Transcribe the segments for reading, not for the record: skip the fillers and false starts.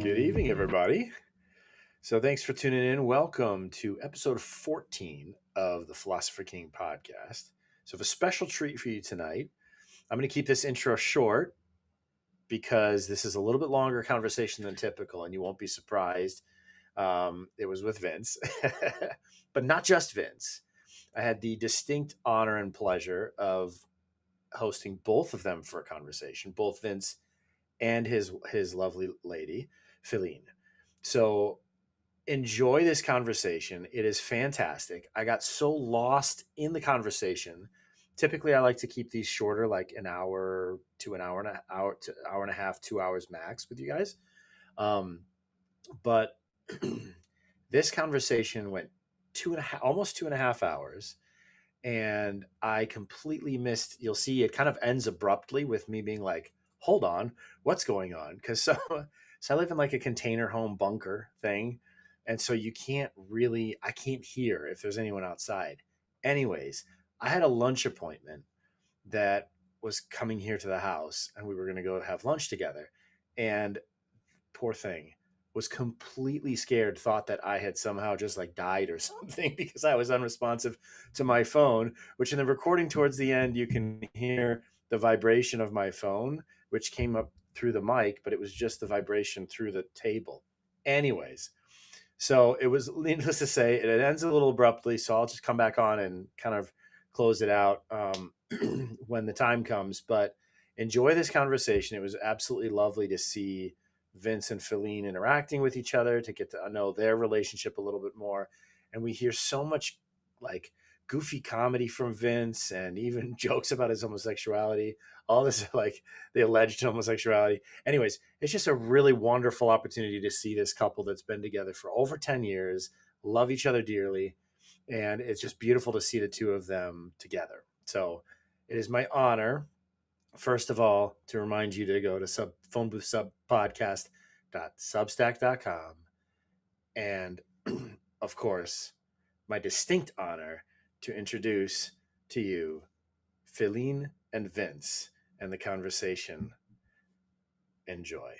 Good evening, everybody. So, thanks for tuning in. Welcome to episode 14 of the Philosopher King podcast. So, I have a special treat for you tonight. I'm going to keep this intro short because this is a little bit longer conversation than typical, and you won't be surprised. It was with Vince, but not just Vince. I had the distinct honor and pleasure of hosting both of them for a conversation, both Vince and his lovely lady, Feline. So enjoy this conversation. It is fantastic. I got so lost in the conversation. Typically, I like to keep these shorter, like an hour to an hour and a hour to hour and a half, 2 hours max with you guys. But this conversation went almost 2.5 hours, and I completely missed. You'll see it kind of ends abruptly with me being like, "Hold on, what's going on?" Because so I live in like a container home bunker thing. And so I can't hear if there's anyone outside. Anyways, I had a lunch appointment that was coming here to the house, and we were going to go have lunch together. And poor thing was completely scared, thought that I had somehow just like died or something because I was unresponsive to my phone, which in the recording towards the end, you can hear the vibration of my phone, which came up through the mic, but it was just the vibration through the table. Anyways, so it was, needless to say, it ends a little abruptly. So I'll just come back on and kind of close it out when the time comes. But enjoy this conversation. It was absolutely lovely to see Vince and Feline interacting with each other, to get to know their relationship a little bit more. And we hear so much like goofy comedy from Vince, and even jokes about his homosexuality. All this, like the alleged homosexuality. Anyways, it's just a really wonderful opportunity to see this couple that's been together for over 10 years, love each other dearly. And it's just beautiful to see the two of them together. So it is my honor, first of all, to remind you to go to phoneboothsubpodcast.substack.com. And of course, my distinct honor to introduce to you Feline and Vince and the conversation. Enjoy.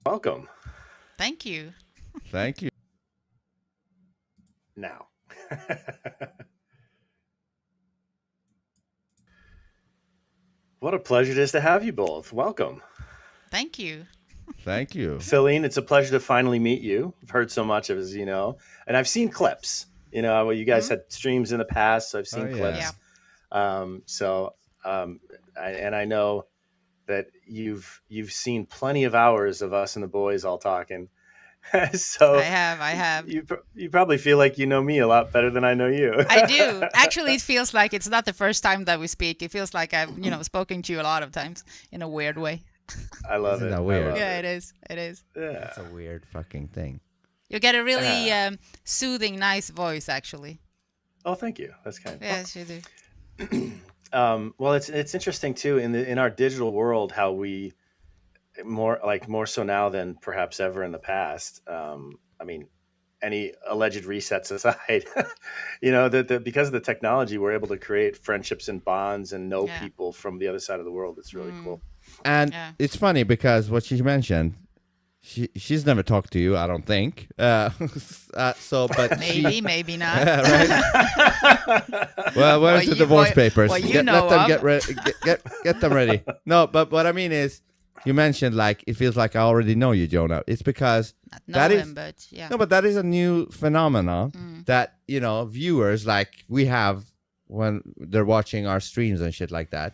Welcome. Thank you. Thank you. Now. What a pleasure it is to have you both. Welcome. Thank you. Thank you. Feline, it's a pleasure to finally meet you. I've heard so much of it, as you know, and I've seen clips. You know, you guys had streams in the past, so I've seen clips. Yeah. I know that you've seen plenty of hours of us and the boys all talking. So I have. You probably feel like you know me a lot better than I know you. I do. Actually, it feels like it's not the first time that we speak. It feels like I've, spoken to you a lot of times in a weird way. I love Isn't it. that weird? Yeah, it is. It is. Yeah. That's a weird fucking thing. You get a really soothing, nice voice, actually. Oh, thank you. That's kind. Yes, you do. Well, it's interesting too in our digital world how we more so now than perhaps ever in the past. I mean, any alleged resets aside, because of the technology, we're able to create friendships and bonds and know people from the other side of the world. It's really cool. And it's funny because what she mentioned, she's never talked to you, I don't think. But maybe not. Right? Well, where's the divorce papers? Let them get them ready. No, but what I mean is, you mentioned like it feels like I already know you, Jonah. It's because but that is a new phenomenon that viewers like we have when they're watching our streams and shit like that.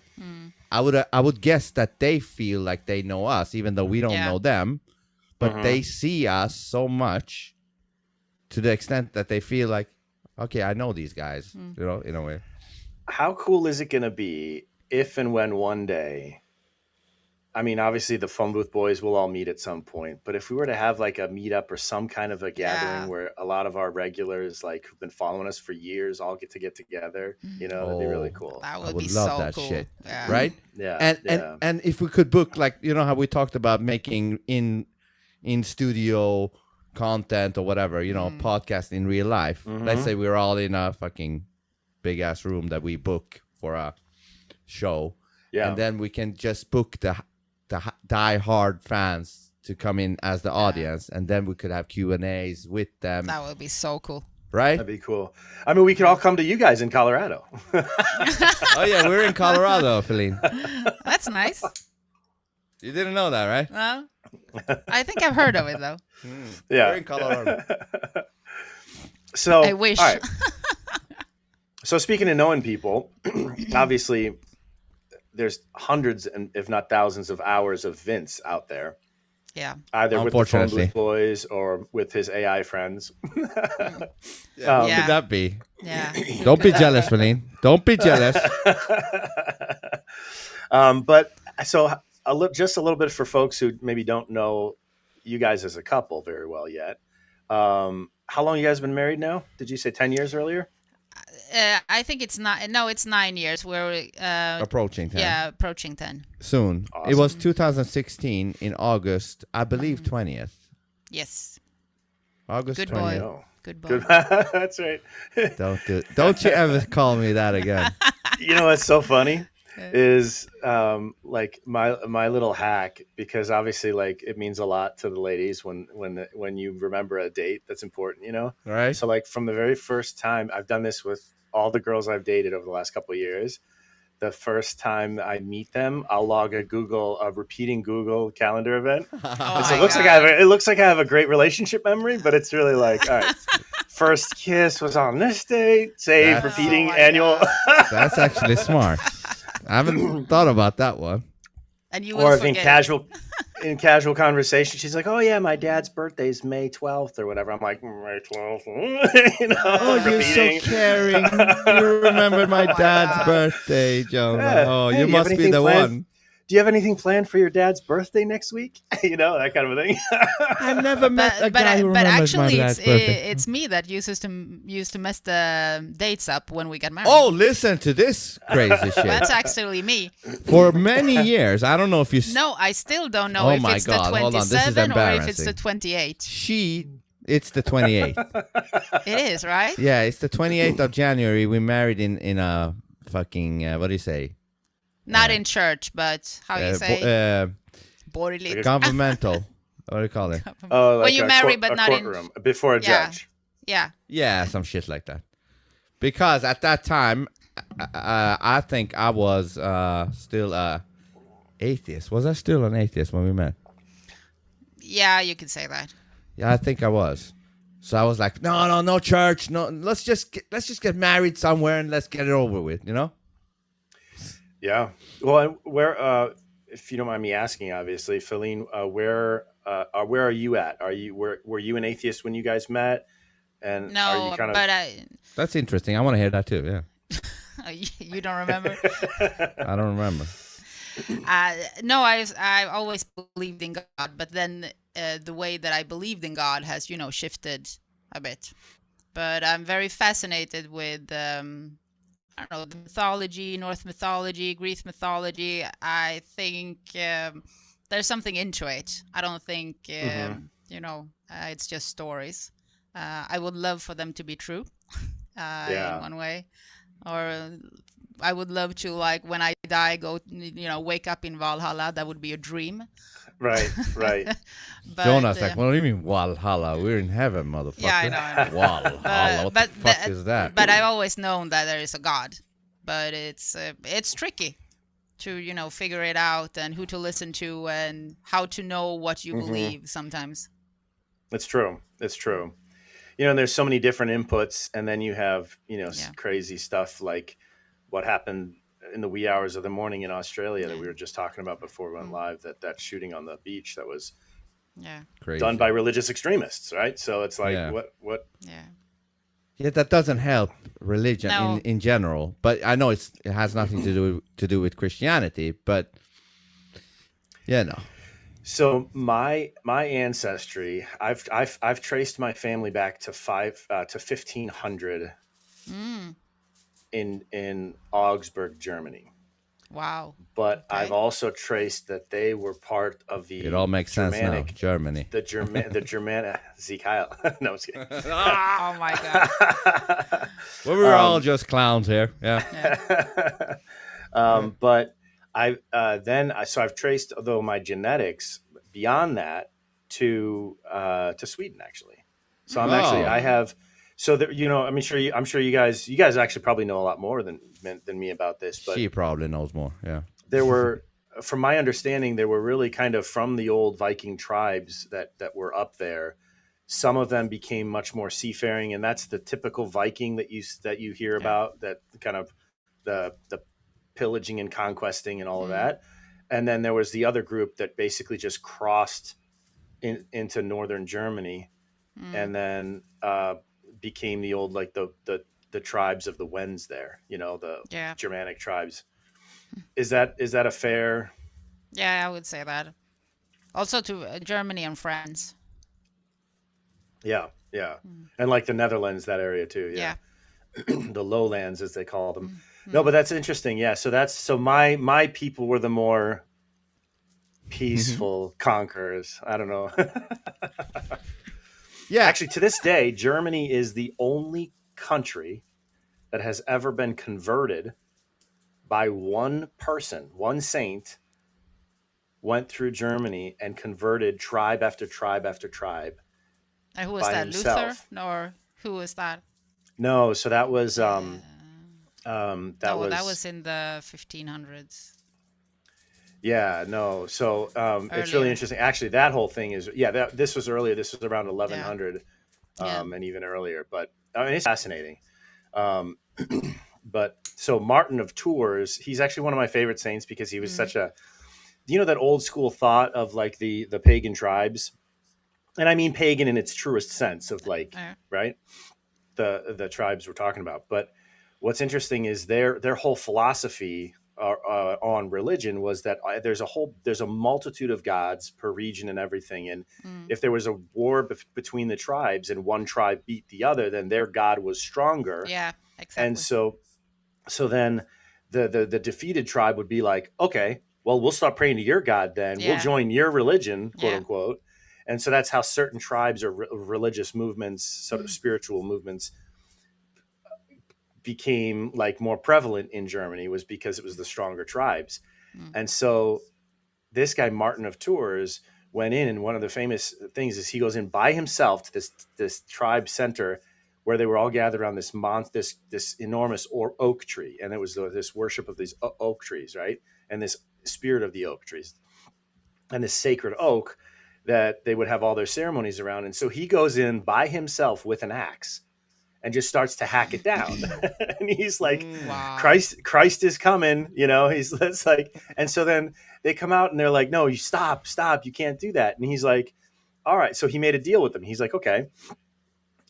I would guess that they feel like they know us, even though we don't know them, but they see us so much to the extent that they feel like, okay, I know these guys, in a way. How cool is it going to be if and when one day, I mean, obviously the phone booth boys will all meet at some point, but if we were to have like a meetup or some kind of a gathering where a lot of our regulars, like who've been following us for years, all get together, that'd be really cool. That I would be love so that cool. shit. Yeah. Right? Yeah. And if we could book, like, how we talked about making in studio content or whatever, podcast in real life. Let's say we're all in a fucking big ass room that we book for a show. Yeah. And then we can just book the the die-hard fans to come in as the audience, and then we could have Q&As with them. That would be so cool. Right? That'd be cool. I mean, we could all come to you guys in Colorado. Oh, yeah, we're in Colorado, Feline. That's nice. You didn't know that, right? No. I think I've heard of it, though. Yeah. We're in Colorado. So, I wish. all right. So speaking of knowing people, obviously there's hundreds and if not thousands of hours of Vince out there. Yeah. Either with the Phone Booth Boys or with his AI friends. Who could that be? Yeah. Don't be jealous, Feline. Don't be jealous. But so just a little bit for folks who maybe don't know you guys as a couple very well yet. How long you guys been married now? Did you say 10 years earlier? I think it's not. No, it's 9 years. We're approaching 10. Yeah, approaching 10. Soon. Awesome. It was 2016 in August, I believe 20th. Yes. August Good 20th. boy. Good boy. That's right. Don't you ever call me that again. You know what's so funny is like my little hack, because obviously like it means a lot to the ladies when you remember a date that's important, you know? Right. So like from the very first time, I've done this with all the girls I've dated over the last couple of years. The first time I meet them, I'll log a repeating Google calendar event. So it looks like I have a great relationship memory, but it's really like, all right, first kiss was on this date, save repeating annual. That's actually smart. I haven't thought about that one. And you will or forget. in casual conversation, she's like, "Oh yeah, my dad's birthday is May 12th or whatever." I'm like, "May 12th." You know, oh, repeating. You're so caring. You remembered my dad's birthday, Jonah. Yeah. Oh, Hey, you must be the one. Do you have anything planned for your dad's birthday next week? You know, that kind of a thing. I've never met a guy who but remembers my actually, dad's birthday. it's me that used to mess the dates up when we got married. Oh, listen to this crazy shit. That's actually me. For many years, I don't know if you... No, I still don't know if it's the 27 or if it's the 28. It's the 28th. It is, right? Yeah, it's the 28th of January. We married in a fucking, what do you say? Not in church, but how you say? Governmental. What do you call it? Oh, like when you marry, but not in courtroom before a judge. Yeah. Yeah, some shit like that. Because at that time, I think I was still atheist. Was I still an atheist when we met? Yeah, you could say that. Yeah, I think I was. So I was like, no church, no. Let's just get married somewhere and let's get it over with, you know? Yeah. Well, where, if you don't mind me asking, obviously, Feline, where are you at? Were you an atheist when you guys met? And no, are you kind of... but That's interesting. I want to hear that too. Yeah. You don't remember? I don't remember. No, I always believed in God, but then the way that I believed in God has, shifted a bit. But I'm very fascinated with I don't know, the mythology, Norse mythology, Greek mythology. I think there's something into it. I don't think, it's just stories. I would love for them to be true in one way. Or I would love to, like, when I die, go, wake up in Valhalla. That would be a dream. Right. But, Jonas, like, what do you mean Valhalla? We're in heaven, motherfucker. Yeah, I know. Valhalla, what the fuck is that? But I've always known that there is a God. But it's tricky to, figure it out and who to listen to and how to know what you believe sometimes. It's true. And there's so many different inputs, and then you have, crazy stuff like what happened in the wee hours of the morning in Australia that we were just talking about before we went live, that shooting on the beach that was crazy. Done by religious extremists, right? So it's like, what? Yeah, that doesn't help religion in general. But I know it has nothing to do with Christianity. But no. So my ancestry, I've traced my family back to 1500 in Augsburg, Germany. Wow. But I've also traced that they were part of the It all makes sense now. Germany. The Germanic Zeke Heil. No, I'm just kidding. Oh my God. Well, we're all just clowns here. Yeah. But I've traced, though, my genetics beyond that to Sweden, actually. So I Oh, have, so that, I'm sure you guys actually probably know a lot more than me about this, but she probably knows more. Yeah. there were, from my understanding, there were really kind of from the old Viking tribes that were up there. Some of them became much more seafaring, and that's the typical Viking that you hear Yeah. about, that kind of the pillaging and conquesting and all of Mm. that. And then there was the other group that basically just crossed into northern Germany, Mm. and then became the old, like the tribes of the Wends there. The Yeah. Germanic tribes. Is that a fair? Yeah, I would say that. Also to Germany and France. Yeah, yeah, Mm. and like the Netherlands, that area too. Yeah, Yeah. the lowlands, as they call them. Mm. No, but Mm. that's interesting. Yeah, so my people were the more peaceful conquerors. I don't know. Yeah. Actually, to this day, Germany is the only country that has ever been converted by one person. One saint went through Germany and converted tribe after tribe after tribe And who was by that? Luther? himself. Or who was that? No, so that was that No, that was was in the 1500s. yeah, no. So it's really Earlier. interesting. Actually, that whole thing is, yeah, this was earlier. This was around Yeah. 1100, Yeah. and even earlier. But I mean, it's fascinating. Um, but so Martin of Tours, he's actually one of my favorite saints because he was Mm. such a, that old school thought of like the pagan tribes, and I mean pagan in its truest sense of like, right, the tribes we're talking about. But what's interesting is their whole philosophy on religion was that there's a multitude of gods per region and everything, and Mm. if there was a war between the tribes and one tribe beat the other, then their god was stronger. Yeah, And exactly. so then the defeated tribe would be like, okay, well, we'll stop praying to your god, then we'll Yeah. join your religion, quote Yeah. unquote. And so that's how certain tribes or religious movements, sort of spiritual movements, became like more prevalent in Germany, was because it was the stronger tribes. Mm. And so this guy Martin of Tours went in, and one of the famous things is he goes in by himself to this tribe center where they were all gathered around this enormous oak tree, and it was this worship of these oak trees, right? And this spirit of the oak trees and this sacred oak that they would have all their ceremonies around. And so he goes in by himself with an axe and just starts to hack it down. And he's like, Wow. Christ is coming, it's like, and so then they come out and they're like, no, you stop, you can't do that. And he's like, all right. So he made a deal with them. He's like, okay,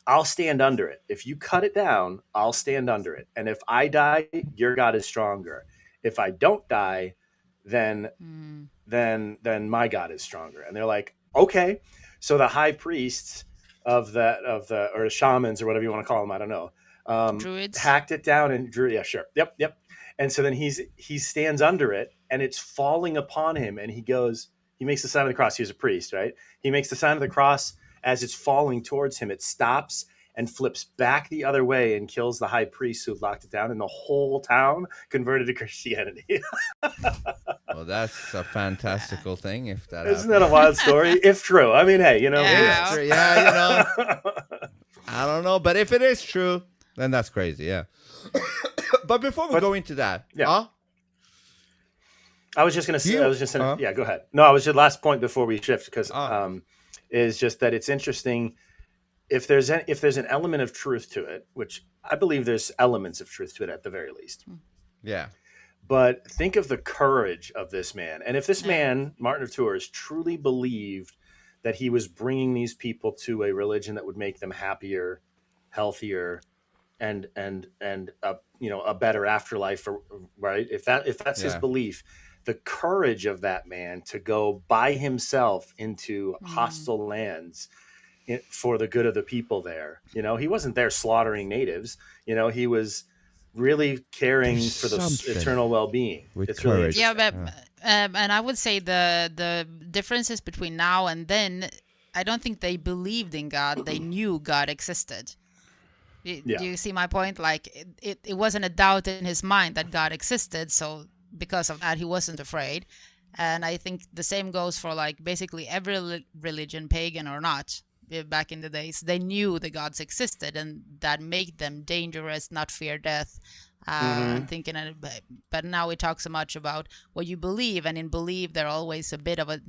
I'll stand under it. If you cut it down, I'll stand under it. And if I die, your God is stronger. If I don't die, then then my God is stronger. And they're like, okay. So the high priests of the or shamans or whatever you want to call them, I don't know, Druids hacked it down and drew. Yeah, sure. Yep. And so then he stands under it and it's falling upon him, and he makes the sign of the cross. He was a priest, right? He makes the sign of the cross. As it's falling towards him, it stops and flips back the other way and kills the high priest who locked it down, and the whole town converted to Christianity. Well, that's a fantastical thing if that Isn't happens. that a wild story? If true. I mean, hey, Yeah. It's true. Yeah, I don't know, but if it is true, then that's crazy. Yeah. But before we go into that, yeah. I was just going to say, yeah, go ahead. No, I was just last point before we shift, because is just that it's interesting if there's an element of truth to it, which I believe there's elements of truth to it at the very least. Yeah. But think of the courage of this man. And if this man, Martin of Tours, truly believed that he was bringing these people to a religion that would make them happier, healthier, and a better afterlife, right? If that's his belief, the courage of that man to go by himself into hostile lands for the good of the people there. He wasn't there slaughtering natives. He was really caring for the eternal well-being. It's courage. Really but and I would say the differences between now and then, I don't think they believed in God. They knew God existed. Do you see my point? Like it wasn't a doubt in his mind that God existed, so because of that, he wasn't afraid. And I think the same goes for like basically every religion, pagan or not, back in the days. They knew the gods existed, and that made them dangerous, not fear death. And thinking, but now we talk so much about what you believe, and in belief there always a bit of a,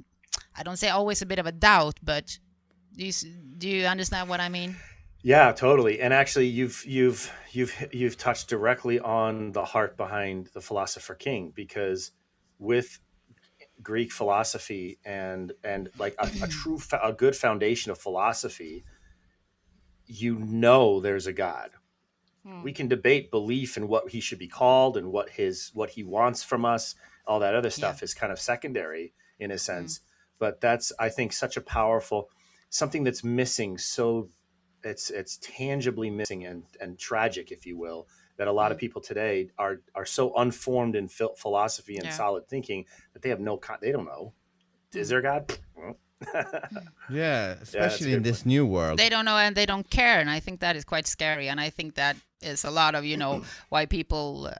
I don't say always a bit of a doubt, but do you understand what I mean? Yeah, totally. And actually, you've touched directly on the heart behind the Philosopher King, because with Greek philosophy and like a good foundation of philosophy, there's a God. We can debate belief and what he should be called and what he wants from us. All that other stuff is kind of secondary in a sense, but that's, I think, such a powerful, something that's missing. So it's tangibly missing and tragic, if you will, that a lot of people today are so unformed in philosophy and solid thinking that they have they don't know. Is there God? Yeah, Yeah, that's a especially in good this point. new world. They don't know and they don't care, and I think that is quite scary. And I think that is a lot of why people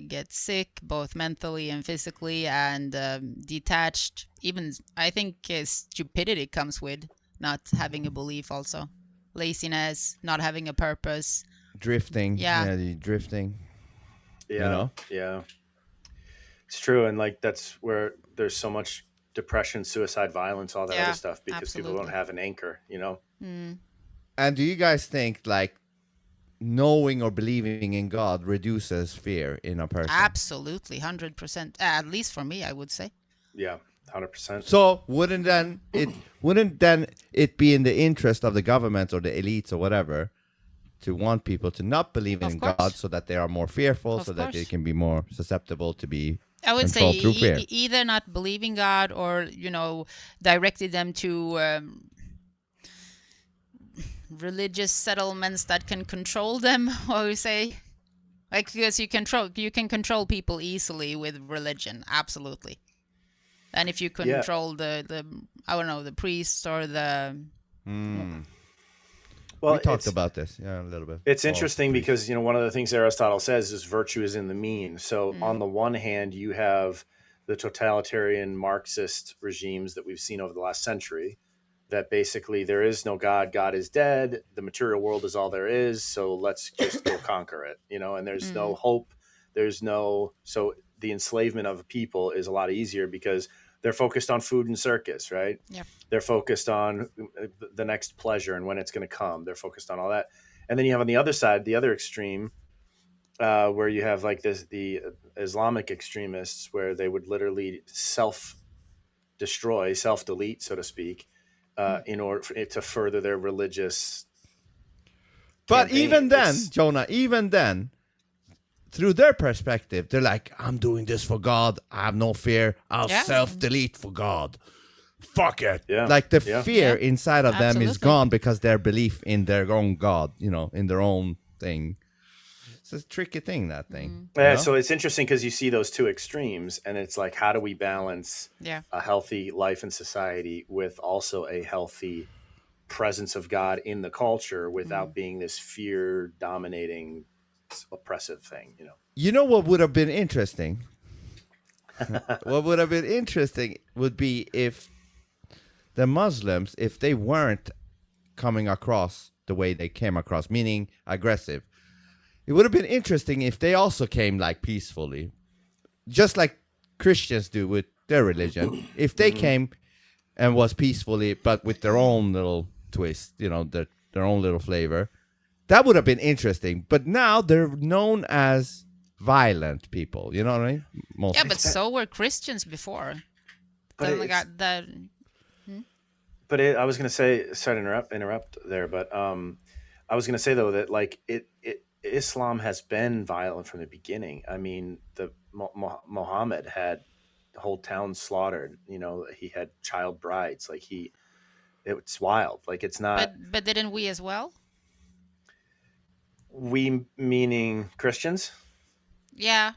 get sick, both mentally and physically, and detached. Even I think stupidity comes with not having a belief, also laziness, not having a purpose, Drifting. yeah, Yeah, the drifting. Yeah, yeah, it's true. And like that's where there's so much depression, suicide, violence, all that other yeah, stuff, because people don't absolutely. have an anchor. And do you guys think like knowing or believing in God reduces fear in a person? Absolutely, 100%. At least for me, I would say. Yeah, 100%. So wouldn't then it be in the interest of the government or the elites or whatever to want people to not believe in God, so that they are more fearful, so that they can be more susceptible to be I would say controlled through fear? Either not believing God, or directed them to religious settlements that can control them. What we say, like, because you can control people easily with religion, absolutely. And if you control the I don't know, the priests or the Well, we talked about this, a little bit. It's interesting because, one of the things Aristotle says is virtue is in the mean. So on the one hand, you have the totalitarian Marxist regimes that we've seen over the last century, that basically there is no God, God is dead, the material world is all there is, so let's just go conquer it, and there's no hope, so the enslavement of people is a lot easier because they're focused on food and circus, right? Yep. They're focused on the next pleasure and when it's going to come. They're focused on all that. And then you have on the other side, the other extreme, where you have like the Islamic extremists, where they would literally self-destroy, self-delete, so to speak, in order to further their religious But campaign. even then, Jonah, through their perspective, they're like, I'm doing this for God. I have no fear. I'll self-delete for God. Fuck it. Yeah. Like the fear inside of them is gone because their belief in their own God, in their own thing. It's a tricky thing, that thing. Yeah, so it's interesting because you see those two extremes, and it's like, how do we balance a healthy life in society with also a healthy presence of God in the culture without being this fear-dominating, oppressive thing, You know what would have been interesting? What would have been interesting would be if the Muslims, if they weren't coming across the way they came across, meaning aggressive. It would have been interesting if they also came like peacefully, just like Christians do with their religion. If they came and was peacefully, but with their own little twist, their own little flavor, that would have been interesting. But now they're known as violent people. You know what I mean? Mostly. Yeah, but so were Christians before. But I was going to say, sorry to interrupt there, but I was going to say though that like Islam has been violent from the beginning. I mean, Muhammad had whole towns slaughtered. He had child brides. Like it's wild. Like it's not. But didn't we as well? We meaning Christians? Yeah.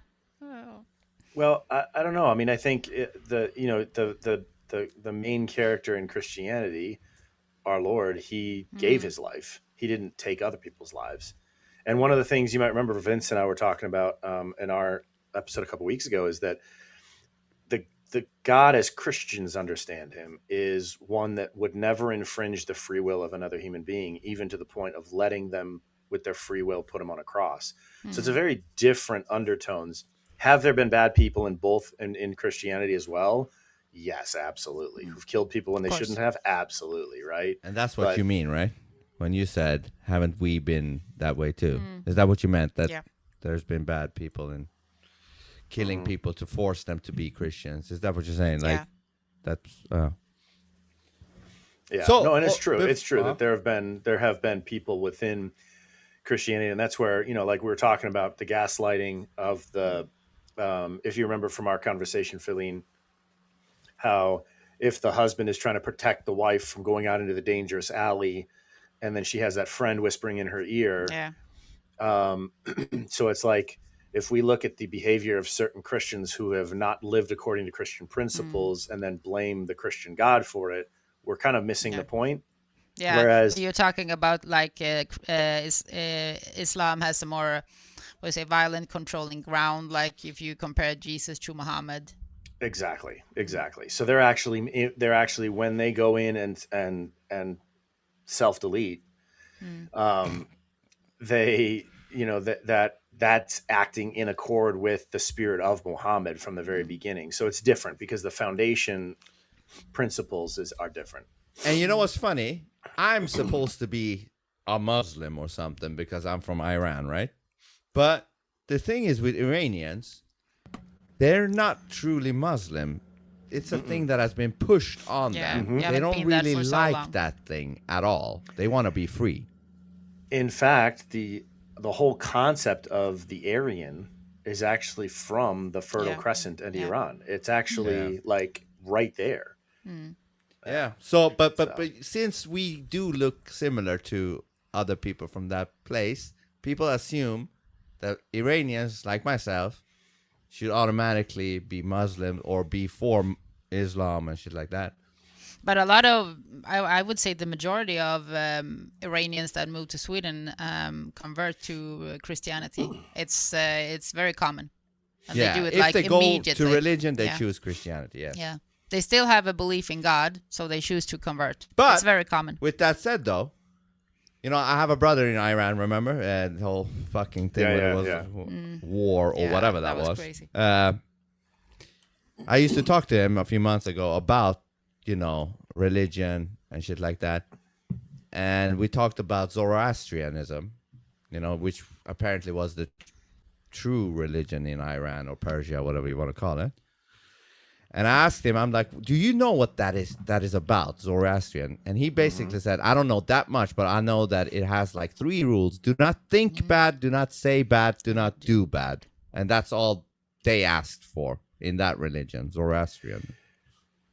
Well, I don't know. I mean, I think the main character in Christianity, our Lord, he gave his life. He didn't take other people's lives. And one of the things you might remember Vince and I were talking about in our episode a couple weeks ago is that the God as Christians understand him is one that would never infringe the free will of another human being, even to the point of letting them with their free will put him on a cross. So it's a very different undertones. Have there been bad people in both in Christianity as well? Yes, absolutely. Who've killed people when they shouldn't have? Absolutely, right? And that's what you mean, right? When you said, haven't we been that way too? Is that what you meant? That there's been bad people and killing people to force them to be Christians? Is that what you're saying? Like that's yeah. So, no, and it's true. It's true that there have been people within Christianity, and that's where, like we were talking about the gaslighting of the if you remember from our conversation, Feline, how if the husband is trying to protect the wife from going out into the dangerous alley, and then she has that friend whispering in her ear. So it's like, if we look at the behavior of certain Christians who have not lived according to Christian principles and then blame the Christian God for it, we're kind of missing the point. Yeah. Whereas you're talking about like Islam has a more, violent, controlling ground. Like if you compare Jesus to Muhammad. Exactly. So they're actually when they go in and self-delete, they, that's acting in accord with the spirit of Muhammad from the very beginning. So it's different because the foundation principles are different. And you know what's funny? I'm supposed to be a Muslim or something because I'm from Iran, right? But the thing is with Iranians, they're not truly Muslim. It's a thing that has been pushed on them. They don't really like that thing at all. They want to be free. In fact, the whole concept of the Aryan is actually from the Fertile Crescent and Iran. It's actually like right there. Yeah. So, but since we do look similar to other people from that place, people assume that Iranians like myself should automatically be Muslim or be for Islam and shit like that. But a lot of, I would say the majority of Iranians that move to Sweden convert to Christianity. It's very common. And they do it if like they immediately. go to religion, they choose Christianity, yes. Yeah. They still have a belief in God, so they choose to convert. But it's very common. With that said, though, I have a brother in Iran, remember? The whole fucking thing where it was war or whatever that was. Crazy. I used to talk to him a few months ago about, religion and shit like that. And we talked about Zoroastrianism, which apparently was the true religion in Iran or Persia, whatever you want to call it. And I asked him, I'm like, do you know what that is about, Zoroastrian? And he basically said, I don't know that much, but I know that it has like 3 rules. Do not think bad, do not say bad, do not do bad. And that's all they asked for in that religion, Zoroastrian.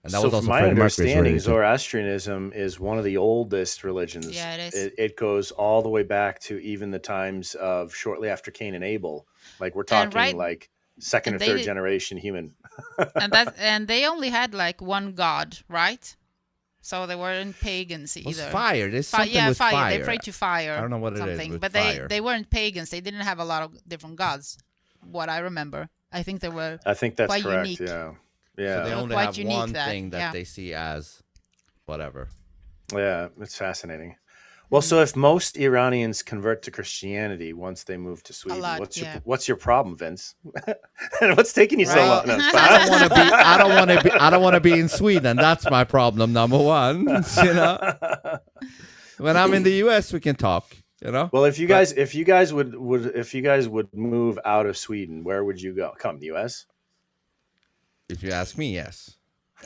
And that was also from my understanding, Zoroastrianism is one of the oldest religions. Yeah, it is. It goes all the way back to even the times of shortly after Cain and Abel. Like we're talking like second or third generation human. and they only had like one god, right? So they weren't pagans either. It was fire. There's something with fire. They prayed to fire. I don't know what it is. But they weren't pagans. They didn't have a lot of different gods. What I remember, I think they were. I think that's quite correct. Unique. Yeah. So they only have one thing that they see as whatever. Yeah, it's fascinating. Well, so if most Iranians convert to Christianity once they move to Sweden, what's your problem, Vince? And what's taking you so long? No, I don't want to be in Sweden. That's my problem number one. When I'm in the US, we can talk. Well, if you guys would move out of Sweden, where would you go? Come, the US? If you ask me, yes.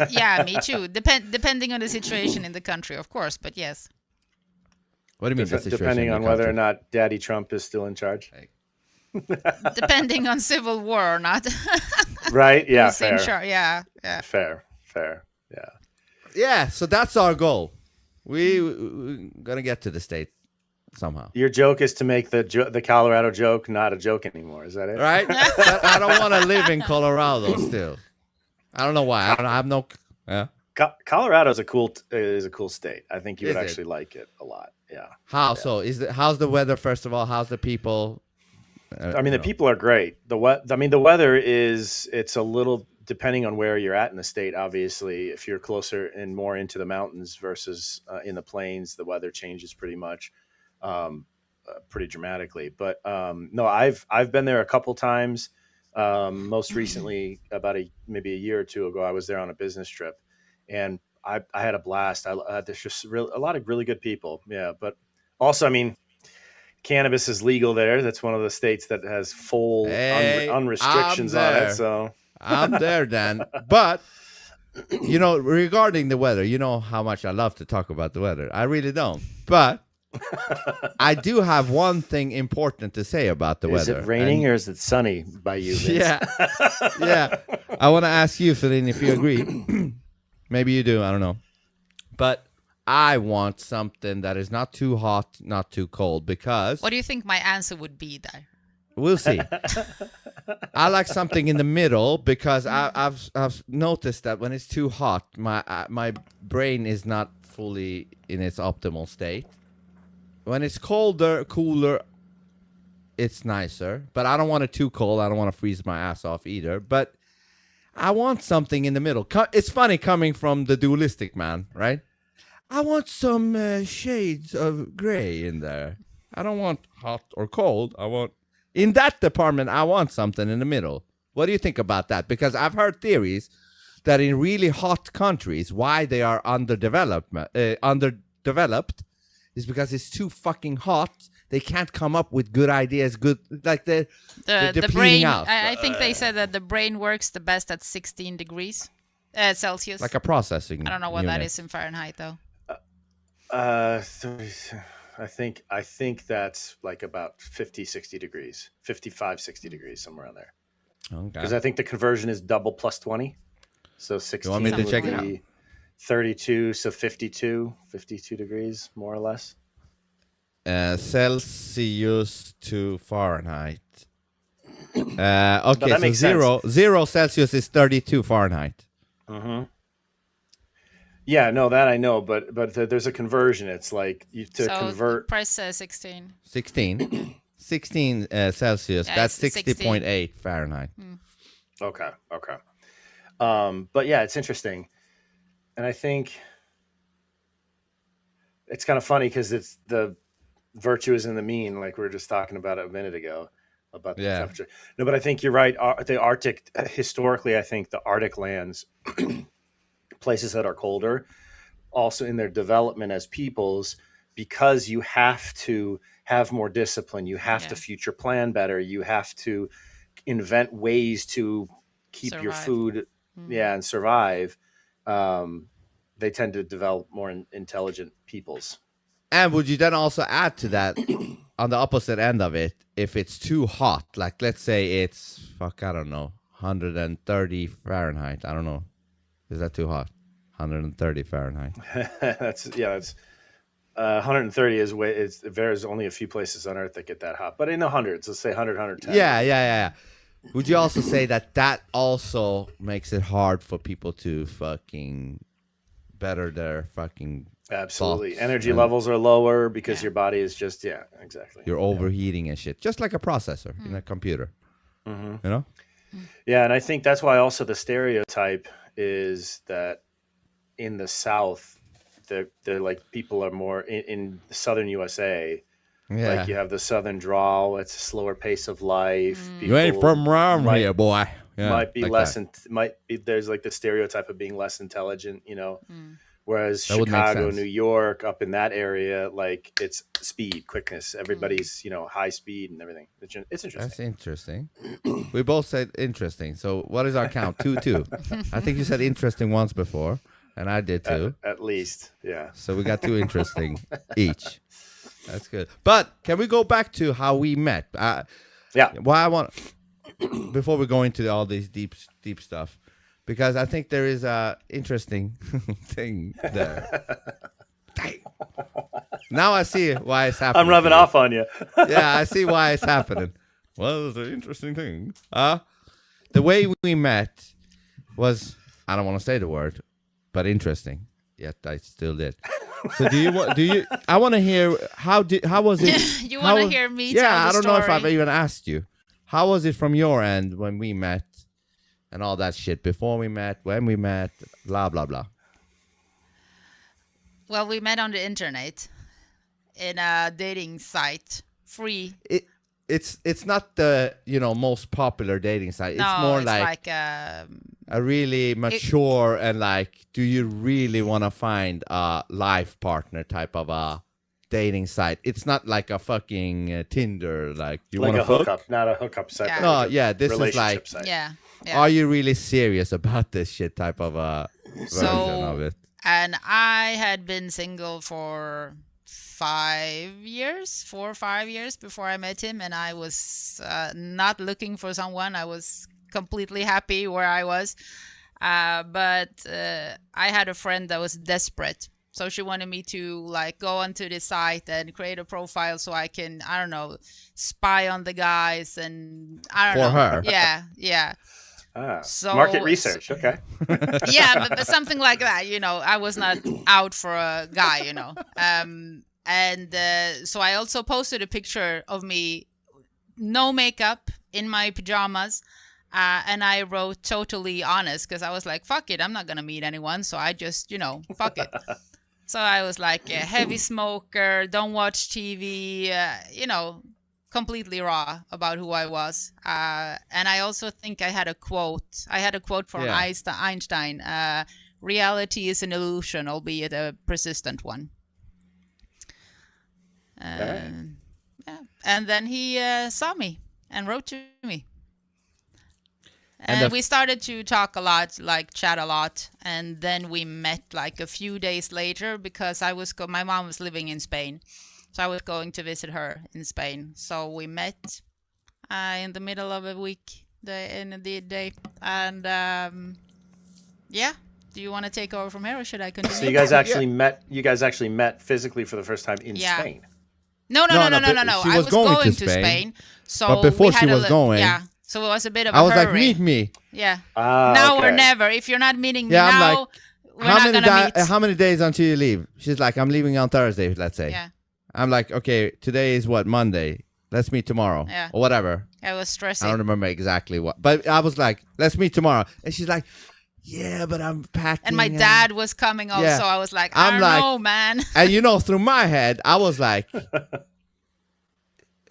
Yeah, me too. Depending on the situation in the country, of course, but yes. What do you mean? Depending on whether or not Daddy Trump is still in charge. Depending on civil war or not. Right? Yeah. Fair. Yeah. Fair. Yeah. Yeah. So that's our goal. We're gonna get to the States somehow. Your joke is to make the Colorado joke not a joke anymore. Is that it? Right? I don't want to live in Colorado still. I don't know why. I have no. Yeah. Colorado is a cool state. I think you would actually like it a lot. Yeah. How so? How's the weather? First of all, how's the people? I mean, the people are great. The weather it's a little depending on where you're at in the state. Obviously, if you're closer and more into the mountains versus in the plains, the weather changes pretty dramatically. But no, I've been there a couple times. Most recently, maybe a year or two ago, I was there on a business trip, and I had a blast. There's just a lot of really good people. Yeah, but also, I mean, cannabis is legal there. That's one of the states that has full Hey, I'm unrestrictions on it. there. So I'm there, Dan. But regarding the weather, you know how much I love to talk about the weather. I really don't, but I do have one thing important to say about the weather. Is it raining or is it sunny by you, Vince? Yeah, yeah. I want to ask you, Feline, if you agree. Maybe you do. I don't know, but I want something that is not too hot, not too cold, because... What do you think my answer would be there? We'll see. I like something in the middle because I've noticed that when it's too hot, my brain is not fully in its optimal state. When it's cooler, it's nicer. But I don't want it too cold. I don't want to freeze my ass off either. But I want something in the middle. It's funny coming from the dualistic man, right? I want some shades of gray in there. I don't want hot or cold. In that department, I want something in the middle. What do you think about that? Because I've heard theories that in really hot countries, why they are underdeveloped is because it's too fucking hot. They can't come up with good ideas. They're the peeling brain. out. I think they said that the brain works the best at 16 degrees Celsius. Like a processing. I don't know what unit. that is in Fahrenheit though. I think that's like about 50, 60 degrees, 55, 60 degrees, somewhere around there. Okay. Because I think the conversion is double plus 20. So 16 You want me to check it would out? be 32, so 52 degrees, more or less. Celsius to Fahrenheit. Okay, that so makes zero Celsius is 32 Fahrenheit. Mm-hmm. Yeah, no, that I know, but there's a conversion. It's like convert. Press 16. 16 Celsius. Yeah, That's it's 60.8 Fahrenheit. Okay. But yeah, it's interesting, and I think it's kind of funny because it's the virtue is in the mean, like we were just talking about a minute ago about the temperature. No, but I think you're right. The Arctic, historically, I think the Arctic lands, places that are colder, also in their development as peoples, because you have to have more discipline, you have to future plan better, you have to invent ways to keep your food and survive. They tend to develop more intelligent peoples. And would you then also add to that, on the opposite end of it, if it's too hot, like let's say it's, I don't know, 130 Fahrenheit. I don't know. Is that too hot? 130 Fahrenheit. That's 130 there's only a few places on Earth that get that hot, but in the hundreds, let's say 100, 110. Yeah. Would you also say that also makes it hard for people to fucking better their fucking absolutely energy levels are lower because your body is just exactly, you're overheating and shit, just like a processor in a computer. You know? Yeah, and I think that's why also the stereotype is that in the South, they're like people are more in southern USA. Yeah. Like you have the southern drawl. It's a slower pace of life. You ain't from around here, boy. Yeah, might be like less. There's like the stereotype of being less intelligent, Whereas that Chicago, New York, up in that area, like it's speed, quickness. Everybody's high speed and everything. It's interesting. That's interesting. We both said interesting. So what is our count? 2-2. I think you said interesting once before, and I did too. At least, yeah. So we got 2 interesting each. That's good. But can we go back to how we met? Why I want before we go into all these deep stuff, because I think there is a interesting thing there. Now I see why it's happening. I'm rubbing off on you. Yeah, I see why it's happening. Well, it's an interesting thing. The way we met was, I don't want to say the word, but interesting. Yet I still did. So I want to hear how was it? You want to hear me tell the I don't know if I've story? even asked you. How was it from your end when we met and all that shit? Before we met, when we met, blah, blah, blah. Well, we met on the internet in a dating site, free. It's not the most popular dating site. No, it's more it's like a really mature and like, do you really want to find a life partner type of a dating site? It's not like a fucking Tinder. Like you want a to hookup, not a hookup site. Yeah. No, yeah, this is like, site. Yeah. Are you really serious about this shit type of a version of it? And I had been single for 4 or 5 years before I met him, and I was not looking for someone. I was completely happy where I was, but I had a friend that was desperate, so she wanted me to like go onto the site and create a profile so I can, I don't know, spy on the guys, and I don't know. For her. Yeah. So market research, okay. Yeah, but something like that. I was not out for a guy. And so I also posted a picture of me, no makeup, in my pajamas, and I wrote totally honest because I was like, fuck it, I'm not gonna meet anyone, so I just fuck it. So I was like a heavy smoker, don't watch TV, completely raw about who I was. And I also think I had a quote. From Einstein. Reality is an illusion, albeit a persistent one. Yeah. And then he saw me and wrote to me. And we started to talk a lot, like chat a lot. And then we met like a few days later because my mom was living in Spain. So I was going to visit her in Spain. So we met in the middle of a week, in the day. And yeah. Do you want to take over from here, or should I continue? So you guys actually met. You guys actually met physically for the first time in Spain. No. She was going to Spain. So but before she was going, yeah. So it was a bit of a I was hurry. like, meet me. Yeah. Now or never. If you're not meeting me now, I'm like, we're not gonna meet. How many days until you leave? She's like, I'm leaving on Thursday. Let's say. Yeah. I'm like, okay, today is what, Monday? Let's meet tomorrow. Yeah. Or whatever. I was stressing. I don't remember exactly what. But I was like, let's meet tomorrow. And she's like, yeah, but I'm packing. And my dad was coming also. So I was like, I don't know, man. And through my head, I was like,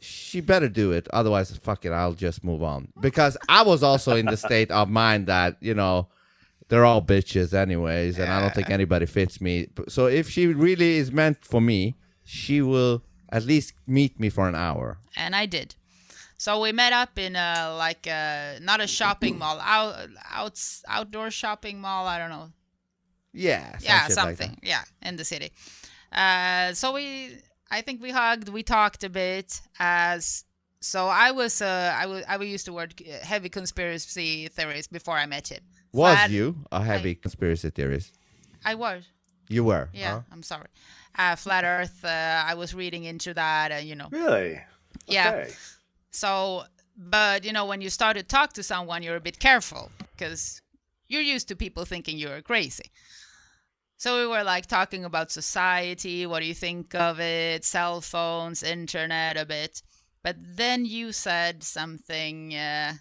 she better do it. Otherwise, fuck it, I'll just move on. Because I was also in the state of mind that, they're all bitches anyways. And I don't think anybody fits me. So if she really is meant for me, she will at least meet me for an hour. And I did. So we met up in not a shopping mall, outdoor shopping mall. I don't know. Yeah. Something. Like yeah, in the city. So I think we hugged. We talked a bit. So I used the word heavy conspiracy theories before I met him. Was you a heavy conspiracy theorist? I was. You were. Yeah. Huh? I'm sorry. Flat Earth. I was reading into that. Really? Yeah. Okay. So, but when you start to talk to someone, you're a bit careful because you're used to people thinking you're crazy. So we were like talking about society. What do you think of it? Cell phones, internet, a bit. But then you said something. You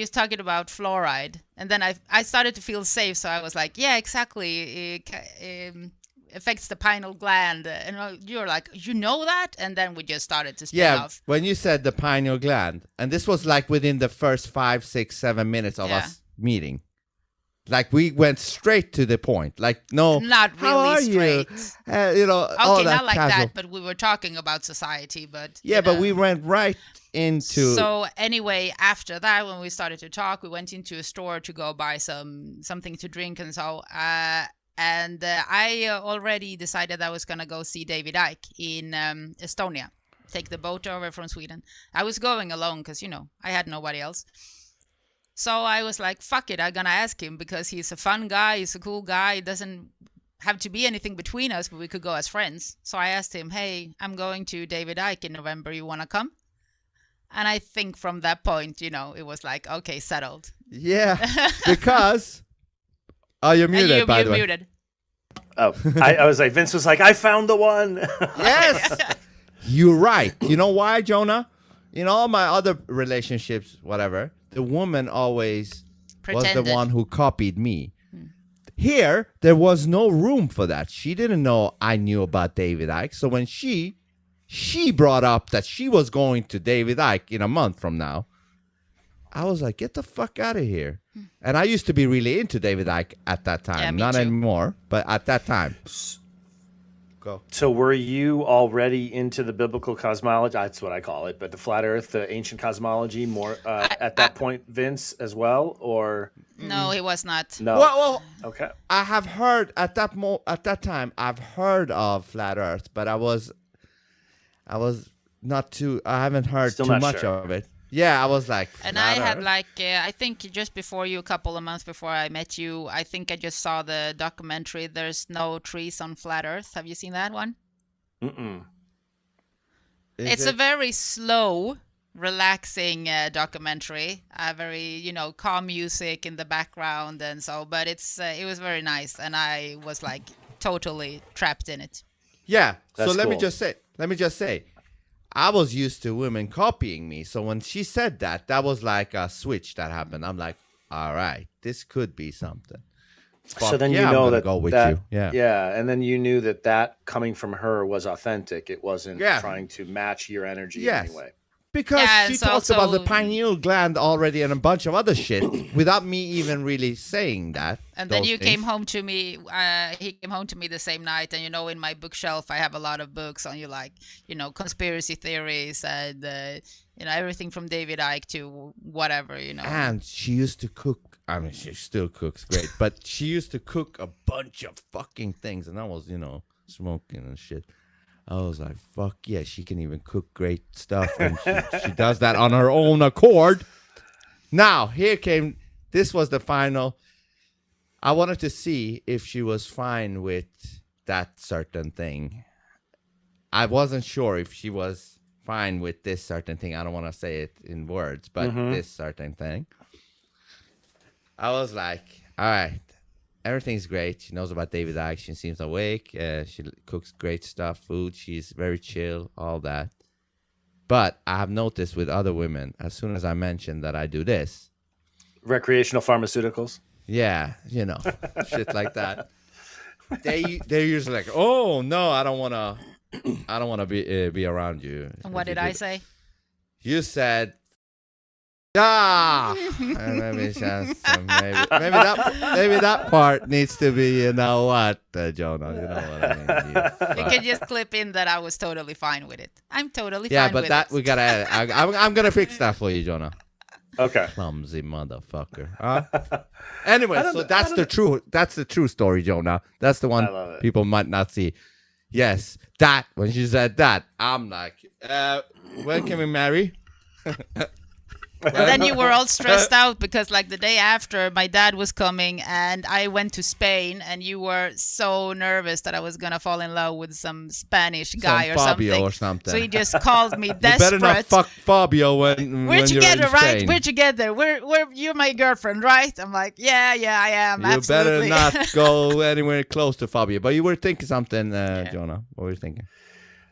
was talking about fluoride, and then I started to feel safe. So I was like, yeah, exactly. It affects the pineal gland, and you're like, you know that, and then we just started to spin off. When you said the pineal gland, and this was like within the first 5, 6, 7 minutes of us meeting. Like we went straight to the point. Like no, not really how are straight. You? Okay, not like casual. that. But we were talking about society. But but we went right into. So anyway, after that, when we started to talk, we went into a store to go buy something to drink and so. And I already decided I was gonna go see David Icke in Estonia. Take the boat over from Sweden. I was going alone because I had nobody else. So I was like, fuck it, I'm going to ask him because he's a fun guy, he's a cool guy, it doesn't have to be anything between us, but we could go as friends. So I asked him, hey, I'm going to David Icke in November, you want to come? And I think from that point, it was like, okay, settled. Yeah, because... Oh, you're muted, by the way. You're muted. Oh, I was like, Vince was like, I found the one. Yes, you're right. You know why, Jonah? In all my other relationships, whatever, the woman always was the one who copied me. Here, there was no room for that. She didn't know I knew about David Icke. So when she brought up that she was going to David Icke in a month from now, I was like, get the fuck out of here. And I used to be really into David Icke at that time. Yeah, Not too. anymore, but at that time. Go. So were you already into the biblical cosmology? That's what I call it, but the flat Earth, the ancient cosmology, more at that point, Vince as well, or no, he was not. no? Well, okay. I have heard at that time. I've heard of flat Earth, but I was not too. I haven't heard Still too not much sure. of it. Yeah, I was like, And I had I think just before you, a couple of months before I met you, I think I just saw the documentary, There's No Trees on Flat Earth. Have you seen that one? Mm-mm. It's a very slow, relaxing documentary. Very, calm music in the background and so, but it was very nice. And I was like totally trapped in it. Yeah. That's So let me cool. just say, I was used to women copying me. So when she said that was like a switch that happened. I'm like, all right, this could be something. So then yeah, you know I'm gonna that go with that you. Yeah. yeah, and then you knew that coming from her was authentic. It wasn't Yeah. trying to match your energy Yes. in any way. Because Yeah, she it's talks about the also- pineal gland already and a bunch of other shit without me even really saying that. And then those you things. came home to me. He came home to me the same night, and in my bookshelf I have a lot of books on conspiracy theories and everything from David Icke to whatever. And she used to cook. I mean, she still cooks great, but she used to cook a bunch of fucking things, and I was, smoking and shit. I was like, fuck yeah, she can even cook great stuff, and she does that on her own accord. Now, this was the final. I wanted to see if she was fine with that certain thing. I wasn't sure if she was fine with this certain thing. I don't want to say it in words, but this certain thing. I was like, all right, everything's great. She knows about David Icke. She seems awake. She cooks great stuff, food. She's very chill, all that. But I have noticed with other women, as soon as I mention that I do this, Recreational pharmaceuticals. yeah, shit like that. They're usually like, oh no, I don't wanna be around you. And what did I say? You said, maybe that part needs to be, Jonah. You know what I mean? You can just clip in that I was totally fine with it. I'm totally Yeah, fine but with that it. we gotta edit. I'm gonna fix that for you, Jonah. Okay. Clumsy motherfucker. Anyway, so that's the true story, Jonah. That's the I one love it. people might not see. Yes, when she said that, I'm like, when can we marry? And then you were all stressed out because like the day after my dad was coming and I went to Spain and you were so nervous that I was going to fall in love with some Spanish guy Some or Fabio something. or something. So he just called me You desperate. better not fuck Fabio when We're you're together, in right? Spain. We're together. You're my girlfriend, right? I'm like, yeah, I am. You Absolutely. better not go anywhere close to Fabio. But you were thinking something, Jonah. What were you thinking?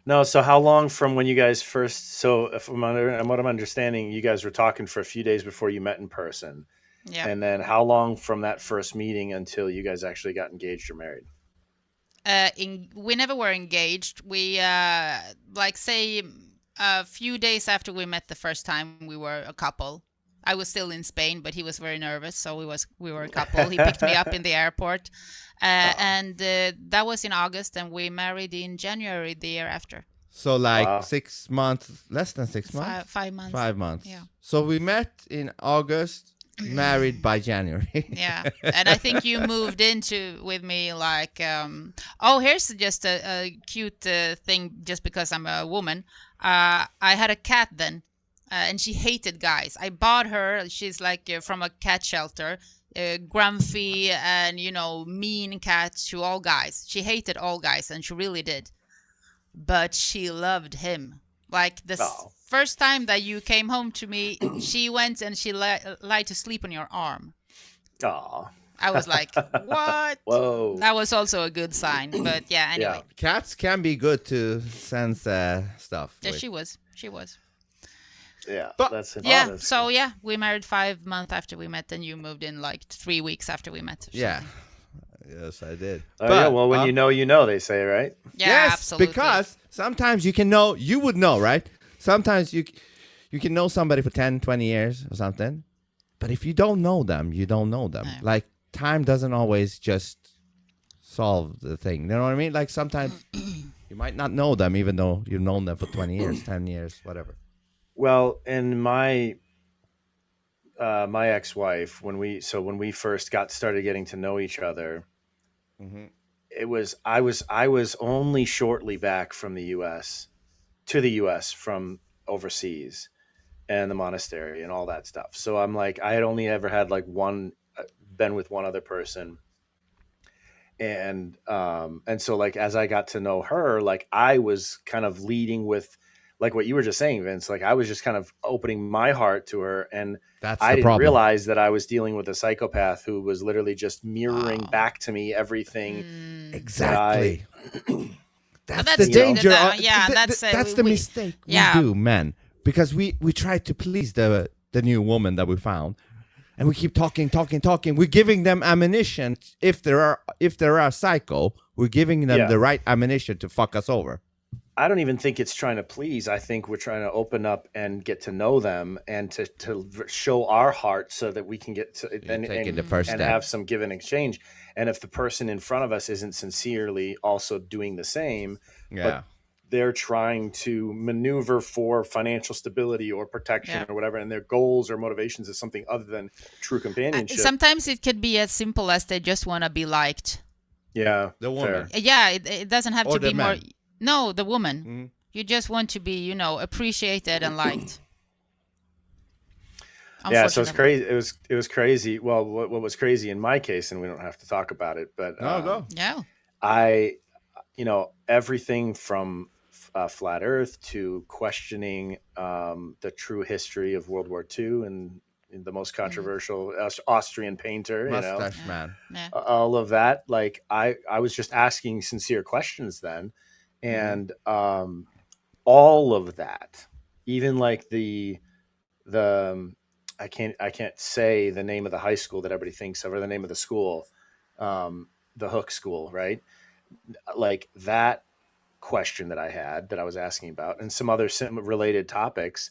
No, so how long from when you guys first? So, if what I'm understanding, you guys were talking for a few days before you met in person, Yeah. and then how long from that first meeting until you guys actually got engaged or married? We never were engaged. We say a few days after we met the first time, we were a couple. I was still in Spain, but he was very nervous, so we were a couple. He picked me up in the airport, and that was in August, and we married in January the year after. So like Wow. 6 months, less than 6 months? 5 months. 5 months. Yeah. So we met in August, married by January. Yeah, and I think you moved into with me like, here's just a cute thing. Just because I'm a woman, I had a cat then, and she hated guys. I bought her. She's like from a cat shelter, grumpy and mean cat to all guys. She hated all guys, and she really did. But she loved him. Like the first time that you came home to me, she went and she lied to sleep on your arm. Aw. I was like, what? Whoa. That was also a good sign. But yeah, anyway. Yeah. Cats can be good to sense stuff. Yeah, with. she was. She was. Yeah. But- That's Yeah. that's So cool. yeah, we married 5 months after we met, and you moved in like 3 weeks after we met. or Yeah. something. Yes, I did. Oh yeah. Well, when you know, they say, right? Yeah, yes, absolutely. because sometimes you can know, you would know, right? Sometimes you can know somebody for 10, 20 years or something. But if you don't know them, you don't know them. No. Like, time doesn't always just solve the thing. You know what I mean? Like, sometimes you might not know them, even though you've known them for 20 years, 10 years, whatever. Well, and my ex-wife, when we first started getting to know each other, Mm-hmm. I was only shortly back from the U.S. to the U.S. from overseas and the monastery and all that stuff. So I'm like, I had only ever had like been with one other person. And so like, as I got to know her, like I was kind of leading with like what you were just saying, Vince, like I was just kind of opening my heart to her. And That's I the didn't problem. realize that I was dealing with a psychopath who was literally just mirroring Wow. back to me everything. Exactly. That's That's the the- danger. yeah, that's, that's the we- mistake yeah. we do, men. Because we try to please the new woman that we found, and we keep talking. We're giving them ammunition. If there are psycho, we're giving them Yeah. the right ammunition to fuck us over. I don't even think it's trying to please. I think we're trying to open up and get to know them and to show our heart so that we can get to taking the first and step. have some give and exchange. And if the person in front of us isn't sincerely also doing the same, Yeah. they're trying to maneuver for financial stability or protection Yeah. or whatever, and their goals or motivations is something other than true companionship. Sometimes it could be as simple as they just want to be liked. Yeah, The woman. fair. Yeah, it doesn't have Or to the be more. man. No, the woman. Mhm. You just want to be, appreciated and liked. Yeah, so it's Unfortunately. crazy. It was crazy. Well, what was crazy in my case, and we don't have to talk about it, but No, go. Yeah. everything from flat Earth to questioning the true history of World War II and the most controversial Austrian painter, Mustache Yeah. man. Yeah. all of that. Like I was just asking sincere questions then, and all of that, even like the I can't say the name of the high school that everybody thinks of or the name of the school, the Hook School, right? Like that question that I was asking about, and some other related topics.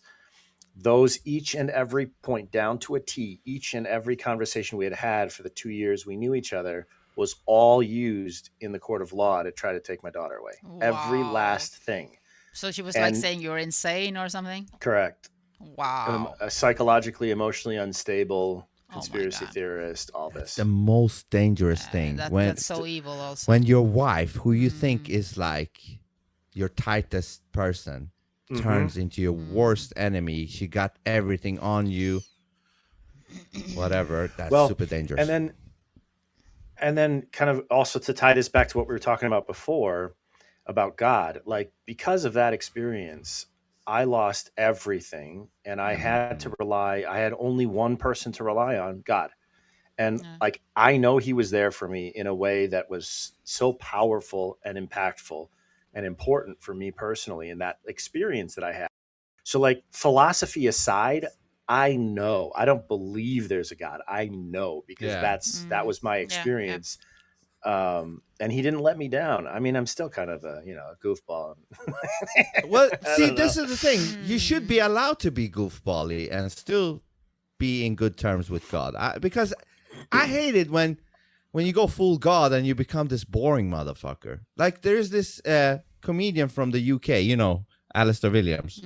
Those each and every point down to a T, each and every conversation we had for the 2 years we knew each other was all used in the court of law to try to take my daughter away. Every Wow. last thing. So she was like And- saying you're insane or something? Correct. Wow. A psychologically, emotionally unstable my conspiracy God. theorist, all this. The most dangerous thing when That's so evil also. when your wife, who you think is like your tightest person, turns into your worst enemy. She got everything on you. Whatever. That's super dangerous. And then kind of also to tie this back to what we were talking about before about God, like because of that experience, I lost everything and I had to I had only one person to rely on, God. And like, I know he was there for me in a way that was so powerful and impactful and important for me personally in that experience that I had. So like philosophy aside, I know, I don't believe there's a God. I know because that was my experience. And he didn't let me down. I mean, I'm still kind of a goofball. Well, see, this is the thing. You should be allowed to be goofbally and still be in good terms with God. Because I hate it when you go full God and you become this boring motherfucker. Like there's this comedian from the UK, Alistair Williams.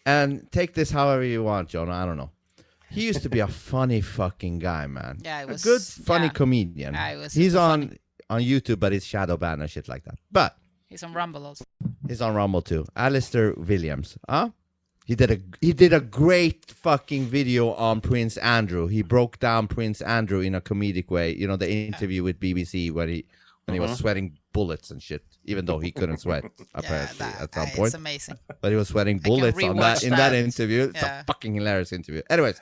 And take this however you want, Jonah. I don't know. He used to be a funny fucking guy, man. Yeah, he was a good, funny comedian. Yeah, he was He's super on funny. YouTube, but it's shadow banned and shit like that. But He's on Rumble also. he's on Rumble too. Alistair Williams. He did a great fucking video on Prince Andrew. He broke down Prince Andrew in a comedic way. The interview with BBC when he was sweating bullets and shit, even though he couldn't sweat apparently at some point. It's amazing. But he was sweating bullets on that rewatch in that that. interview. It's Yeah. a fucking hilarious interview. Anyways,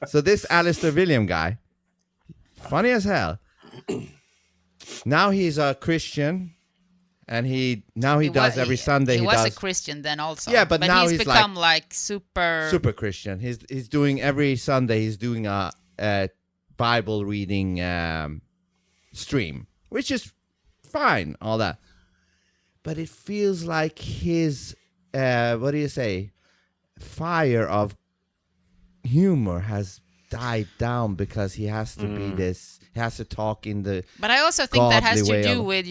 so this Alistair Williams guy, funny as hell. Now he's a Christian, and he does every Sunday. He was a Christian then also. Yeah, but now he's become like super Christian. He's doing every Sunday. He's doing a Bible reading stream, which is fine, all that. But it feels like his what do you say? Fire of humor has died down because he has to be this. He has to talk in the. But I also think that has to do with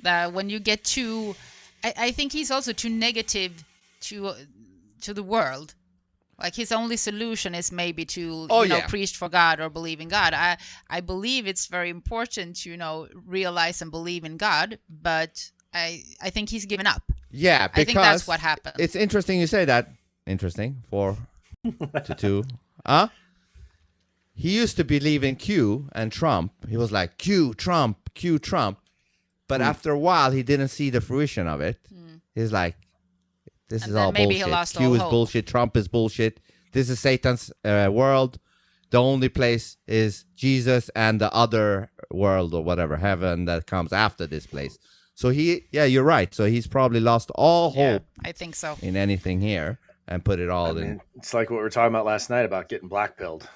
that when you get too. I think he's also too negative to the world. Like his only solution is maybe to preach for God or believe in God. I believe it's very important to realize and believe in God, but I think he's given up. Yeah, because I think that's what happened. It's interesting you say that. Interesting. 4-2. He used to believe in Q and Trump. He was like Q Trump. But after a while, he didn't see the fruition of it. He's like, this is all bullshit. Q is bullshit. Trump is bullshit. This is Satan's world. The only place is Jesus and the other world or whatever, heaven that comes after this place. So you're right. So he's probably lost all hope. I think so. In anything here and put it all in. It's like what we were talking about last night about getting blackpilled,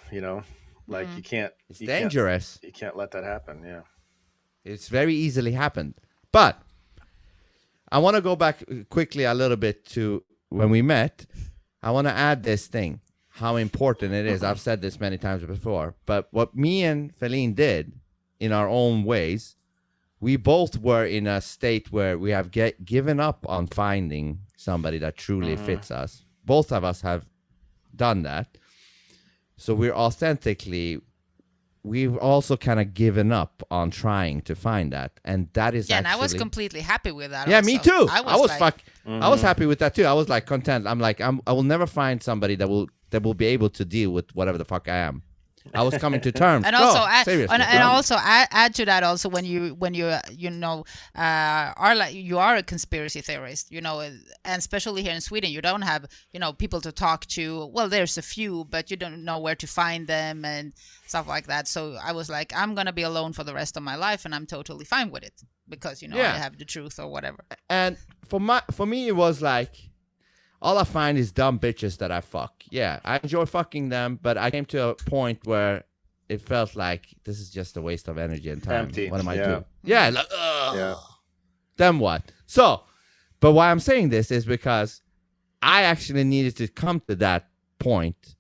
Like you can't. It's dangerous. You can't let that happen. Yeah. It's very easily happened. But I want to go back quickly a little bit to when we met. I want to add this thing, how important it is. I've said this many times before, but what me and Feline did in our own ways, we both were in a state where we have given up on finding somebody that truly fits us. Both of us have done that. So we've also kind of given up on trying to find that. And that is and I was completely happy with that. Yeah, also. me too. I was happy with that too. I was like content. I'm like, I will never find somebody that will be able to deal with whatever the fuck I am. I was coming to terms. And also, add to that also when you are like you are a conspiracy theorist, and especially here in Sweden, you don't have people to talk to. Well, there's a few, but you don't know where to find them and stuff like that. So I was like, I'm gonna be alone for the rest of my life, and I'm totally fine with it because I have the truth or whatever. And for me, it was like. All I find is dumb bitches that I fuck. Yeah, I enjoy fucking them, but I came to a point where it felt like this is just a waste of energy and time. Empty. What am I doing? Yeah, like, then what? So, but why I'm saying this is because I actually needed to come to that point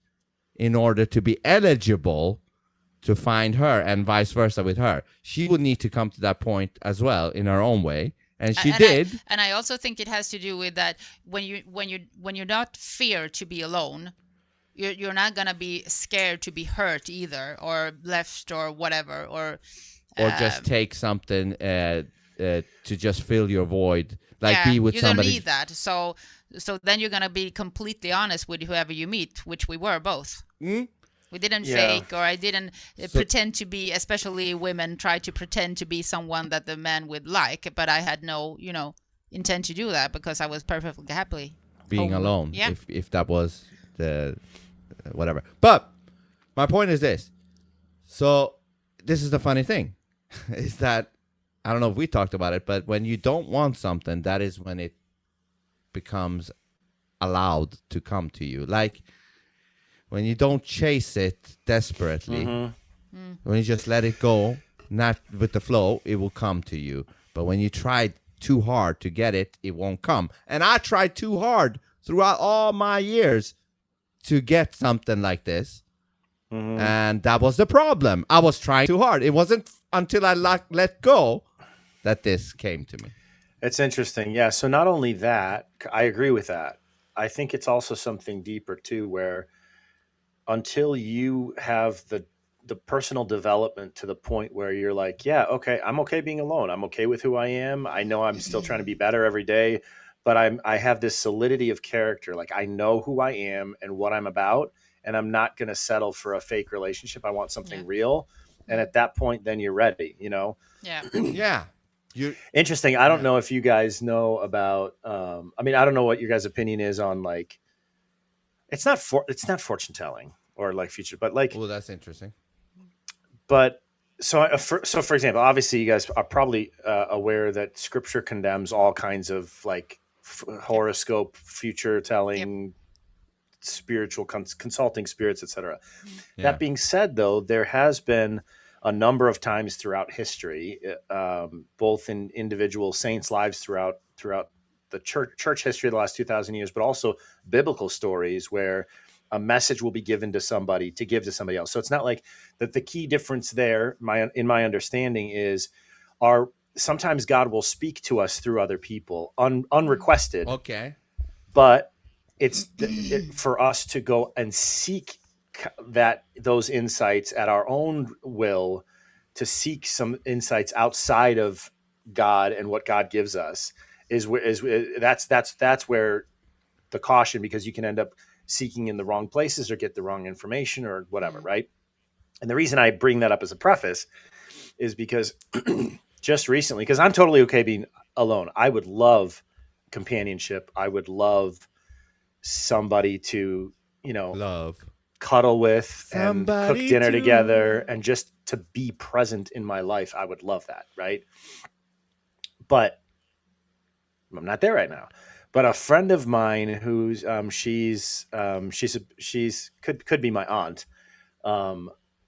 in order to be eligible to find her and vice versa with her. She would need to come to that point as well in her own way. And she did. I also think it has to do with that when you're not fear to be alone, you're not gonna be scared to be hurt either, or left or whatever, or just take something to just fill your void, like be with somebody. You don't need that. So then you're gonna be completely honest with whoever you meet, which we were both. We didn't fake, or I didn't pretend to be, especially women try to pretend to be someone that the man would like, but I had no, intent to do that because I was perfectly happy being alone. Yeah. If that was the whatever. But my point is this. So this is the funny thing is that I don't know if we talked about it, but when you don't want something, that is when it becomes allowed to come to you. Like, when you don't chase it desperately, when you just let it go, not with the flow, it will come to you. But when you try too hard to get it, it won't come. And I tried too hard throughout all my years to get something like this. And that was the problem. I was trying too hard. It wasn't until I let go that this came to me. It's interesting. Yeah. So not only that, I agree with that. I think it's also something deeper too, where until you have the personal development to the point where you're like, yeah, okay, I'm okay being alone. I'm okay with who I am. I know I'm still trying to be better every day, but I have this solidity of character. Like I know who I am and what I'm about, and I'm not going to settle for a fake relationship. I want something real. And at that point, then you're ready, Yeah. Yeah. Interesting. I don't know if you guys know about, I don't know what your guys' opinion is on like, it's not fortune telling. or like future, but like, oh, that's interesting. But for example, obviously you guys are probably aware that Scripture condemns all kinds of like horoscope, future telling, spiritual consulting spirits, etc. That being said, though, there has been a number of times throughout history, both in individual saints' lives throughout the church history of the last 2,000 years, but also biblical stories where a message will be given to somebody to give to somebody else. So it's not like that. The key difference there, in my understanding, is sometimes God will speak to us through other people unrequested. Okay. But it's for us to go and seek those insights at our own will, to seek some insights outside of God and what God gives us that's where the caution, because you can end up seeking in the wrong places or get the wrong information or whatever, right? And the reason I bring that up as a preface is because just recently, because I'm totally okay being alone. I would love companionship. I would love somebody to, cuddle with somebody and cook dinner together and just to be present in my life. I would love that, right? But I'm not there right now. But a friend of mine who's she's could be my aunt,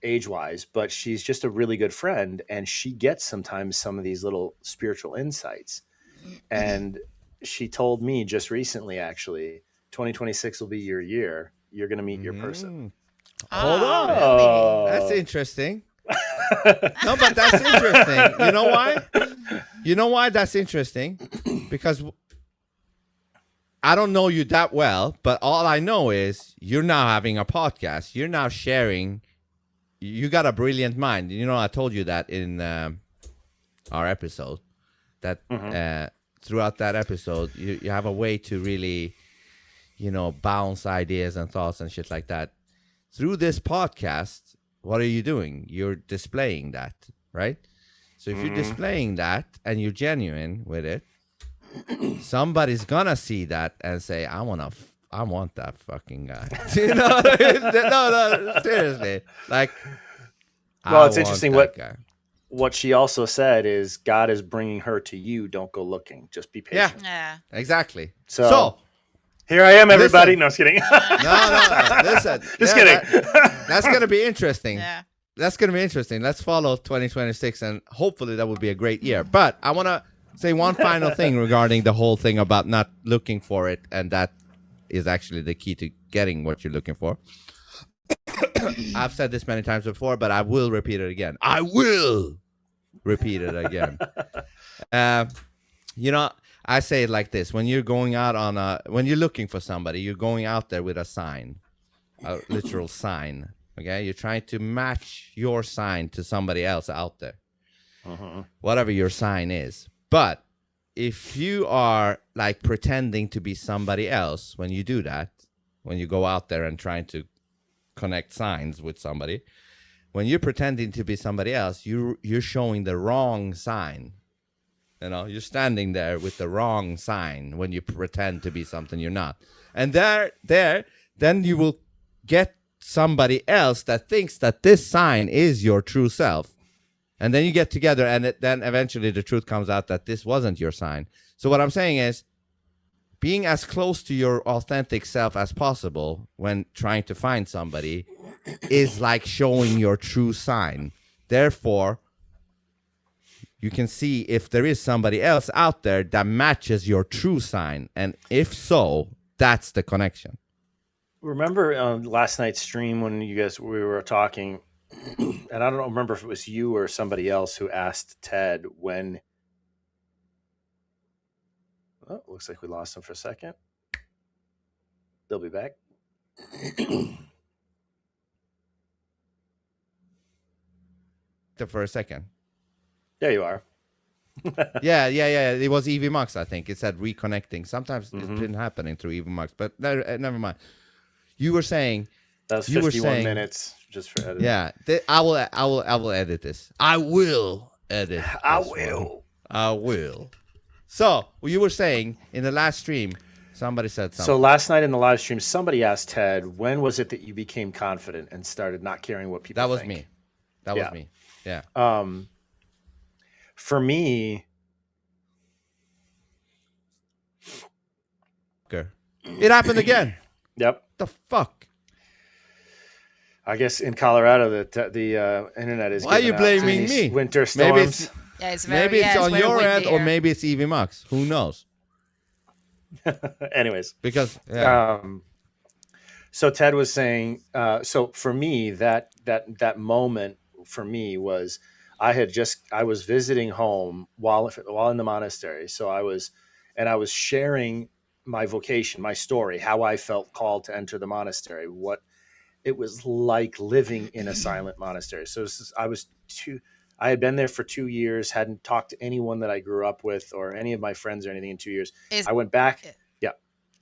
age-wise, but she's just a really good friend, and she gets sometimes some of these little spiritual insights. And she told me just recently, actually, 2026 will be your year. You're going to meet your person. Hold on. Really? That's interesting. No, but that's interesting. You know why? You know why that's interesting? Because I don't know you that well, but all I know is you're now having a podcast. You're now sharing. You got a brilliant mind. I told you that in our episode, that throughout that episode, you have a way to really, bounce ideas and thoughts and shit like that. Through this podcast, what are you doing? You're displaying that, right? So if you're displaying that and you're genuine with it, somebody's gonna see that and say, I want that fucking guy. No, seriously. Like, well, it's interesting what she also said is God is bringing her to you. Don't go looking. Just be patient. Yeah. Exactly. So here I am, everybody. Listen. No, I was kidding. No. Listen. Just kidding. That's going to be interesting. Yeah. That's going to be interesting. Let's follow 2026, and hopefully that will be a great year. But I want to say one final thing regarding the whole thing about not looking for it, and that is actually the key to getting what you're looking for. I've said this many times before, but I will repeat it again. I will repeat it again. I say it like this: when you're going out when you're looking for somebody, you're going out there with a sign, a literal sign. Okay, you're trying to match your sign to somebody else out there, whatever your sign is. But if you are like pretending to be somebody else when you do that, when you go out there and trying to connect signs with somebody, when you're pretending to be somebody else, you're showing the wrong sign. You're standing there with the wrong sign when you pretend to be something you're not. And then you will get somebody else that thinks that this sign is your true self. And then you get together, and then eventually the truth comes out that this wasn't your sign. So what I'm saying is, being as close to your authentic self as possible when trying to find somebody is like showing your true sign. Therefore, you can see if there is somebody else out there that matches your true sign. And if so, that's the connection. Remember last night's stream when we were talking, and I don't remember if it was you or somebody else who asked Ted when... Oh, looks like we lost him for a second. They'll be back. For a second. There you are. Yeah. It was EV Max, I think. It said reconnecting. Sometimes it's been happening through EV Max, but never mind. You were saying that was 51 minutes just for editing. Yeah, I will edit this. I will edit. I will. So you were saying in the last stream, Somebody said something. So last night in the live stream, somebody asked Ted, when was it that you became confident and started not caring what people That was think? me. That was me. Yeah. For me, it happened again. Yep. The fuck? I guess in Colorado, the internet is. Why are you blaming me? Winter storms. Maybe it's on your end, or maybe it's Evie Max. Who knows? Anyways, because so Ted was saying. So for me, that moment for me was I was visiting home while in the monastery. So I was sharing my vocation, my story, how I felt called to enter the monastery, what it was like living in a silent monastery. So I had been there for 2 years, hadn't talked to anyone that I grew up with or any of my friends or anything in 2 years. I went back. Yeah.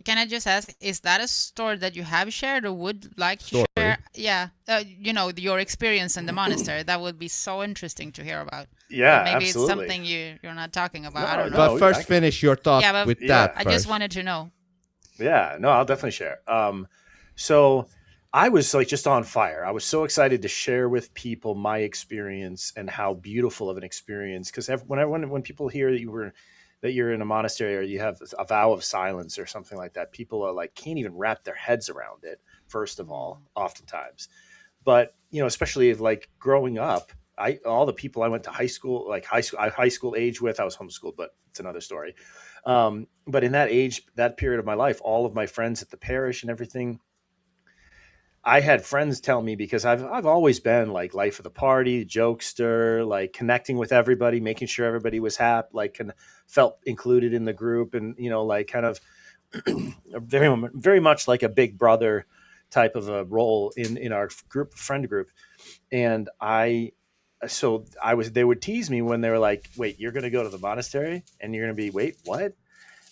Can I just ask, is that a story that you have shared or would like to share? Yeah. Your experience in the monastery. That would be so interesting to hear about. Yeah, maybe absolutely. It's something you're not talking about. I don't know. But first, finish your thought with that. I just wanted to know. Yeah, no, I'll definitely share. So I was like just on fire. I was so excited to share with people my experience and how beautiful of an experience. Because when people hear that you're in a monastery or you have a vow of silence or something like that, people are like can't even wrap their heads around it. First of all, oftentimes, but especially like growing up, all the people I went to high school age with, I was homeschooled, but it's another story. But in that period of my life, all of my friends at the parish and everything, I had friends tell me, because I've always been like life of the party, jokester, like connecting with everybody, making sure everybody was happy, like felt included in the group, and like kind of very very much like a big brother type of a role in our friend group. And they would tease me when they were like, "Wait, you're going to go to the monastery and you're going to be wait, what?"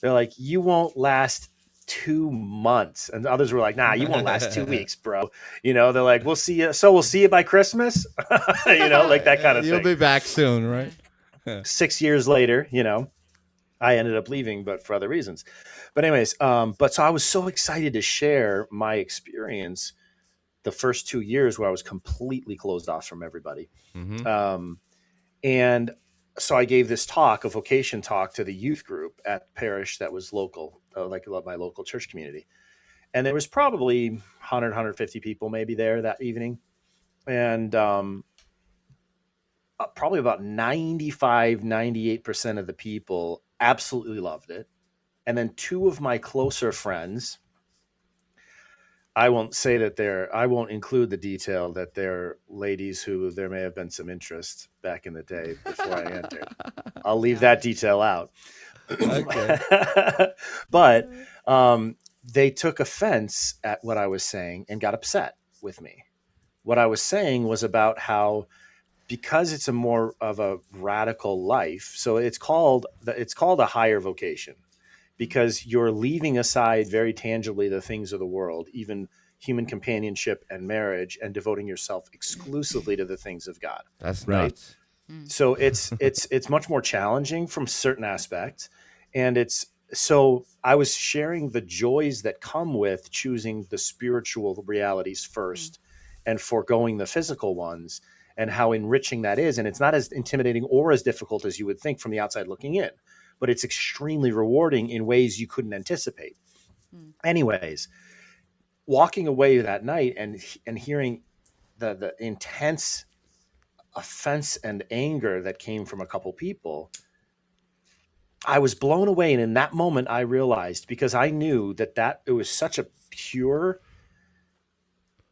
They're like, "You won't last 2 months." And others were like, "Nah, you won't last 2 weeks, bro." They're like, "We'll see you. So we'll see you by Christmas." Like that kind of thing. You'll be back soon, right? 6 years later, I ended up leaving, but for other reasons. But anyways, so I was so excited to share my experience the first 2 years where I was completely closed off from everybody. Mm-hmm. And so I gave this talk, a vocation talk, to the youth group at the parish that was local, like my local church community. And there was probably 100, 150 people maybe there that evening. And probably about 95, 98% of the people absolutely loved it. And then 2 of my closer friends, I won't include the detail that they're ladies who there may have been some interest back in the day before I entered. I'll leave that detail out. Okay. But they took offense at what I was saying and got upset with me. What I was saying was about how, because it's a more of a radical life, so it's called a higher vocation, because you're leaving aside very tangibly the things of the world, even human companionship and marriage, and devoting yourself exclusively to the things of God. That's right. Nuts. So it's much more challenging from certain aspects. And so I was sharing the joys that come with choosing the spiritual realities first and foregoing the physical ones, and how enriching that is. And it's not as intimidating or as difficult as you would think from the outside looking in, but it's extremely rewarding in ways you couldn't anticipate. Anyways, walking away that night and hearing the intense offense and anger that came from a couple people, I was blown away. And in that moment, I realized, because I knew that it was such a pure,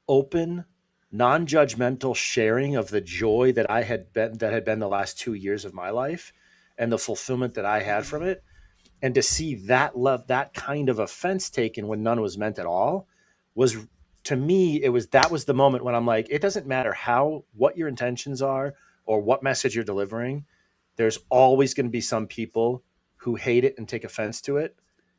open, non-judgmental sharing of the joy that had been the last 2 years of my life, and the fulfillment that I had from it. And to see that that kind of offense taken when none was meant at all, was, to me, that was the moment when I'm like, it doesn't matter what your intentions are or what message you're delivering. There's always going to be some people who hate it and take offense to it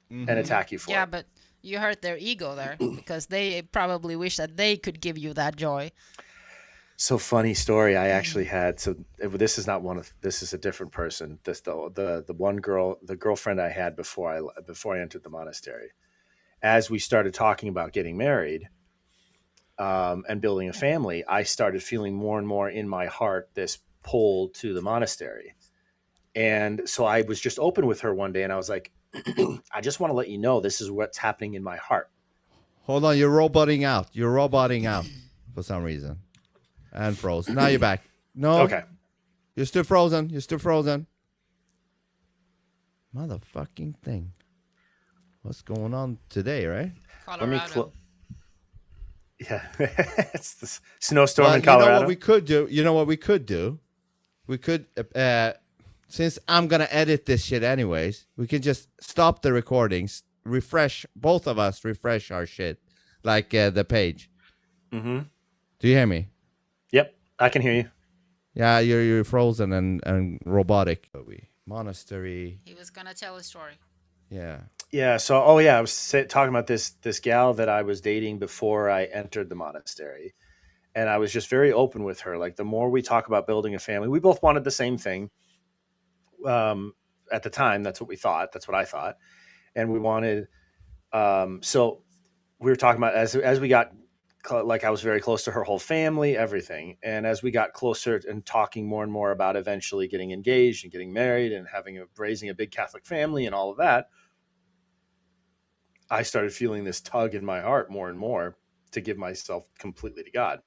and attack you for it. Yeah, but you hurt their ego there, because they probably wish that they could give you that joy. So funny story. I actually had, this is not this is a different person. This the one girl, the girlfriend I had before I entered the monastery. As we started talking about getting married, and building a family, I started feeling more and more in my heart this pull to the monastery. And so I was just open with her one day, and I was like, I just want to let you know this is what's happening in my heart. Hold on, you're roboting out. You're roboting out for some reason. And froze. Now you're back. No. Okay. You're still frozen. You're still frozen. Motherfucking thing. What's going on today, right? Colorado. Yeah. It's the snowstorm in Colorado. You know what we could do? We could, since I'm going to edit this shit anyways, we can just stop the recordings, both of us refresh our shit, like the page. Mm-hmm. Do you hear me? Yep, I can hear you. Yeah, you're frozen and robotic. Monastery. He was gonna tell a story. Yeah. Yeah. So, I was talking about this gal that I was dating before I entered the monastery, and I was just very open with her. Like, the more we talk about building a family, we both wanted the same thing. At the time, that's what we thought. That's what I thought, and we wanted. So we were talking about as we got. Like, I was very close to her whole family, everything. And as we got closer and talking more and more about eventually getting engaged and getting married and raising a big Catholic family and all of that, I started feeling this tug in my heart more and more to give myself completely to God.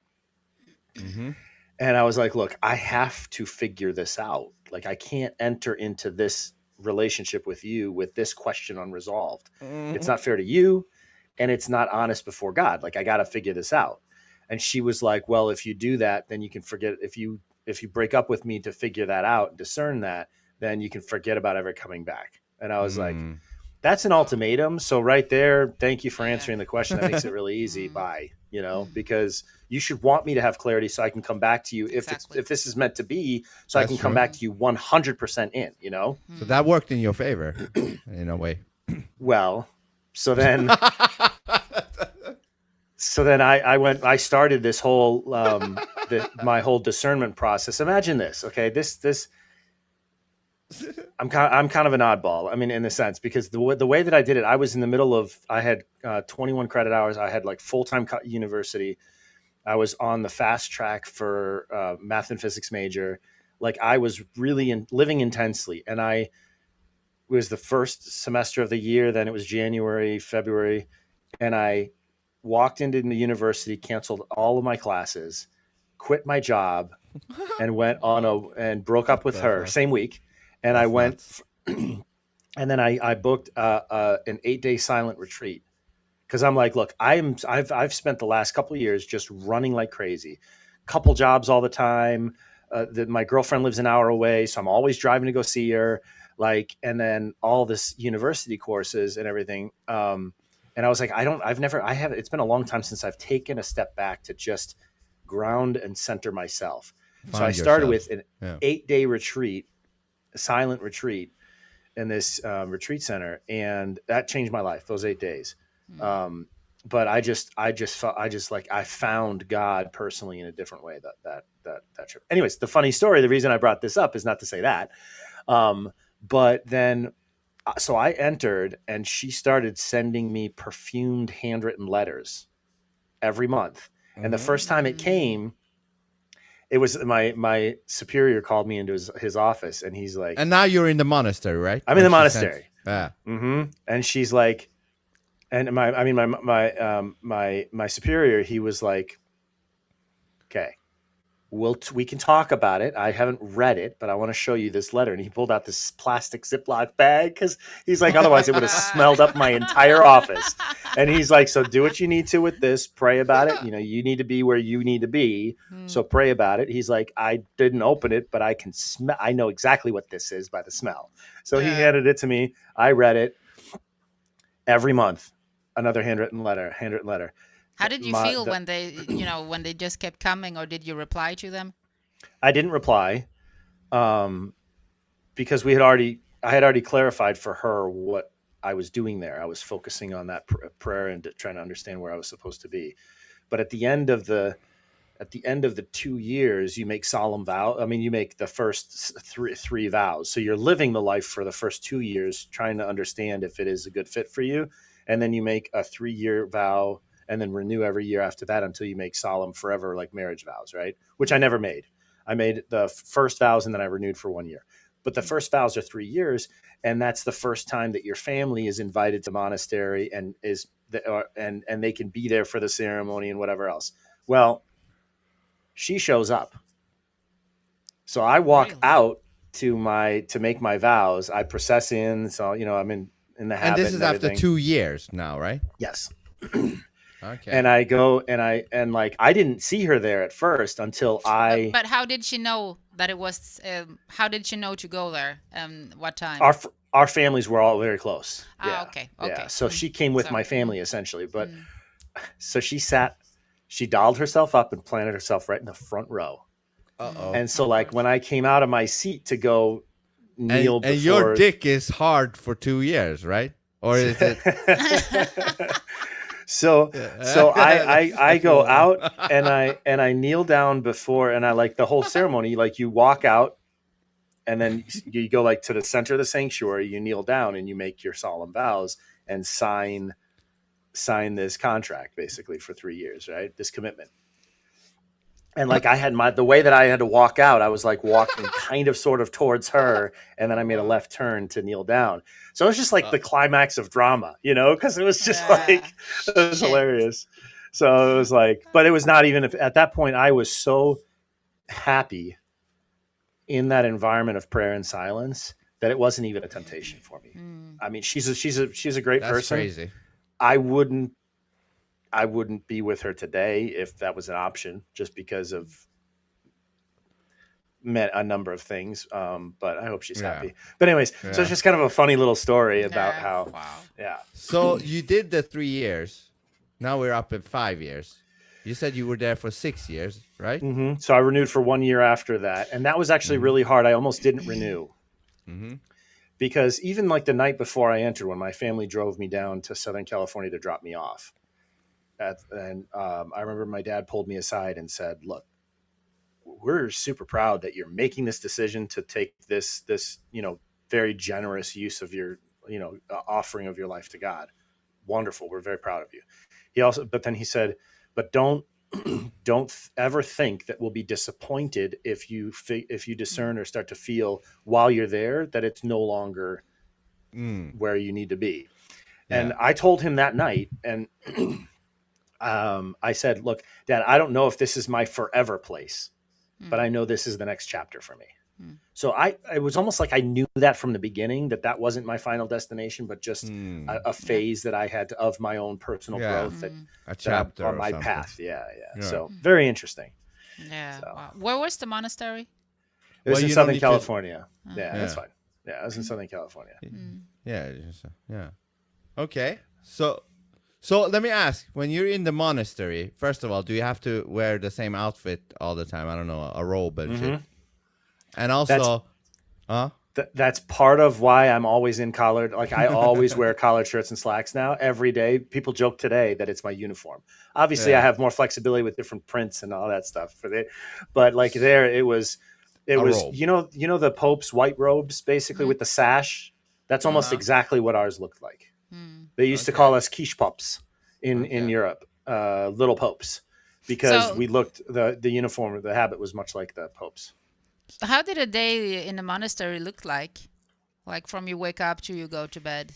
Mm-hmm. And I was like, look, I have to figure this out. Like, I can't enter into this relationship with you with this question unresolved. Mm-hmm. It's not fair to you. And it's not honest before God. Like, I got to figure this out. And she was like, well, if you do that, then you can forget. If you break up with me to figure that out and discern that, then you can forget about ever coming back. And I was like, that's an ultimatum. So right there, thank you for answering the question. That makes it really easy. Bye. Because you should want me to have clarity so I can come back to you if this is meant to be, so that's I can come back to you 100% in, So that worked in your favor in a way. Well, so then I started this whole, my whole discernment process. Imagine this. Okay. I'm kind of an oddball. I mean, in the sense, because the way that I did it, I was in the middle of, I had 21 credit hours. I had like full-time university. I was on the fast track for math and physics major. Like, I was really living intensely, and it was the first semester of the year. Then it was January, February, and I walked into the university, canceled all of my classes, quit my job, and went and broke up with her same week. And I went, and then I booked an 8-day silent retreat, because I'm like, look, I've spent the last couple of years just running like crazy, couple jobs all the time. My girlfriend lives an hour away, so I'm always driving to go see her. And then all this university courses and everything. And I was like, it's been a long time since I've taken a step back to just ground and center myself. So I started with an 8-day retreat, a silent retreat in this retreat center. And that changed my life, those 8 days. But I found God personally in a different way that trip. Anyways, the funny story, the reason I brought this up is not to say that. But then, so I entered, and she started sending me perfumed handwritten letters every month. And the first time it came, it was my superior called me into his office, and he's like, and now you're in the monastery, right? I'm in the monastery. Yeah. Mm-hmm. And she's like, and my superior, he was like, okay, we can talk about it. I haven't read it, but I want to show you this letter. And he pulled out this plastic Ziploc bag, because he's like, otherwise it would have smelled up my entire office. And he's like, so do what you need to with this. Pray about it. You need to be where you need to be. So pray about it. He's like, I didn't open it, but I can smell. I know exactly what this is by the smell. So he handed it to me. I read it. Every month, another handwritten letter. How did you feel when they just kept coming, or did you reply to them? I didn't reply, because I had already clarified for her what I was doing there. I was focusing on that prayer and trying to understand where I was supposed to be. But at the end of the at the end of the 2 years, you make solemn vow. I mean, you make the first three vows. So you're living the life for the first 2 years, trying to understand if it is a good fit for you. And then you make a 3-year vow and then renew every year after that until you make solemn forever, like marriage vows, right? Which I never made. I made the first vows and then I renewed for 1 year. But the first vows are 3 years. And that's the first time that your family is invited to monastery and and they can be there for the ceremony and whatever else. Well, she shows up. So I walk out to make my vows. I process in. So, I'm in the habit. And this is after 2 years now, right? Yes. Okay. And I go and like, I didn't see her there at first until But how did she know that it was, how did she know to go there? What time? Our families were all very close. Ah, okay. Yeah. So she came with my family essentially. But so she dolled herself up and planted herself right in the front row. Uh-oh. And so like when I came out of my seat to go kneel and your dick is hard for 2 years, right? Or is it? So I go out and I kneel down before, and I like the whole ceremony, like you walk out and then you go like to the center of the sanctuary, you kneel down and you make your solemn vows and sign this contract basically for 3 years, right? This commitment. And like I had the way that I had to walk out, I was like walking kind of sort of towards her. And then I made a left turn to kneel down. So it was just like the climax of drama, because it was just like, it was hilarious. So it was like, but it was not even, at that point, I was so happy in that environment of prayer and silence that it wasn't even a temptation for me. I mean, she's a great person. That's crazy. I wouldn't be with her today if that was an option, just because of a number of things. But I hope she's happy. But anyways, so it's just kind of a funny little story about how. Wow. Yeah. So you did the 3 years. Now we're up at 5 years. You said you were there for 6 years, right? Mm-hmm. So I renewed for 1 year after that, and that was actually really hard. I almost didn't renew. Because even like the night before I entered, when my family drove me down to Southern California to drop me off. I remember my dad pulled me aside and said, "Look, we're super proud that you're making this decision to take this very generous use of your offering of your life to God. Wonderful. We're very proud of you." But then he said, "But don't ever think that we'll be disappointed if you discern or start to feel while you're there that it's no longer where you need to be." Yeah. And I told him that night, and I said, "Look, Dad, I don't know if this is my forever place, but I know this is the next chapter for me." So it was almost like I knew that from the beginning, that wasn't my final destination, but just a phase that I had of my own personal growth, a chapter on my something. path. Yeah. So very interesting. Yeah. So. Wow. Where was the monastery? It was in Southern California. Yeah, that's fine. Yeah, it was in Southern California. Yeah. Okay. So let me ask, when you're in the monastery, first of all, do you have to wear the same outfit all the time? I don't know, a robe and shit. And also, that's part of why I'm always in collared. Like I always wear collared shirts and slacks now every day. People joke today that it's my uniform. Obviously, I have more flexibility with different prints and all that stuff but like there, it was robe. The Pope's white robes, basically with the sash. That's almost exactly what ours looked like. They used to call us quiche pops in Europe, little popes, because we looked the uniform, the habit was much like the popes. How did a day in the monastery look like? Like from you wake up to you go to bed?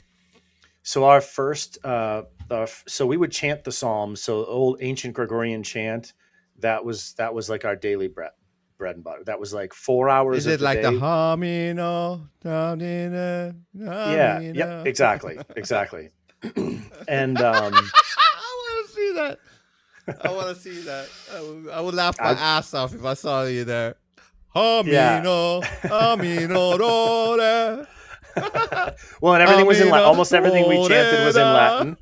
So our first, so we would chant the Psalms. So old ancient Gregorian chant, that was like our daily bread and butter. That was like 4 hours. Is it like the Hamino? Yeah. Yep. Exactly. And I want to see that. I would laugh my ass off if I saw you there. Hamino, Hamino, Rore. Well, and everything was in Latin. Almost everything we chanted was in Latin.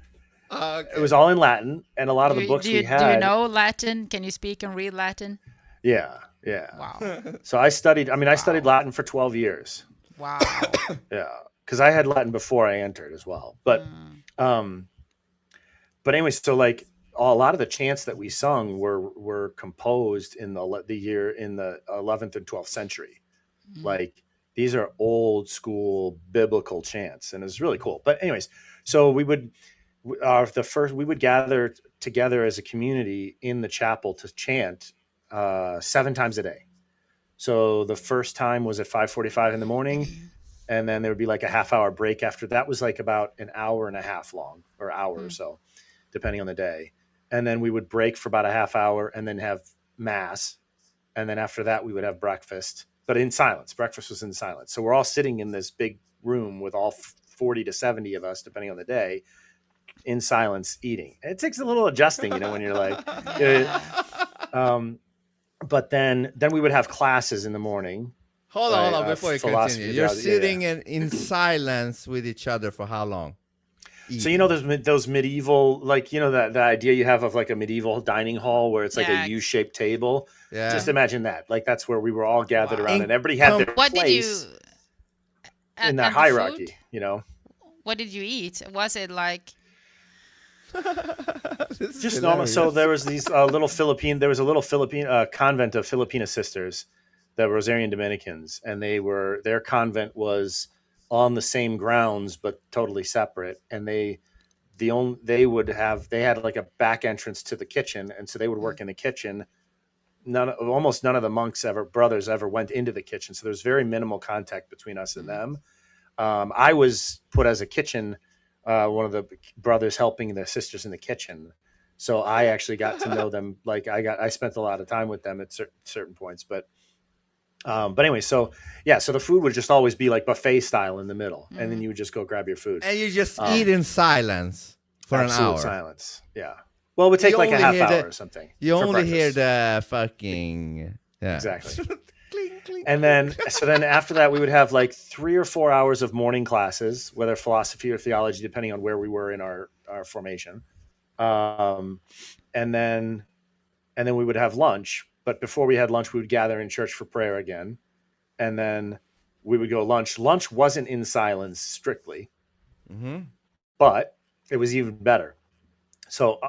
Okay. It was all in Latin, and a lot of the books we had. Do you know Latin? Can you speak and read Latin? Yeah. Wow. So I studied Latin for 12 years. Wow. Yeah, because I had Latin before I entered as well. But anyway, so like a lot of the chants that we sung were composed in the 11th and 12th century. Like these are old school biblical chants, and it's really cool. But anyways, so we would gather together as a community in the chapel to chant 7 times a day. So the first time was at 5:45 in the morning, and then there would be like a half-hour break after that. Was like about an hour and a half long, or hour or so, depending on the day. And then we would break for about a half hour and then have mass. And then after that, we would have breakfast, but in silence. Breakfast was in silence. So we're all sitting in this big room with all 40 to 70 of us, depending on the day, in silence eating. It takes a little adjusting, when you're like, but then we would have classes in the morning. Hold on, before you continue. You're sitting in silence with each other for how long? So those medieval, like the idea you have of like a medieval dining hall where it's like a U-shaped table. Yeah. Just imagine that. Like that's where we were all gathered around, and everybody had their place in that hierarchy. What did you eat? Was it like? Just normal. So there was these There was a little Philippine convent of Filipina sisters, the Rosarian Dominicans, and their convent was on the same grounds but totally separate, and they had like a back entrance to the kitchen, and so they would work in the kitchen. Almost none of the brothers ever went into the kitchen, so there's very minimal contact between us and them. I was put as a kitchen, one of the brothers helping the sisters in the kitchen, so I actually got to know them. Like I spent a lot of time with them at certain points, but anyway, so the food would just always be like buffet style in the middle, and then you would just go grab your food. And you just eat in silence for an hour. Silence, yeah. Well, it would take like a half hour or something. You only hear the fucking... Yeah. Exactly. Cling, cling, and then after that, we would have like 3 or 4 hours of morning classes, whether philosophy or theology, depending on where we were in our formation. And then we would have lunch. But before we had lunch, we would gather in church for prayer again. And then we would go lunch. Lunch wasn't in silence strictly, but it was even better. So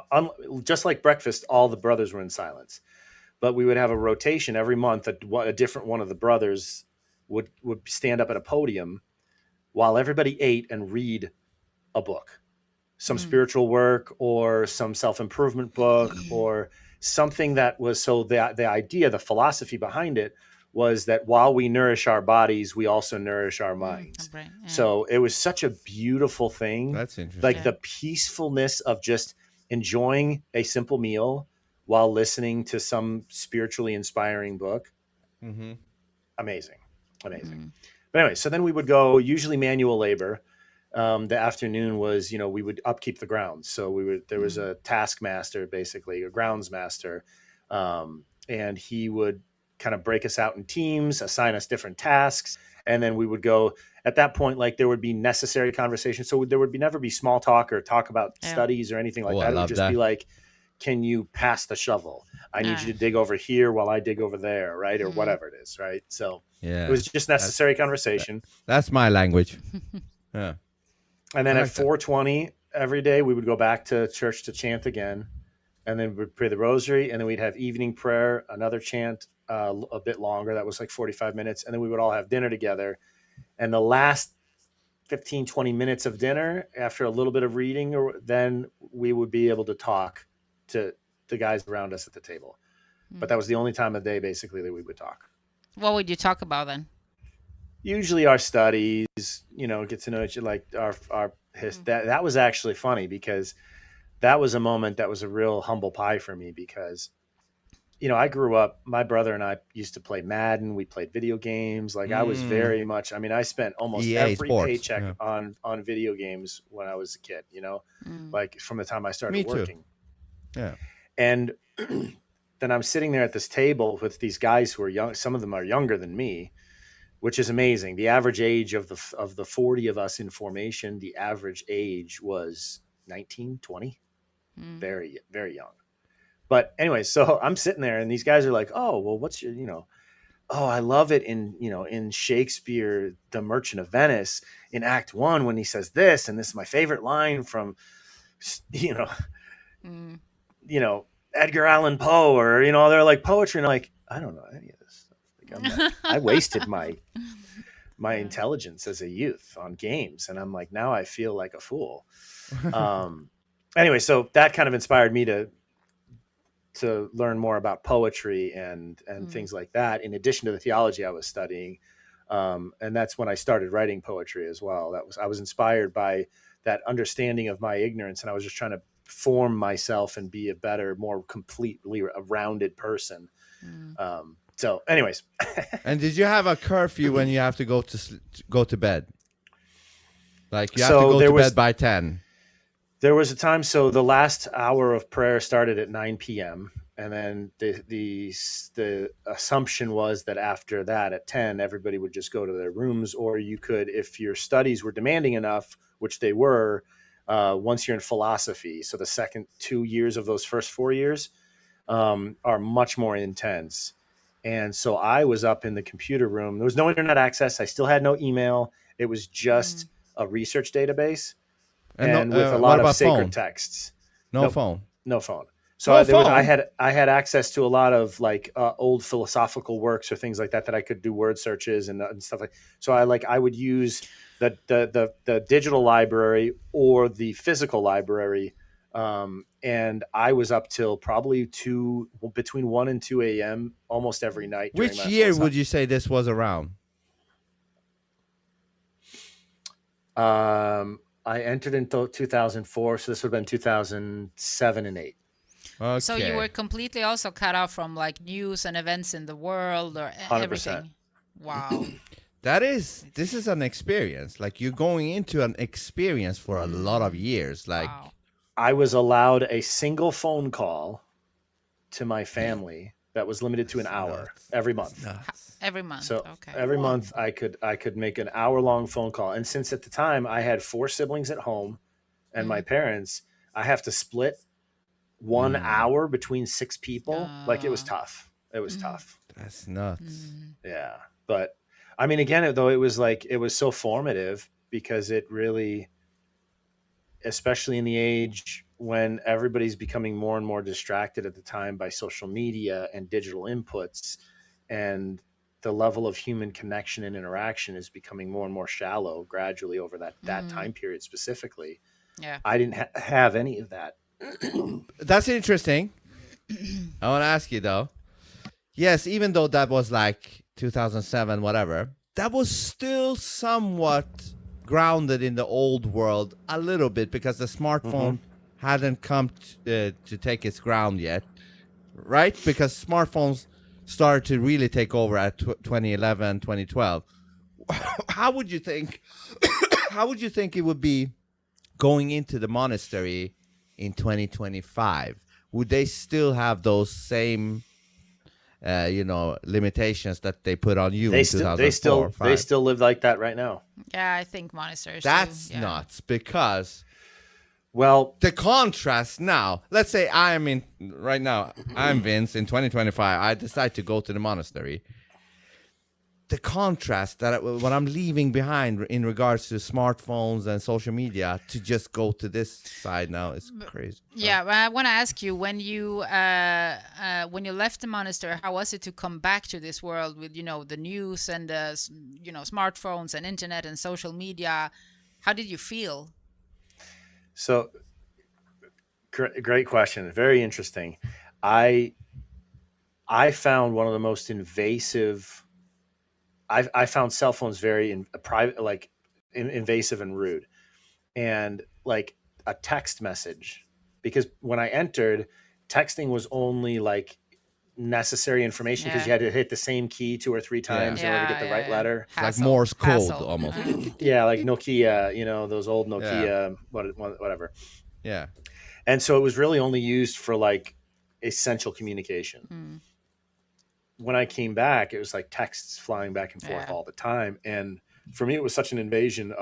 just like breakfast, all the brothers were in silence. But we would have a rotation every month. A different one of the brothers would stand up at a podium while everybody ate and read a book, some spiritual work or some self-improvement book or something that was, so the idea, the philosophy behind it was that while we nourish our bodies, we also nourish our minds. Right, yeah. So it was such a beautiful thing. That's interesting. Like the peacefulness of just enjoying a simple meal while listening to some spiritually inspiring book. Amazing. But anyway, so then we would go, usually manual labor. The afternoon was, we would upkeep the grounds. So there was a taskmaster, basically a groundsmaster, and he would kind of break us out in teams, assign us different tasks. And then we would go at that point, like there would be necessary conversation. So there would never be small talk or talk about studies or anything like that. It would just be like, can you pass the shovel? I need you to dig over here while I dig over there. Right. Or whatever it is. Right. So it was just necessary conversation. That's my language. Yeah. And then at 4:20 every day, we would go back to church to chant again. And then we'd pray the rosary. And then we'd have evening prayer, another chant, a bit longer. That was like 45 minutes. And then we would all have dinner together. And the last 15, 20 minutes of dinner, after a little bit of reading, then we would be able to talk to the guys around us at the table. But that was the only time of day, basically, that we would talk. What would you talk about then? Usually our studies, get to know each other, like our history. That was actually funny because that was a moment that was a real humble pie for me because, I grew up, my brother and I used to play Madden. We played video games. Like I was very much, I spent almost every paycheck on video games when I was a kid, like from the time I started working. Yeah. And then I'm sitting there at this table with these guys who are young. Some of them are younger than me, which is amazing. The average age of the 40 of us in formation, the average age was 19, 20, very, very young. But anyway, so I'm sitting there and these guys are like, oh, well, what's your, oh, I love it in Shakespeare, The Merchant of Venice, in Act 1 when he says this, and this is my favorite line from, Edgar Allan Poe, or they're like poetry, and I'm like, I don't know any of this stuff. Like, I wasted my intelligence as a youth on games, and I'm like, now I feel like a fool. Anyway, so that kind of inspired me to learn more about poetry and things like that, in addition to the theology I was studying. And that's when I started writing poetry as well. I was inspired by that understanding of my ignorance, and I was just trying to form myself and be a better, more completely rounded person. So anyways. And did you have a curfew when you have to go to bed? Like you have to go to bed by 10? There was a time, so the last hour of prayer started at 9 p.m. And then the assumption was that after that, at 10, everybody would just go to their rooms, or you could, if your studies were demanding enough, which they were, once you're in philosophy. So the second 2 years of those first 4 years are much more intense. And so I was up in the computer room. There was no internet access. I still had no email. It was just a research database. And with a lot of sacred texts. No phone. No phone. So I had access to a lot of like old philosophical works or things like that I could do word searches and stuff like. So I would use the digital library or the physical library, and I was up till probably between 1 and 2 a.m. almost every night. Which year would you say this was around? I entered in 2004, so this would have been 2007 and 8. Okay. So you were completely also cut off from like news and events in the world or 100%. Everything. Wow. This is an experience. Like you're going into an experience for a lot of years. Like wow. I was allowed a single phone call to my family that was limited to an hour every month. Every month. So okay. every month I could make an hour-long phone call. And since at the time I had 4 siblings at home and my parents, I have to split 1 hour between 6 people. Like it was tough. It was tough. That's nuts. Yeah. But I mean, again, though, it was so formative because it really, especially in the age when everybody's becoming more and more distracted at the time by social media and digital inputs, and the level of human connection and interaction is becoming more and more shallow gradually over that time period specifically. Yeah. I didn't have any of that. That's interesting. I want to ask you though. Yes, even though that was like 2007, whatever, that was still somewhat grounded in the old world a little bit because the smartphone hadn't come to take its ground yet, right? Because smartphones started to really take over at 2011, 2012. How would you think? How would you think it would be going into the monastery in 2025? Would they still have those same, limitations that they put on you in 2004? They still live like that right now. Yeah, I think monasteries. That's nuts because. Well, the contrast now, let's say I'm Vince in 2025. I decide to go to the monastery. The contrast that what I'm leaving behind in regards to smartphones and social media to just go to this side now is crazy. Yeah, I want to ask you when you left the monastery, how was it to come back to this world with the news and smartphones and internet and social media? How did you feel? So, great question. Very interesting. I found one of the most invasive. I found cell phones very invasive and rude, and like a text message, because when I entered, texting was only like necessary information because you had to hit the same key 2 or 3 times in order to get the right letter. Like Morse code almost. Yeah, like Nokia, those old Nokia, whatever. Yeah. And so it was really only used for like essential communication. When I came back, it was like texts flying back and forth all the time. And for me, it was such an invasion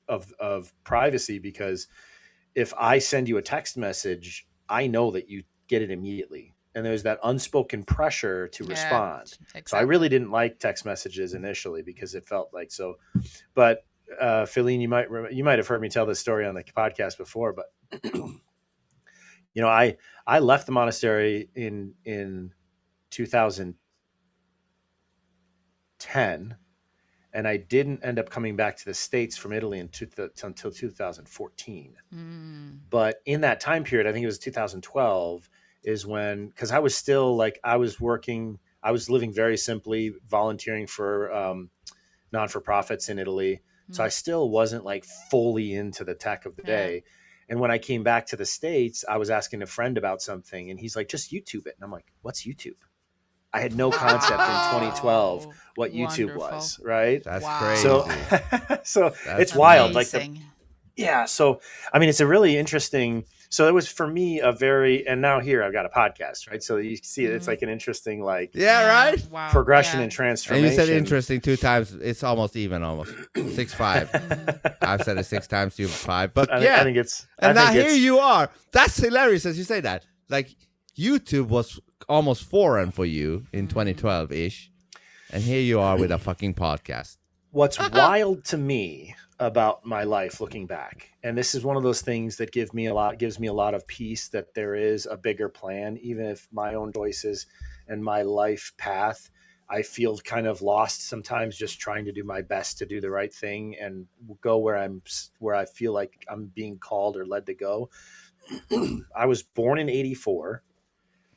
of privacy, because if I send you a text message, I know that you get it immediately. And there's that unspoken pressure to respond. Exactly. So I really didn't like text messages initially because it felt like so. But Feline, you might have heard me tell this story on the podcast before, but You know, I left the monastery in 2010, and I didn't end up coming back to the States from Italy until 2014. But in that time period, I think it was 2012, is when, because I was still like, I was living very simply, volunteering for non-for-profits in Italy. So I still wasn't like fully into the tech of the day. And when I came back to the States, I was asking a friend about something, and he's like, just YouTube it. And I'm like, what's YouTube? I had no concept in 2012 what YouTube was, right? That's So, crazy. so That's it's wild. Like amazing. yeah. So, I mean, it's a really interesting. So it was for me a very, and now here I've got a podcast, right? So you see, it's like an interesting, like, right? Wow. progression Yeah. and transformation. And you said interesting 2 times. It's almost even, almost 6-5. I've said it 6 times, you 5. But I think it's, and I now think here it's, you are. That's hilarious as you say that. Like YouTube was almost foreign for you in 2012 ish, and here you are with a fucking podcast. what's wild to me about my life looking back, and this is one of those things that gives me a lot of peace, that there is a bigger plan, even if my own choices and my life path, I feel kind of lost sometimes, just trying to do my best to do the right thing and go where I feel like I'm being called or led to go. I was born in 84.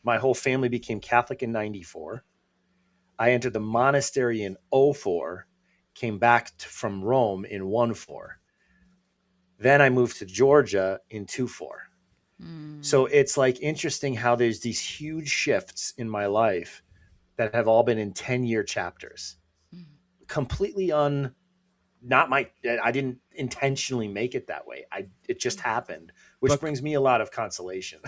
My whole family became Catholic in 94. I entered the monastery in 04, came back from Rome in 14. Then I moved to Georgia in 24. So it's like interesting how there's these huge shifts in my life that have all been in 10-year chapters. Completely I didn't intentionally make it that way. It just happened, which brings me a lot of consolation.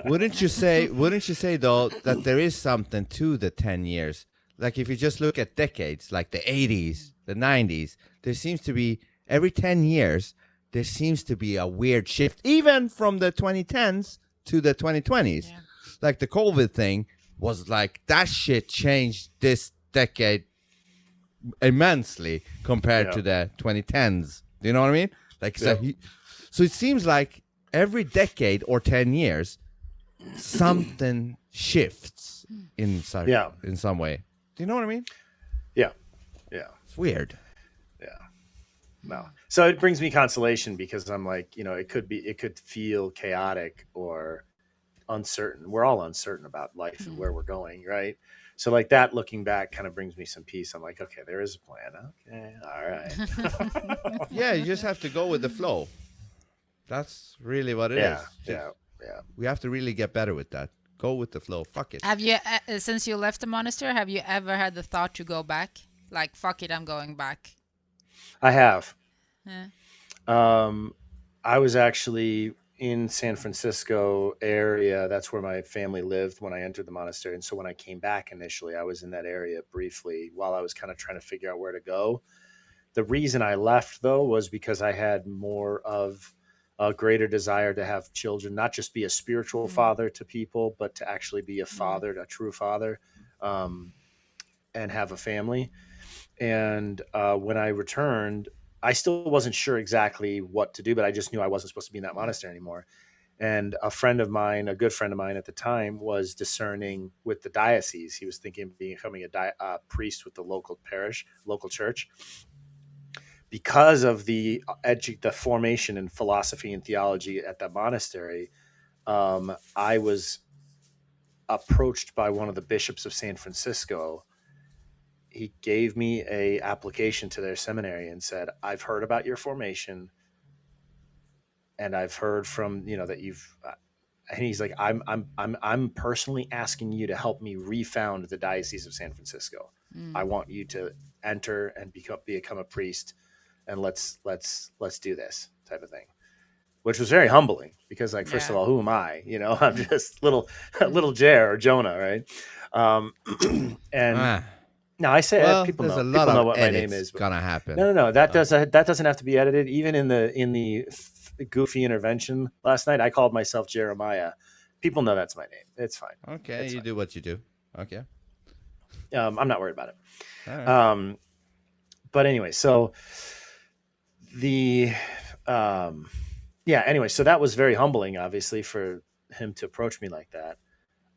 Wouldn't you say though that there is something to the 10 years? Like if you just look at decades, like the 80s, the 90s, there seems to be every 10 years there seems to be a weird shift, even from the 2010s to the 2020s. Yeah. Like the COVID thing was like, that shit changed this decade immensely compared to the 2010s. Do you know what I mean? Like, so it seems like every decade or 10 years, something shifts in some way. Do you know what I mean? Yeah. It's weird. Yeah. No. So it brings me consolation, because I'm like, it could feel chaotic or uncertain. We're all uncertain about life and where we're going, right? So like that, looking back, kind of brings me some peace. I'm like, okay, there is a plan. Okay, all right. Yeah, you just have to go with the flow. That's really what it is. Yeah. We have to really get better with that. Go with the flow. Fuck it. Have you, since you left the monastery, have you ever had the thought to go back? Like, fuck it, I'm going back. I have. Yeah. I was actually in San Francisco area. That's where my family lived when I entered the monastery. And so when I came back initially, I was in that area briefly while I was kind of trying to figure out where to go. The reason I left, though, was because I had more of a greater desire to have children, not just be a spiritual father to people, but to actually be a father, a true father, and have a family. And when I returned, I still wasn't sure exactly what to do, but I just knew I wasn't supposed to be in that monastery anymore. And a good friend of mine at the time, was discerning with the diocese. He was thinking of becoming a priest with the local church. Because of the formation in philosophy and theology at that monastery, I was approached by one of the bishops of San Francisco. He gave me a application to their seminary and said, I've heard about your formation, and I've heard from, that you've, and he's like, I'm personally asking you to help me refound the Diocese of San Francisco. I want you to enter and become a priest, and let's do this type of thing, which was very humbling, because like, first of all, who am I? I'm just little Jer or Jonah, right? And no, I say people know. People know what my name is. But gonna happen. No. That doesn't have to be edited. Even in the goofy intervention last night, I called myself Jeremiah. People know that's my name. It's fine. Okay, it's fine. Do what you do. Okay. I'm not worried about it. All right. But anyway, so anyway, so that was very humbling, obviously, for him to approach me like that.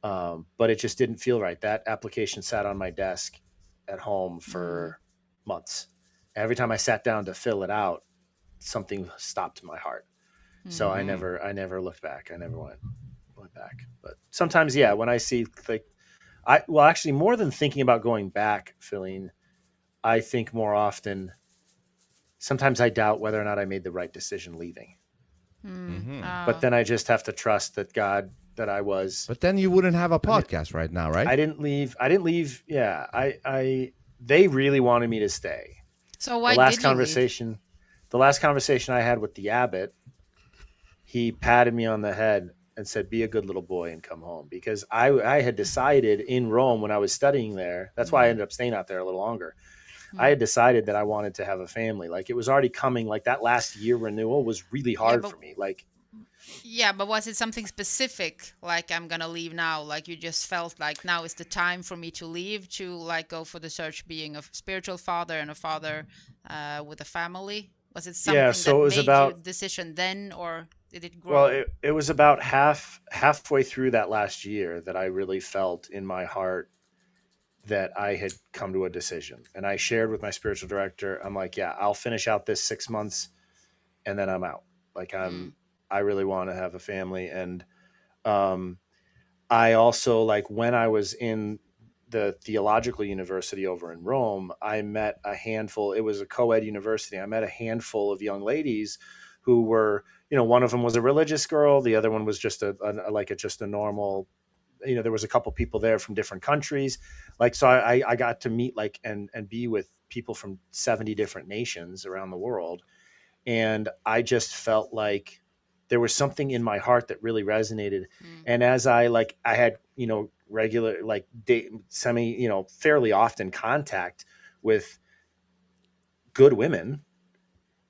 But it just didn't feel right. That application sat on my desk at home for months. Every time I sat down to fill it out, something stopped in my heart. So I never looked back. I never went back. But sometimes, yeah, when I see like, well, actually, more than thinking about going back, Feline, I think more often. Sometimes I doubt whether or not I made the right decision leaving. But then I just have to trust that God, that I was. But then you wouldn't have a podcast right now, right? I didn't leave. Yeah. They really wanted me to stay. So why did you leave? The last conversation I had with the abbot, he patted me on the head and said, be a good little boy and come home. Because I had decided in Rome when I was studying there, that's why I ended up staying out there a little longer. I had decided that I wanted to have a family. Like, it was already coming. Like, that last year renewal was really hard for me. Like, yeah, but was it something specific? Like, I'm going to leave now. Like, you just felt like now is the time for me to leave, to like go for the search, being a spiritual father and a father with a family. Was it something that made your decision then, or did it grow? Well, it was about halfway through that last year that I really felt in my heart that I had come to a decision. And I shared with my spiritual director, I'm like, yeah, I'll finish out this 6 months and then I'm out. Like, I really want to have a family. And I also, like, when I was in the theological university over in Rome, I met a handful, it was a co-ed university. I met a handful of young ladies who were, one of them was a religious girl. The other one was just just a normal, there was a couple people there from different countries. Like, so I got to meet and be with people from 70 different nations around the world. And I just felt like there was something in my heart that really resonated. And as I had, regular, fairly often contact with good women.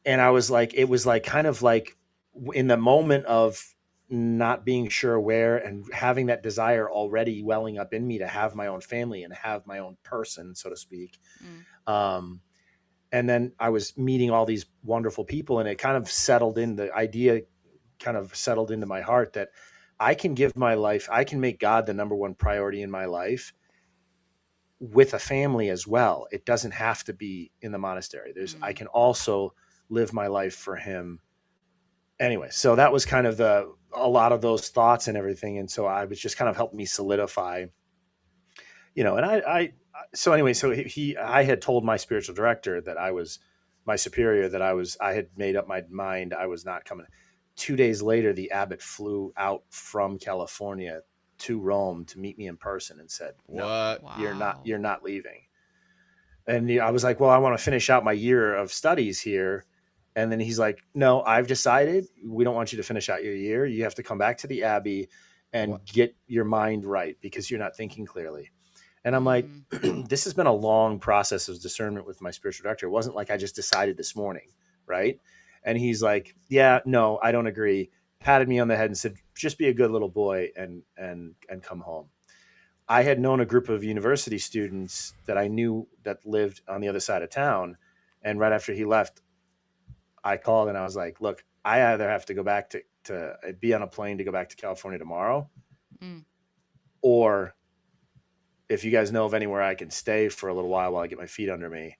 And I was like, it was like, kind of like in the moment of not being sure where, and having that desire already welling up in me to have my own family and have my own person, so to speak. And then I was meeting all these wonderful people, and it kind of settled in, the idea kind of settled into my heart that I can give my life, I can make God the number one priority in my life with a family as well. It doesn't have to be in the monastery. I can also live my life for him. Anyway, so that was kind of a lot of those thoughts and everything. And so I was just kind of helping me solidify, and I had told my spiritual director that my superior, that I had made up my mind. I was not coming. 2 days later, the abbot flew out from California to Rome to meet me in person and said, "No, Wow. you're not leaving." And I was like, "Well, I want to finish out my year of studies here." And then he's like, "No, I've decided we don't want you to finish out your year. You have to come back to the Abbey and get your mind right, because you're not thinking clearly." And I'm like, this has been a long process of discernment with my spiritual director. It wasn't like I just decided this morning, right? And he's like, "Yeah, no, I don't agree." Patted me on the head and said, "Just be a good little boy and come home." I had known a group of university students that I knew that lived on the other side of town. And right after he left, I called and I was like, "Look, I either have to go back to be on a plane to go back to California tomorrow, or if you guys know of anywhere I can stay for a little while I get my feet under me,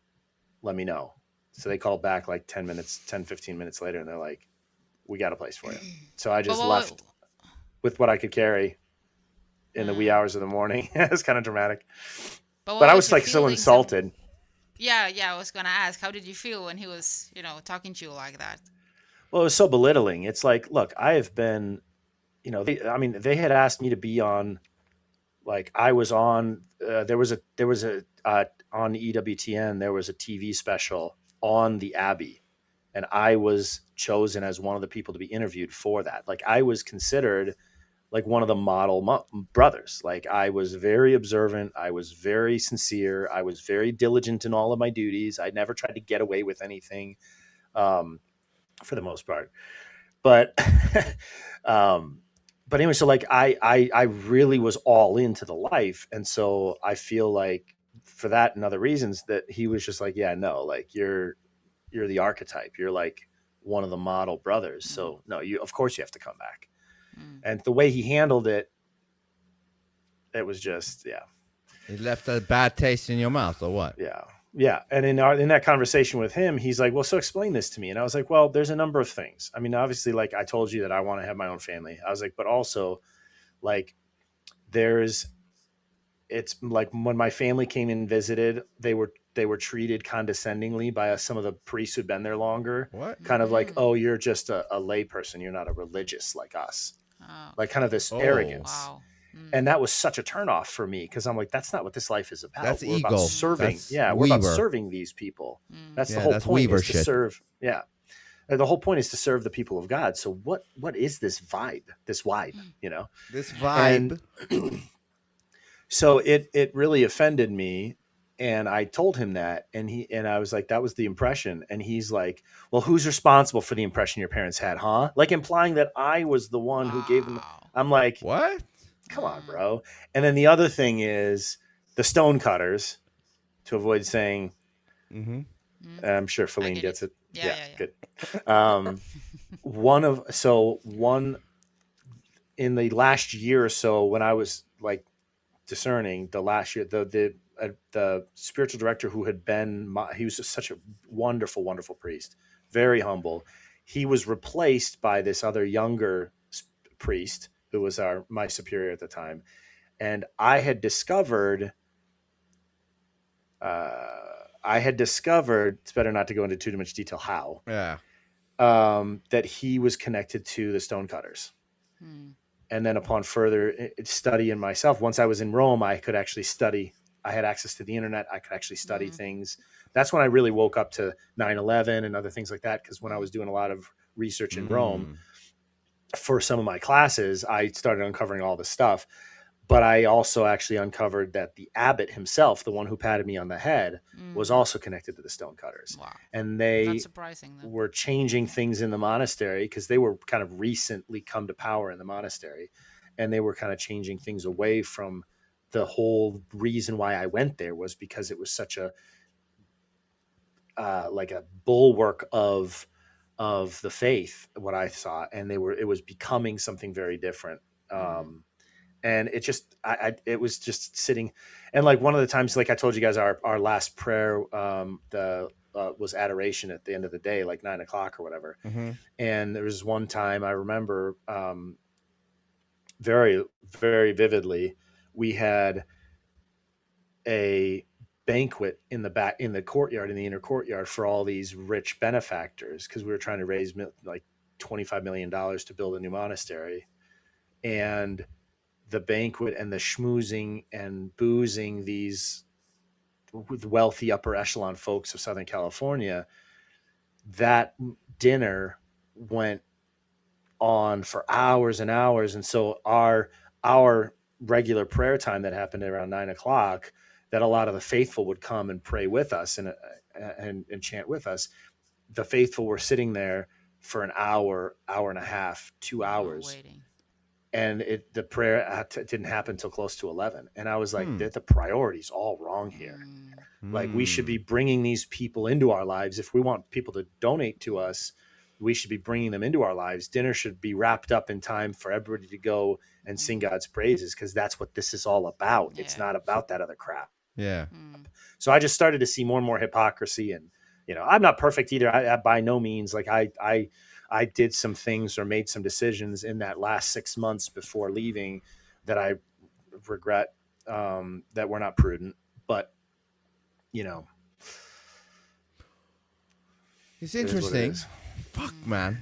let me know." So they called back like 10, 15 minutes later, and they're like, "We got a place for you." So I just left with what I could carry in the wee hours of the morning. It was kind of dramatic. But I was like so insulted. Yeah, I was going to ask, how did you feel when he was, talking to you like that? Well, it was so belittling. It's like, look, I have been, they had asked me to be on, like, I was on, there was on EWTN, there was a TV special on the Abbey, and I was chosen as one of the people to be interviewed for that. Like, I was considered like one of the model brothers. Like, I was very observant. I was very sincere. I was very diligent in all of my duties. I never tried to get away with anything, for the most part. But, but anyway, so like I really was all into the life. And so I feel like for that and other reasons that he was just like, "Yeah, no, like you're the archetype. You're like one of the model brothers. So no, of course you have to come back." And the way he handled it, it was just, yeah. It left a bad taste in your mouth, or what? Yeah. Yeah. And in that conversation with him, he's like, well, so explain this to me. And I was like, well, there's a number of things. I mean, obviously, like I told you that I want to have my own family. I was like, but also, like, it's like when my family came and visited, they were treated condescendingly by some of the priests who'd been there longer. What? Kind of like, oh, you're just a lay person. You're not a religious like us. Oh. Like kind of this arrogance. Wow. And that was such a turnoff for me because I'm like, that's not what this life is about. That's we're ego. About serving. That's we're about Weaver. serving these people. That's the whole that's point, Weaver is to shit. serve. Yeah. The whole point is to serve the people of God. So what is this vibe? This vibe, you know? This vibe. And so it really offended me. And I told him that, and I was like, that was the impression. And he's like, well, who's responsible for the impression your parents had, huh? Like implying that I was the one who gave them. I'm like, what? Come on, bro. And then the other thing is the stonecutters, to avoid saying, I'm sure Feline gets it. Yeah. Good. One in the last year or so, when I was like discerning the last year, the spiritual director who had been, he was just such a wonderful, wonderful priest, very humble. He was replaced by this other younger priest who was my superior at the time. And I had discovered, it's better not to go into too much detail how, that he was connected to the stonecutters. And then upon further study in myself, once I was in Rome, I could actually study. I had access to the internet. I could actually study things. That's when I really woke up to 9/11 and other things like that. Because when I was doing a lot of research in Rome, for some of my classes, I started uncovering all this stuff, but I also actually uncovered that the abbot himself, the one who patted me on the head, was also connected to the stonecutters. Wow. And they Not surprising, though. were changing things in the monastery because they were kind of recently come to power in the monastery, and they were kind of changing things away from the whole reason why I went there was because it was such a like a bulwark of the faith, what I saw, and it was becoming something very different. And it just, it was just sitting, and like one of the times, like I told you guys, our last prayer, was adoration at the end of the day, like 9 o'clock or whatever. And there was one time I remember, very, very vividly, we had a banquet in the courtyard, in the inner courtyard, for all these rich benefactors, because we were trying to raise like $25 million to build a new monastery. And the banquet and the schmoozing and boozing these wealthy upper echelon folks of Southern California, that dinner went on for hours and hours. And so our regular prayer time that happened around 9 o'clock, that a lot of the faithful would come and pray with us and chant with us. The faithful were sitting there for an hour and a half, 2 hours. Waiting. And the prayer didn't happen until close to 11. And I was like, the priority's all wrong here. Like, we should be bringing these people into our lives. If we want people to donate to us, we should be bringing them into our lives. Dinner should be wrapped up in time for everybody to go and sing God's praises, because that's what this is all about. It's not about that other crap. Yeah. So I just started to see more and more hypocrisy. And, you know, I'm not perfect either. I by no means, like I did some things or made some decisions in that last 6 months before leaving that I regret, that were not prudent, but you know, it's interesting. Fuck, man.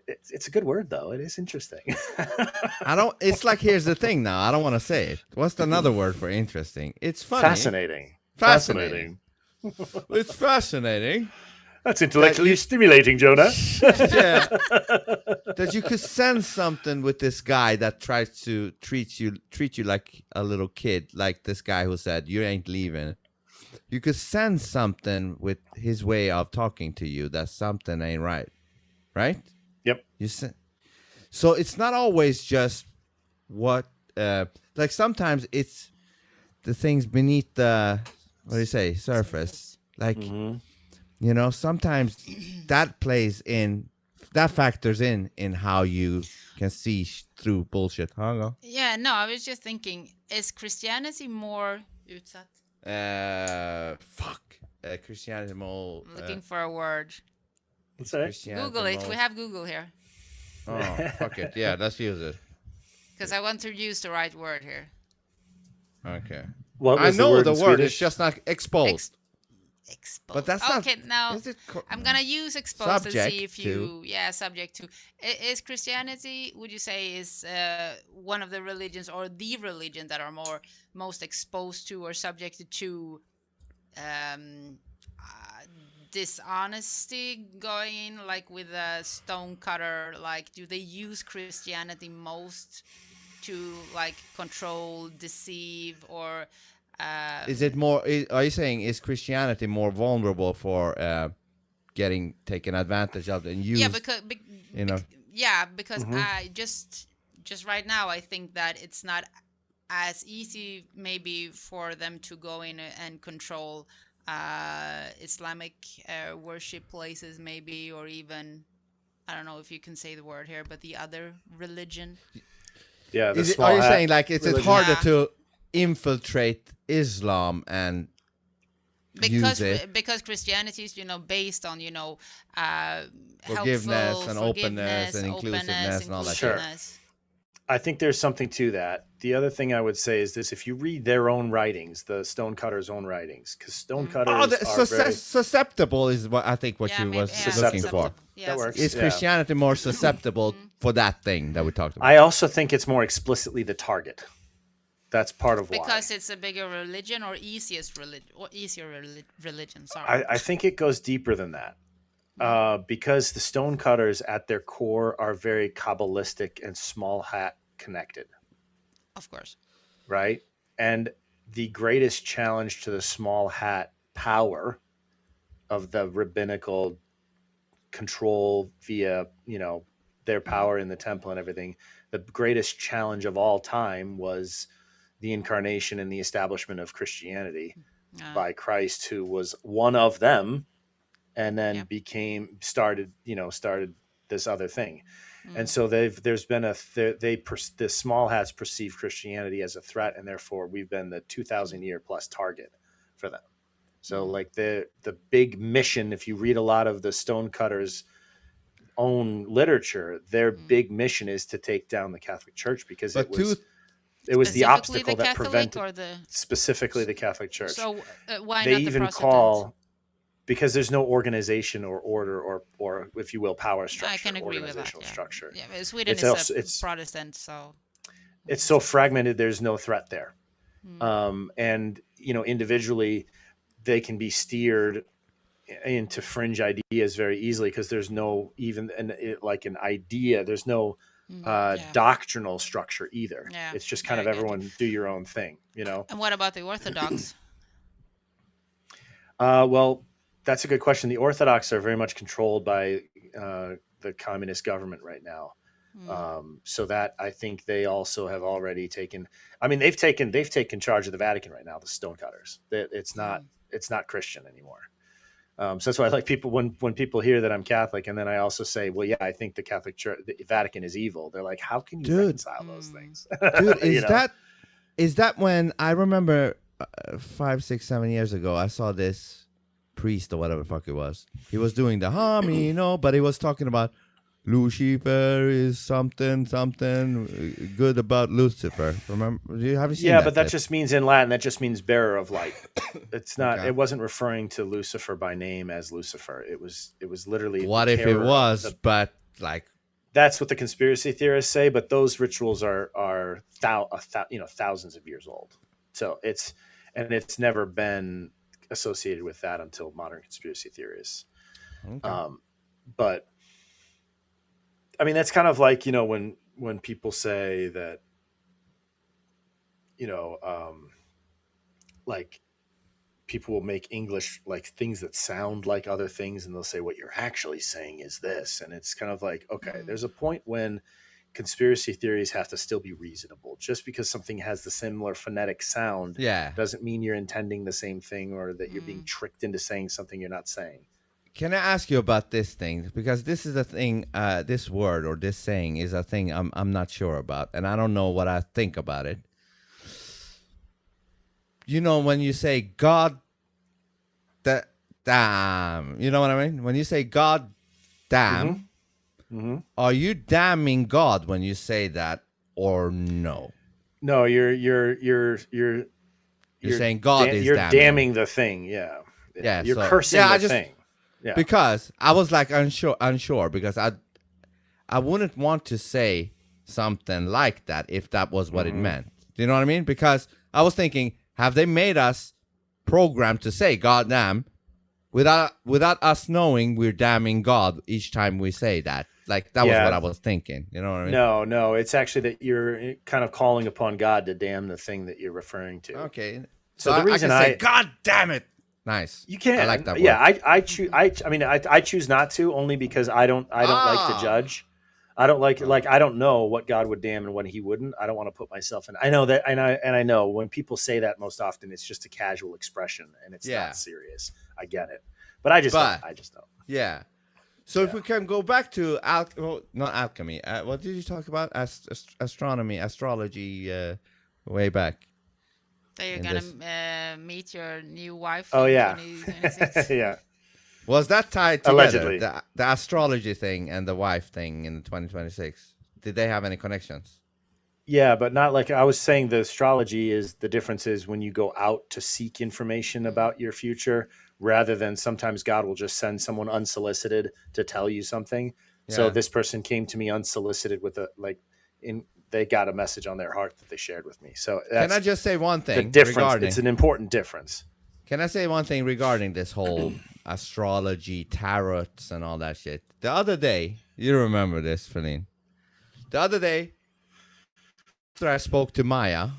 It's a good word though. It is interesting. It's like, here's the thing now. I don't want to say it. What's another word for interesting? It's funny. Fascinating. It's fascinating. That's intellectually stimulating, Jonah. Yeah. That you could sense something with this guy that tries to treat you like a little kid, like this guy who said, you ain't leaving. You could sense something with his way of talking to you, that something ain't right. Right? Yep. So it's not always just what, like sometimes it's the things beneath the, what do you say, surface. Like, you know, sometimes that plays in that factors in how you can see through bullshit. Huh? Yeah, no, I was just thinking, is Christianity more utsatt? Fuck. Christianity more. Looking for a word. Let's say Google it. We have Google here. Oh, fuck it. Yeah, let's use it. Because I want to use the right word here. Okay. What was I know the word is just not exposed. Exposed. But that's not. Okay, now I'm gonna use exposed and see if you. Yeah, subject to. Is Christianity? Would you say is one of the religions or the religion that are most exposed to or subjected to dishonesty going in, like with a stonecutter? Like, do they use Christianity most to like control, deceive, or? Is it more? Are you saying is Christianity more vulnerable for getting taken advantage of and used? Yeah, because because I just right now I think that it's not as easy maybe for them to go in and control Islamic worship places, maybe, or even I don't know if you can say the word here, but the other religion. Yeah, are you saying like it's harder to infiltrate Islam and use it? Because Christianity is based on forgiveness and openness and inclusiveness and all that. Sure. I think there's something to that. The other thing I would say is this: if you read their own writings, the stonecutters' own writings, because stonecutters are very susceptible is what I think what you was looking for. Yeah, that works. Is Christianity more susceptible for that thing that we talked about? I also think it's more explicitly the target. That's part of why. Because it's a bigger religion or easier religion. Sorry. I think it goes deeper than that. Because the stonecutters at their core are very Kabbalistic and small hat connected. Of course. Right? And the greatest challenge to the small hat power of the rabbinical control via, their power in the temple and everything, the greatest challenge of all time was the incarnation and the establishment of Christianity by Christ, who was one of them, and then started this other thing. And so the small hats perceive Christianity as a threat, and therefore we've been the 2,000-year plus target for them. So like the big mission, if you read a lot of the stonecutters' own literature, their big mission is to take down the Catholic Church, because it was the obstacle that prevented specifically the Catholic Church. So why they not even the Protestant? Because there's no organization or order or if you will, power structure. I can agree with that. Structure. Yeah, Sweden is Protestant, so it's so fragmented. There's no threat there, and individually they can be steered into fringe ideas very easily, because there's no an idea. There's no doctrinal structure either. Yeah, it's just kind of everyone do your own thing, And what about the Orthodox? Well, that's a good question. The Orthodox are very much controlled by the communist government right now. So that I think they also have already taken. I mean, they've taken charge of the Vatican right now. The stonecutters. It's not Christian anymore. So that's why I like people when people hear that I'm Catholic, and then I also say, well, yeah, I think the Catholic Church, the Vatican is evil. They're like, how can you reconcile those things? Dude, is that when I remember 5, 6, 7 years ago, I saw this priest or whatever the fuck it was. He was doing the homie, but he was talking about Lucifer is something good about Lucifer. Remember? Have you seen that? But that just means in Latin, that just means bearer of light. It's not. Okay. It wasn't referring to Lucifer by name as Lucifer. It was literally. What if it was? But like. That's what the conspiracy theorists say. But those rituals are thousands of years old. So it's never been associated with that until modern conspiracy theorists. Okay. But I mean, that's kind of like, when people say that, like people will make English like things that sound like other things, and they'll say what you're actually saying is this. And it's kind of like, okay, there's a point when conspiracy theories have to still be reasonable. Just because something has the similar phonetic sound doesn't mean you're intending the same thing, or that you're being tricked into saying something you're not saying. Can I ask you about this thing? Because this is a thing, this word or this saying is a thing I'm not sure about, and I don't know what I think about it. You know, when you say God damn, you know what I mean? When you say God damn, are you damning God when you say that or no? No, you're saying God is you're damning. damning the thing. Yeah. Yeah. You're so, cursing the thing. Yeah. Because I was like unsure because I wouldn't want to say something like that if that was what it meant. Do you know what I mean? Because I was thinking, have they made us programmed to say God damn without us knowing we're damning God each time we say that? Like that was what I was thinking. You know what I mean? No. It's actually that you're kind of calling upon God to damn the thing that you're referring to. Okay. So the reason I can say, God damn it. Nice. You can. I like that word. Yeah, I choose. I choose not to, only because I don't like to judge. I don't like I don't know what God would damn and what He wouldn't. I don't want to put myself in. I know that, and I know when people say that, most often it's just a casual expression and it's not serious. I get it, but I just don't. Yeah. So if we can go back to not alchemy. What did you talk about? Astronomy, astrology, way back. So you're gonna meet your new wife. Oh in yeah, 2026? yeah. Was that tied together? Allegedly, the astrology thing and the wife thing in 2026. Did they have any connections? Yeah, but not like I was saying. The astrology is the difference is when you go out to seek information about your future, rather than sometimes God will just send someone unsolicited to tell you something. Yeah. So this person came to me unsolicited with they got a message on their heart that they shared with me. So can I just say one thing? The difference. It's an important difference. Can I say one thing regarding this whole astrology, tarots, and all that shit? The other day, you remember this, Feline. The other day, after I spoke to Maya,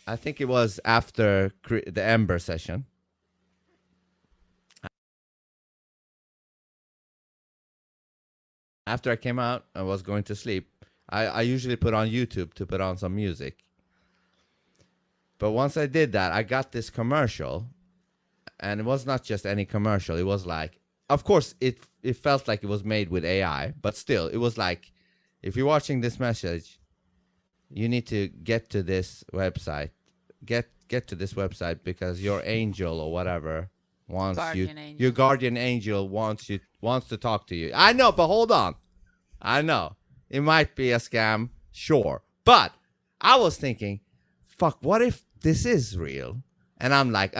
I think it was after the Ember session. After I came out, I was going to sleep. I usually put on YouTube to put on some music. But once I did that, I got this commercial. And it was not just any commercial. It was like, of course, it felt like it was made with AI. But still, it was like, if you're watching this message, you need to get to this website. Get to this website because your angel or whatever wants your guardian angel wants to talk to you. I know, but hold on. I know. It might be a scam, sure. But I was thinking, fuck, what if this is real? And I'm like,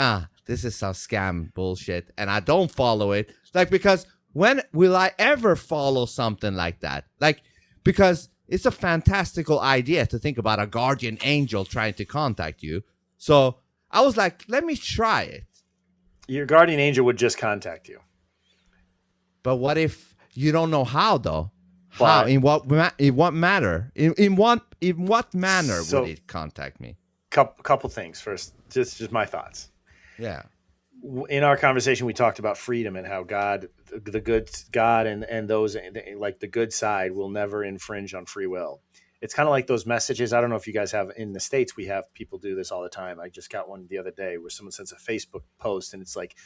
this is some scam bullshit. And I don't follow it. Like, because when will I ever follow something like that? Like, because it's a fantastical idea to think about a guardian angel trying to contact you. So I was like, let me try it. Your guardian angel would just contact you. But what if you don't know how, though? How? In what matter? In what manner would it contact me? Couple things. First, just my thoughts. Yeah. In our conversation, we talked about freedom and how God, the good God, and those like the good side will never infringe on free will. It's kind of like those messages. I don't know if you guys have in the States. We have people do this all the time. I just got one the other day where someone sends a Facebook post and it's like,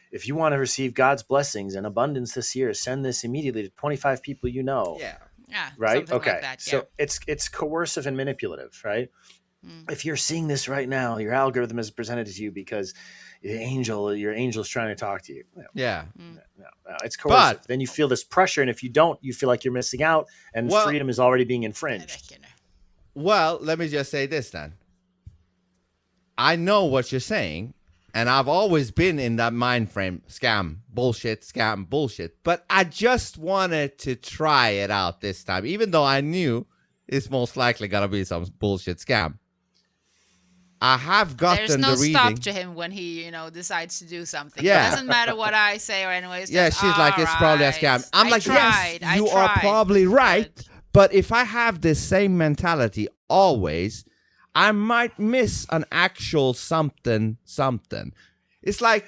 if you want to receive God's blessings and abundance this year, send this immediately to 25 people you know. Yeah. Right. Okay. Like that, yeah. So it's coercive and manipulative, right? If you're seeing this right now, your algorithm is presented to you because your angel's trying to talk to you. No, it's coercive. But then you feel this pressure, and if you don't, you feel like you're missing out, and freedom is already being infringed. Well, let me just say this then. I know what you're saying, and I've always been in that mind frame, scam, bullshit. But I just wanted to try it out this time, even though I knew it's most likely going to be some bullshit scam. I have gotten the reading. There's no stop to him when he, decides to do something. Yeah. It doesn't matter what I say or anyways. Yeah, she's like, it's probably a scam. I'm like, yes, you are probably right. But if I have this same mentality always, I might miss an actual something. It's like,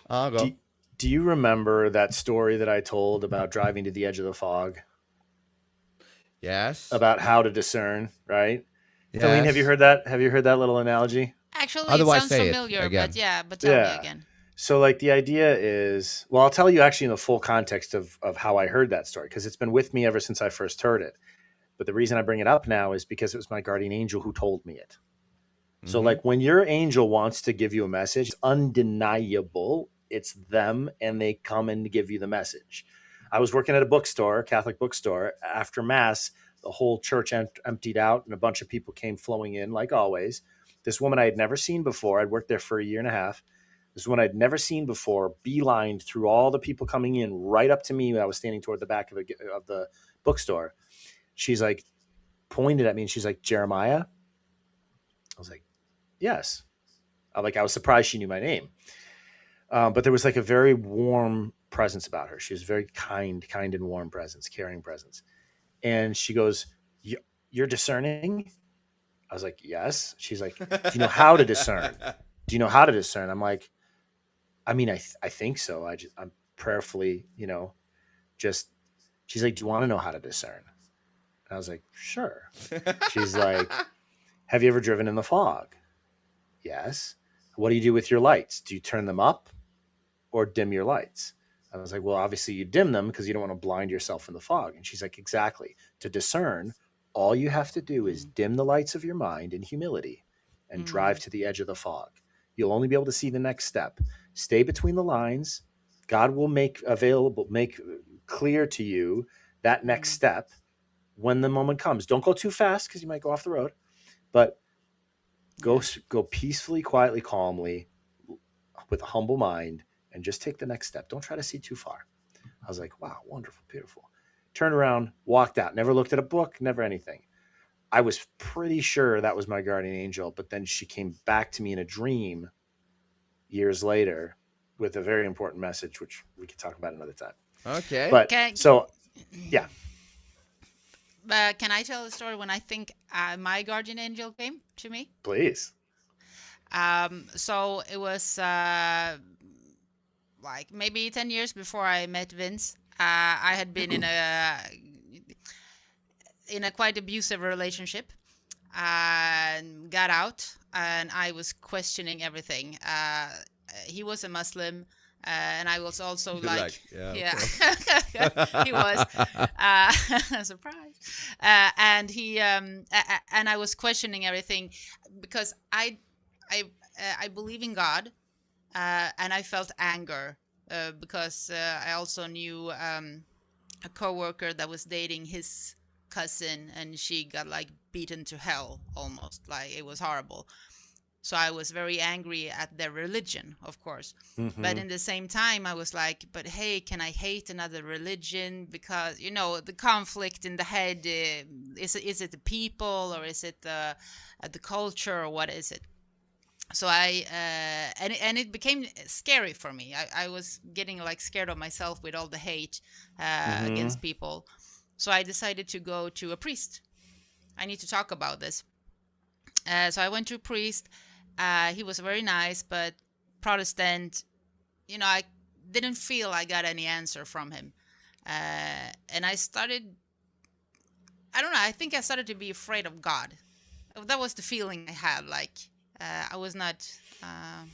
I'll go. Do you remember that story that I told about driving to the edge of the fog? Yes. About how to discern, right? Yes. Feline, have you heard that? Have you heard that little analogy? Actually, it sounds familiar, but tell me again. So like the idea is, well, I'll tell you actually in the full context of how I heard that story, because it's been with me ever since I first heard it. But the reason I bring it up now is because it was my guardian angel who told me it. So like when your angel wants to give you a message, it's undeniable. It's them and they come and give you the message. I was working at a bookstore, Catholic bookstore. After Mass, the whole church emptied out and a bunch of people came flowing in like always. This woman I had never seen before. I'd worked there for a year and a half. This one I'd never seen before, beelined through all the people coming in right up to me when I was standing toward the back of the bookstore. She's like, pointed at me and she's like, Jeremiah? I was like, yes. I was surprised she knew my name. But there was like a very warm presence about her. She was very kind and warm presence, caring presence. And she goes, you're discerning? I was like, yes. She's like, do you know how to discern? Do you know how to discern? I'm like, I mean, I think so. I'm prayerfully, just, she's like, do you want to know how to discern? And I was like, sure. She's like, have you ever driven in the fog? Yes. What do you do with your lights? Do you turn them up or dim your lights? I was like, well, obviously you dim them because you don't want to blind yourself in the fog. And she's like, exactly. To discern, all you have to do is dim the lights of your mind in humility and drive to the edge of the fog. You'll only be able to see the next step. Stay between the lines. God will make clear to you that next step when the moment comes. Don't go too fast because you might go off the road, but go peacefully, quietly, calmly, with a humble mind, and just take the next step. Don't try to see too far. I was like, wow, wonderful, beautiful. Turned around, walked out, never looked at a book, never anything. I was pretty sure that was my guardian angel, but then she came back to me in a dream years later with a very important message, which we could talk about another time. Okay. But yeah. Can I tell a story when I think my guardian angel came to me? Please. So it was like maybe 10 years before I met Vince. I had been in a quite abusive relationship and got out, and I was questioning everything. He was a Muslim, and I was also he was surprised, and he and I was questioning everything because I believe in God, and I felt anger because I also knew a coworker that was dating his cousin, and she got like beaten to hell almost. Like, it was horrible. So I was very angry at their religion, of course. But in the same time, I was like, but hey, can I hate another religion? Because, the conflict in the head, is it the people, or is it the culture, or what is it? So and it became scary for me. I was getting like scared of myself with all the hate against people. So I decided to go to a priest. I need to talk about this. So I went to a priest. He was very nice, but Protestant. I didn't feel I got any answer from him. And I started, I don't know, I think I started to be afraid of God. That was the feeling I had. Like, I was not, I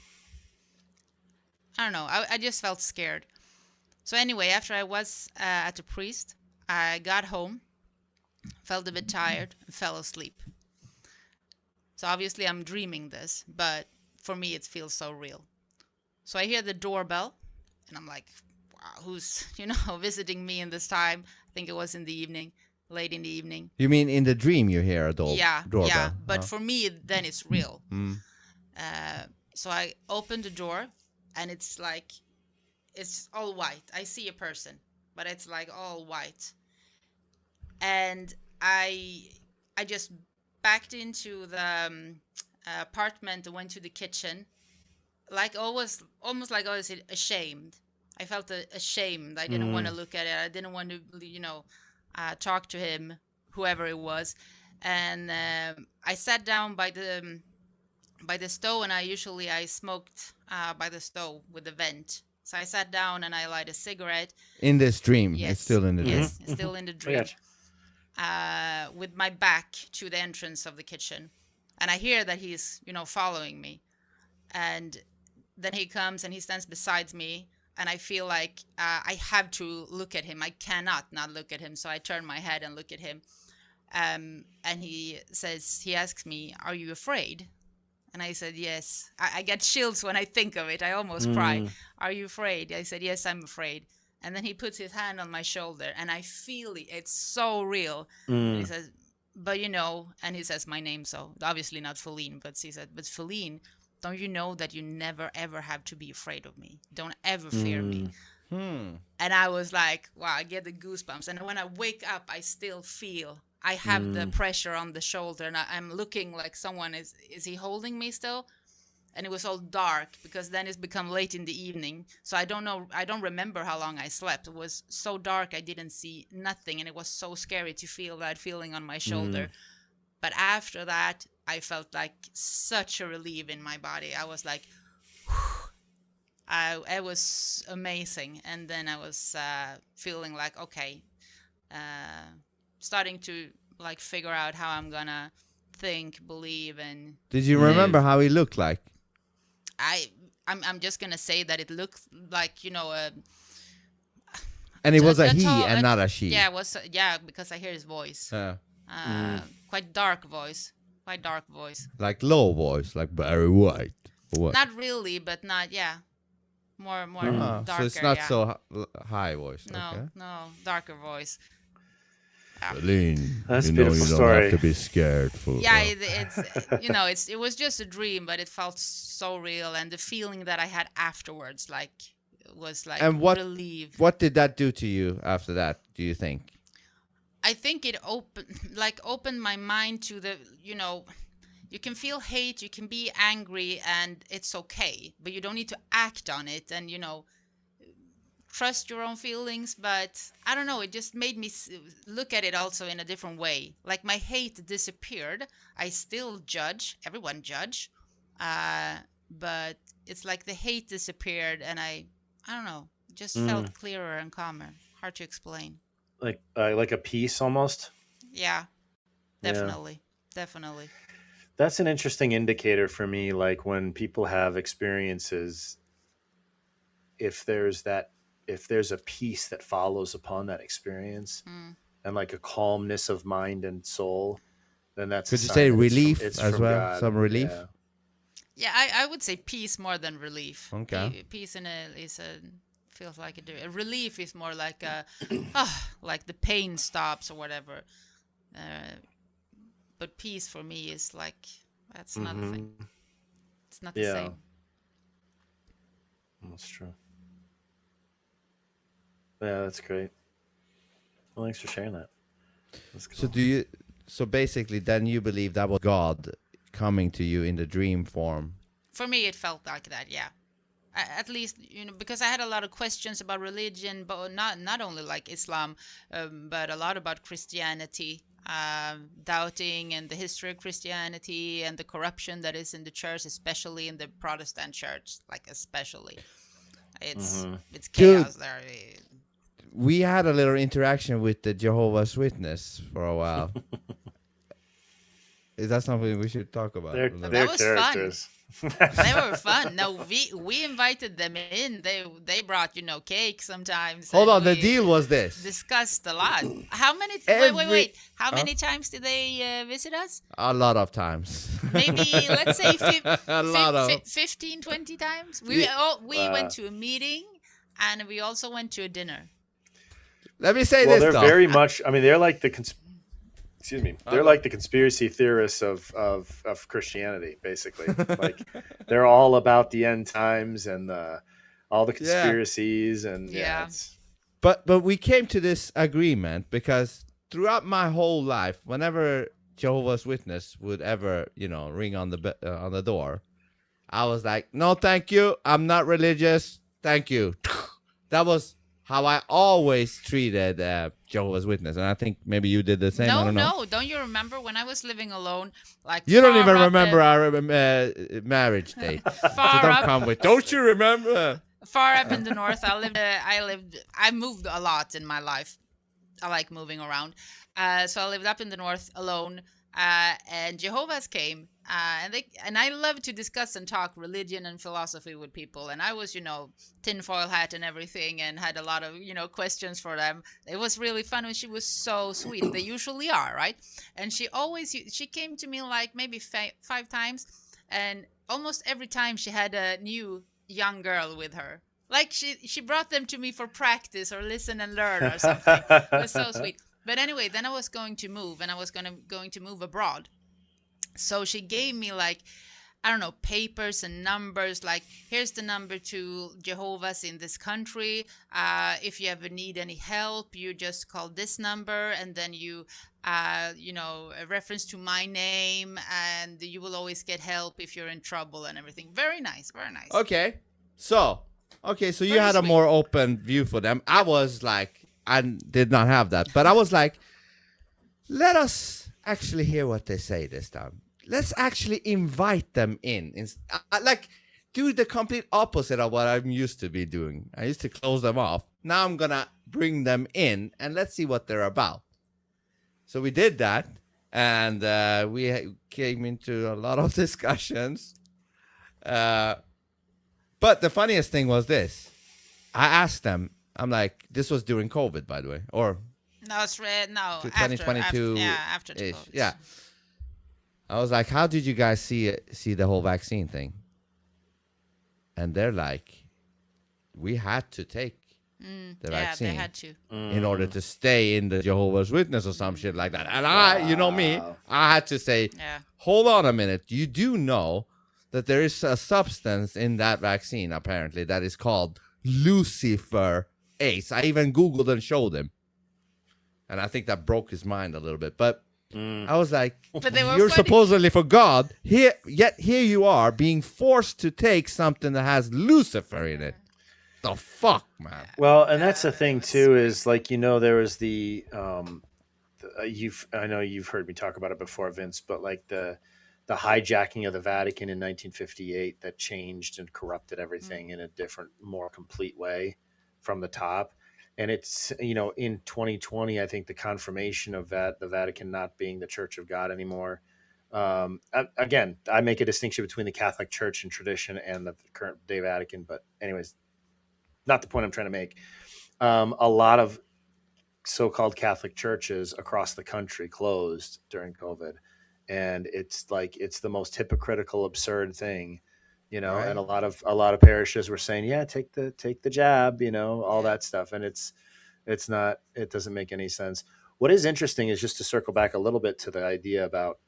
don't know, I just felt scared. So anyway, after I was at the priest, I got home, felt a bit tired, and fell asleep. So obviously I'm dreaming this, but for me it feels so real. So I hear the doorbell, and I'm like, wow, who's, visiting me in this time? I think it was in the evening, late in the evening. You mean in the dream you hear a doorbell? Yeah, but for me then it's real. So I open the door, and it's like, it's all white. I see a person, but it's like all white. And I just backed into the apartment and went to the kitchen, like almost like I was ashamed. I felt ashamed. I didn't want to look at it. I didn't want to, talk to him, whoever it was. And I sat down by the stove, and I smoked by the stove with the vent. So I sat down and I light a cigarette. In this dream? Yes. It's still in the dream? Yes, it's still in the dream. With my back to the entrance of the kitchen. And I hear that he's, following me. And then he comes and he stands beside me, and I feel like I have to look at him. I cannot not look at him. So I turn my head and look at him. And he asks me, "Are you afraid?" And I said, "Yes." I get chills when I think of it. I almost cry. "Are you afraid?" I said, "Yes, I'm afraid." And then he puts his hand on my shoulder, and I feel it. It's so real. And he says, "But and he says my name, so obviously not Feline, but he said, "But Feline, don't you know that you never, ever have to be afraid of me? Don't ever fear me." And I was like, wow, I get the goosebumps. And when I wake up, I still feel I have the pressure on the shoulder, and I'm looking like someone is he holding me still? And it was all dark, because then it's become late in the evening. So I don't remember how long I slept. It was so dark, I didn't see nothing. And it was so scary to feel that feeling on my shoulder. But after that, I felt like such a relief in my body. I was like, it was amazing. And then I was feeling like, okay, starting to like figure out how I'm gonna think, believe, and did you remember how he looked like? I'm just gonna say that it looked like and it was a he and not a she. Yeah, it was because I hear his voice. Quite dark voice. Like low voice, like Barry White. Or what? Not really, but not more darker. So it's not so high voice. No, darker voice. Feline, that's a beautiful you story. Don't have to be scared for. Yeah, it was just a dream, but it felt so real, and the feeling that I had afterwards, was like relief. What did that do to you after that? Do you think? I think it opened my mind to the you can feel hate, you can be angry, and it's okay, but you don't need to act on it, and trust your own feelings. But I don't know, it just made me look at it also in a different way. Like, my hate disappeared. I still judge, everyone judge, but it's like the hate disappeared, and I don't know, just felt clearer and calmer. Hard to explain. Like a peace almost. Yeah, definitely. That's an interesting indicator for me. Like, when people have experiences, if there's a peace that follows upon that experience, and like a calmness of mind and soul, then that's. Could you say relief as well? God. Some relief. Yeah, I would say peace more than relief. Okay. Peace feels like a relief is more like like the pain stops or whatever. But peace for me is like, that's nothing. It's not the same. That's true. Yeah, that's great. Well, thanks for sharing that. That's cool. So basically, then you believe that was God coming to you in the dream form? For me, it felt like that. Yeah. At least, because I had a lot of questions about religion, but not only like Islam, but a lot about Christianity, doubting and the history of Christianity and the corruption that is in the church, especially in the Protestant church, especially. It's chaos there. We had a little interaction with the Jehovah's Witness for a while. Is that something we should talk about? They're was characters. Fun. They were fun. No, we invited them in. They brought cake sometimes. Hold on, the deal was this. Discussed a lot. How many? Wait. How many times did they visit us? A lot of times. Maybe let's say 15, 20 times. We went to a meeting, and we also went to a dinner. Let me say this. Well, they're very much. I mean, they're like the. Excuse me. They're like the conspiracy theorists of Christianity, basically. Like, they're all about the end times and all the conspiracies and But we came to this agreement because throughout my whole life, whenever Jehovah's Witness would ever ring on the door, I was like, no, thank you. I'm not religious. Thank you. That was how I always treated Jehovah's Witness, and I think maybe you did the same. I don't know. No, don't you remember when I was living alone? You don't even remember our marriage date. Don't you remember? Far up in the north, I moved a lot in my life. I like moving around, so I lived up in the north alone, and Jehovah's came, and I love to discuss and talk religion and philosophy with people. And I was, tinfoil hat and everything, and had a lot of, questions for them. It was really fun, and she was so sweet. They usually are, right? And she came to me like maybe 5 times, and almost every time she had a new young girl with her. Like she brought them to me for practice or listen and learn or something. It was so sweet. But anyway, then I was going to move, and I was going to move abroad. So she gave me like, I don't know, papers and numbers, like, here's the number to Jehovah's in this country. If you ever need any help, you just call this number, and then you, a reference to my name, and you will always get help if you're in trouble and everything. Very nice, very nice. Okay, so you had a more open view for them. I was like, I did not have that, but I was like, let us actually hear what they say this time. Let's actually invite them in. Like, do the complete opposite of what I'm used to be doing. I used to close them off. Now I'm gonna bring them in, and let's see what they're about. So we did that, and we came into a lot of discussions. But the funniest thing was this. I asked them, I'm like, this was during COVID, by the way, or no, it's no, to 2022. After the COVID. Yeah. I was like, how did you guys see the whole vaccine thing? And they're like, we had to take the vaccine. They had to. In order to stay in the Jehovah's Witness or some shit like that. And I, you know me, I had to say, hold on a minute. You do know that there is a substance in that vaccine, apparently, that is called Lucifer Ace. I even Googled and showed him. And I think that broke his mind a little bit. But I was like, you're supposedly for God. Yet here you are being forced to take something that has Lucifer in it. The fuck, man. Well, and that's the thing too, is like, there was the I know you've heard me talk about it before, Vince, but like the hijacking of the Vatican in 1958 that changed and corrupted everything in a different, more complete way from the top. And it's, in 2020, I think the confirmation of that, the Vatican not being the Church of God anymore. Again, I make a distinction between the Catholic Church and tradition and the current day Vatican. But anyways, not the point I'm trying to make. A lot of so-called Catholic churches across the country closed during COVID. And it's like, it's the most hypocritical, absurd thing. Right. And a lot of parishes were saying, yeah, take the jab, all that stuff. And it doesn't make any sense. What is interesting is, just to circle back a little bit to the idea about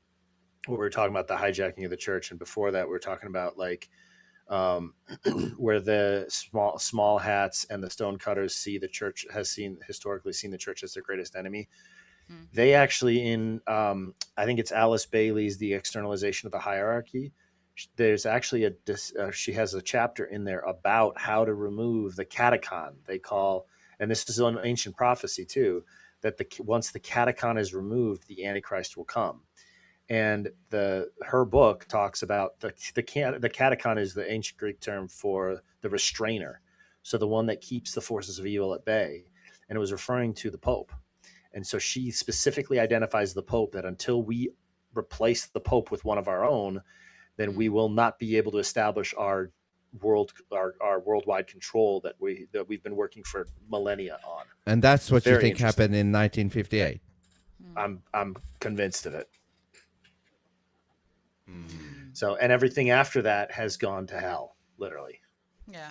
what we were talking about, the hijacking of the church. And before that, we were talking about like, where the small hats and the stonecutters historically seen the church as their greatest enemy. They actually, in, I think it's Alice Bailey's The Externalization of the Hierarchy, there's actually she has a chapter in there about how to remove the catechon. They call, and this is an ancient prophecy too, that once the catechon is removed, the Antichrist will come. And her book talks about the catechon is the ancient Greek term for the restrainer, so the one that keeps the forces of evil at bay, and it was referring to the Pope. And so she specifically identifies the Pope, that until we replace the Pope with one of our own, then we will not be able to establish our worldwide control that we've been working for millennia on. And that's what you think happened in 1958. I'm convinced of it. So, and everything after that has gone to hell, literally. Yeah.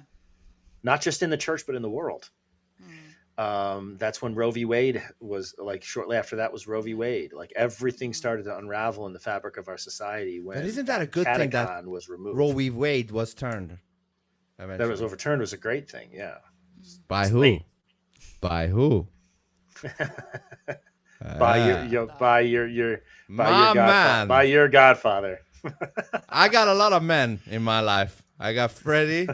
Not just in the church, but in the world. That's when Roe v. Wade was, like, shortly after that was Roe v. Wade. Like, everything started to unravel in the fabric of our society when but isn't that a good thing that was removed? Roe v. Wade was turned eventually. That was overturned was a great thing, yeah. By who? By who? By your godfather. I got a lot of men in my life. I got Freddie.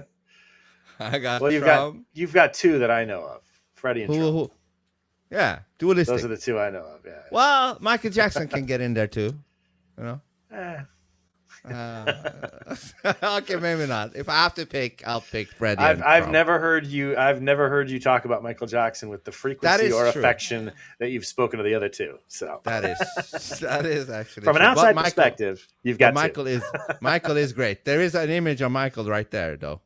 I got Trump. You've got two that I know of. Freddie and Trump. Who? Yeah, dualistic. Those are the two I know of. Yeah. Well, Michael Jackson can get in there too. Okay, maybe not. If I have to pick, I'll pick Freddie and I've Trump. never heard you talk about Michael Jackson with the That frequency is or true. affection that you've spoken to the other two. So That is actually from an true. outside perspective, you've got Michael is great. There is an image of Michael right there, though.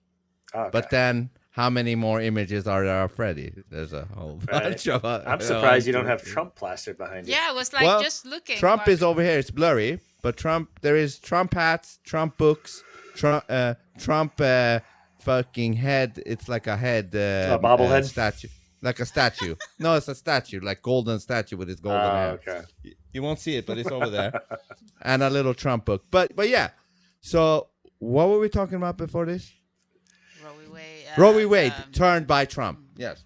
Okay. But then, how many more images are there of Freddie? There's a whole bunch of. I'm surprised you don't have Trump plastered behind you. Yeah, I was like just looking. Trump is over here. It's blurry, but Trump. There is Trump hats, Trump books, Trump fucking head. It's like a head. A bobblehead statue. Like a statue. No, it's a statue, like golden statue with his golden hair. Okay. You won't see it, but it's over there. And a little Trump book. But yeah. So what were we talking about before this? Roe v. Wade turned by Trump. Yes.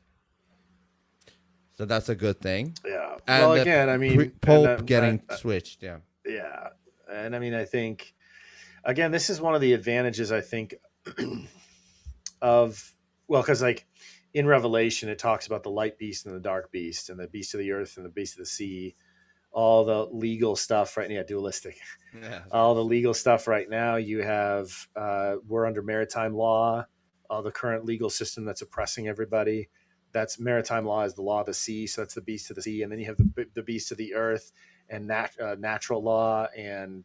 So that's a good thing. Yeah. And well, again, I mean, Pope getting switched. Yeah. Yeah, and I mean, I think again, this is one of the advantages I think of because like in Revelation, it talks about the light beast and the dark beast, and the beast of the earth and the beast of the sea, all the legal stuff right now. Yeah, dualistic. Yeah. All the legal stuff right now. You have we're under maritime law. The current legal system that's oppressing everybody. That's maritime law is the law of the sea. So that's the beast of the sea. And then you have the beast of the earth and natural law. And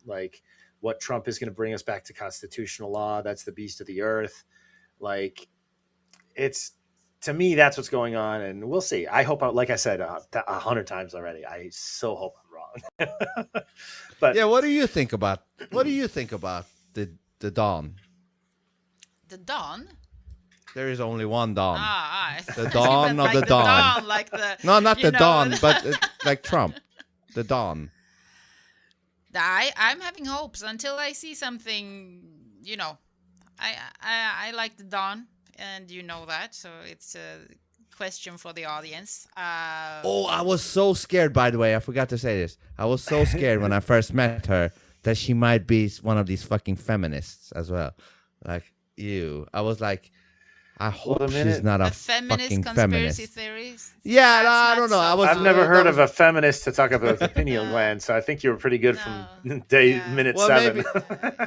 like what Trump is going to bring us back to constitutional law. That's the beast of the earth. Like it's, to me, that's what's going on. And we'll see. I hope, like I said, 100 times already, I so hope I'm wrong. But yeah, what do you think about the dawn? The dawn? There is only one dawn. The dawn, not like the dawn. Like the, no, not the dawn, but like Trump. The dawn. I'm having hopes until I see something. I like the dawn, and you know that, so it's a question for the audience. I was so scared. By the way, I forgot to say this. I was so scared when I first met her that she might be one of these fucking feminists as well. Like. I was like, I hope she's not a fucking conspiracy feminist. Theories? Yeah, no, I don't know. I've never heard of a feminist to talk about the pineal gland, so I think you were pretty good from minute 7.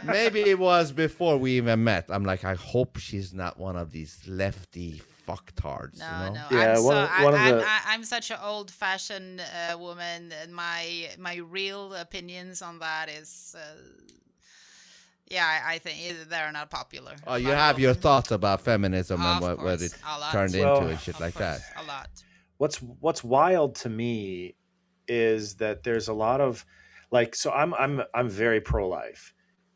Maybe it was before we even met. I'm like, I hope she's not one of these lefty fucktards. No. Yeah, I'm such an old-fashioned woman, and my real opinions on that is. Yeah, I think they're not popular. Oh, you have your thoughts about feminism and what it turned into and shit like that. A lot. What's wild to me is that there's a lot of like, so I'm very pro-life,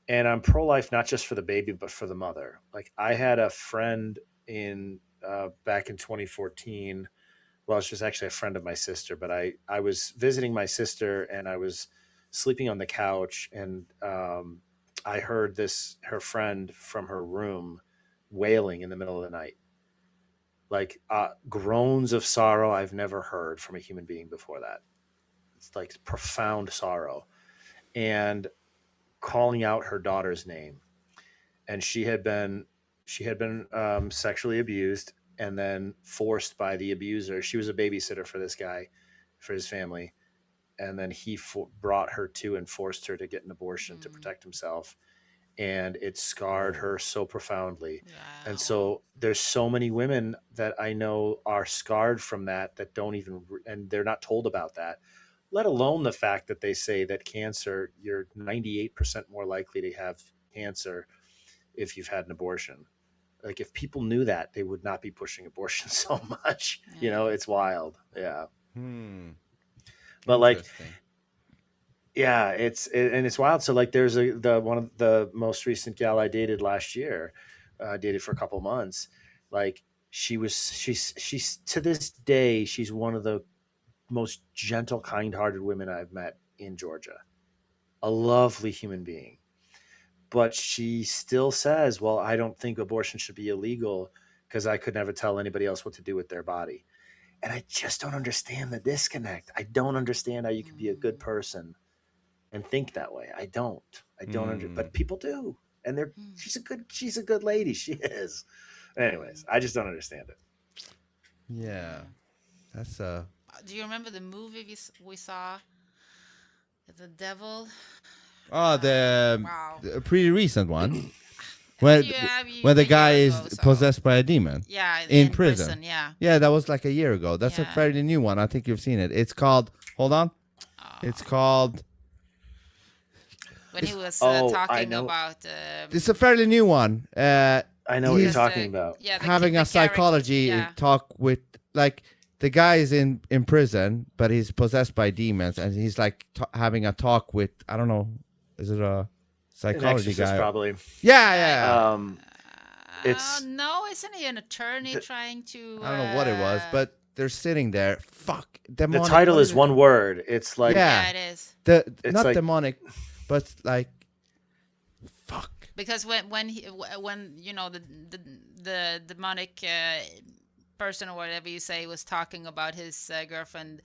and I'm pro-life not just for the baby but for the mother. Like I had a friend in back in 2014. Well, she was actually a friend of my sister, but I was visiting my sister and I was sleeping on the couch and I heard her friend from her room wailing in the middle of the night. Like groans of sorrow I've never heard from a human being before that. It's like profound sorrow. And calling out her daughter's name. And she had been sexually abused and then forced by the abuser. She was a babysitter for this guy, for his family. And then he brought her to and forced her to get an abortion to protect himself. And it scarred her so profoundly. Wow. And so there's so many women that I know are scarred from that don't even, and they're not told about that, let alone the fact that they say that cancer, you're 98% more likely to have cancer if you've had an abortion. Like if people knew that, they would not be pushing abortion so much. It's wild. Yeah. But like, yeah, it's wild. So like, there's one of the most recent gal I dated last year, dated for a couple months. Like she's to this day, she's one of the most gentle, kind-hearted women I've met in Georgia. A lovely human being. But she still says, well, I don't think abortion should be illegal because I could never tell anybody else what to do with their body. And I just don't understand the disconnect. I don't understand how you can be a good person and think that way. I don't but people do. And she's a good lady. She is. Anyways, I just don't understand it. Yeah. That's Do you remember the movie we saw? The Devil? Oh, Wow. the pretty recent one. When the guy is possessed by a demon. Yeah, in prison. Yeah. Yeah, that was like a year ago. That's a fairly new one. I think you've seen it. It's called. Hold on. It's called. When he was talking about. It's a fairly new one. I know what you're talking about. Yeah, having a psychology talk with like the guy is in prison, but he's possessed by demons, and he's like having a talk with I don't know, is it a psychology guy? Probably. Yeah. It's no, isn't he an attorney trying to? I don't know what it was, but they're sitting there. Fuck. Demonic, the title is one word. It's like yeah, it is. It's not like, demonic, but like fuck. Because when you know the demonic person or whatever you say was talking about his girlfriend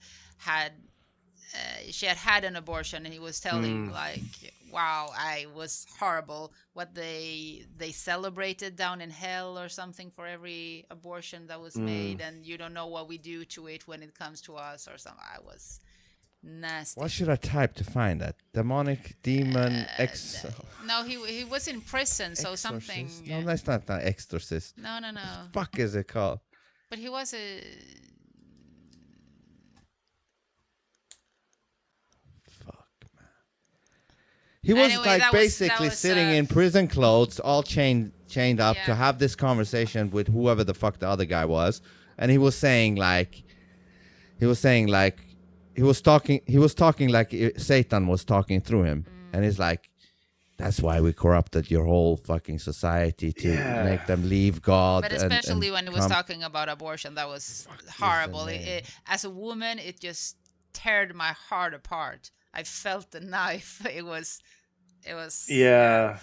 she had an abortion, and he was telling like, wow, I was horrible. What they celebrated down in hell or something for every abortion that was made, and you don't know what we do to it when it comes to us or something. I was nasty. What should I type to find that? Demonic demon No, he was in prison, so exorcist. something. No, that's not an exorcist. No. What the fuck is it called? But he was a. He was basically sitting in prison clothes, all chained up to have this conversation with whoever the fuck the other guy was, and he was talking like Satan was talking through him, and he's like, that's why we corrupted your whole fucking society to make them leave God. But especially when he was talking about abortion, that was horrible. As a woman, it just teared my heart apart. I felt the knife. It was. Yeah.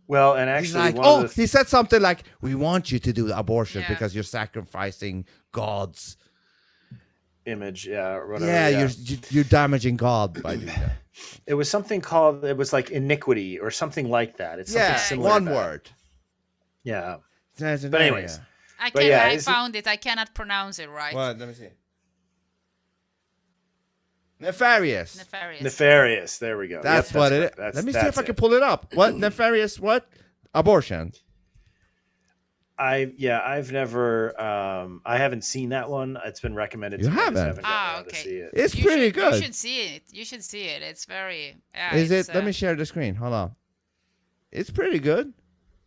Well, and actually, he's like, he said something like, "We want you to do the abortion because you're sacrificing God's image." Yeah. Or whatever, yeah. You're damaging God by doing that. It was something called. It was like iniquity or something like that. It's something similar. One word. Yeah. But anyways, I found it. I cannot pronounce it right. What? Let me see. Nefarious. There we go. That's what it is. Let me see if I can pull it up. What? Nefarious what? Abortion. I've never I haven't seen that one. It's been recommended to me. You haven't? Okay. To see it. It's pretty good. You should see it. It's very Let me share the screen. Hold on. It's pretty good.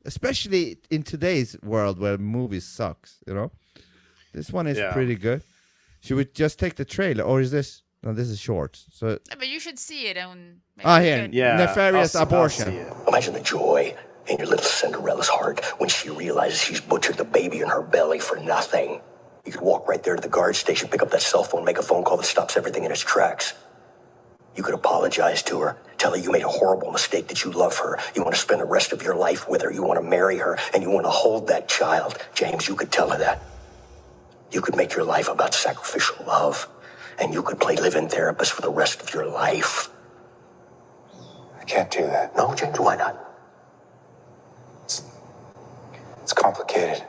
Especially in today's world where movies sucks, you know? This one is pretty good. Should we just take the trailer, or is this? No, this is short. So. But you should see it. Here. Nefarious abortion. Imagine the joy in your little Cinderella's heart when she realizes she's butchered the baby in her belly for nothing. You could walk right there to the guard station, pick up that cell phone, make a phone call that stops everything in its tracks. You could apologize to her, tell her you made a horrible mistake, that you love her, you want to spend the rest of your life with her, you want to marry her, and you want to hold that child. James, you could tell her that. You could make your life about sacrificial love. And you could play live-in therapist for the rest of your life. I can't do that. No, James, why not? It's complicated.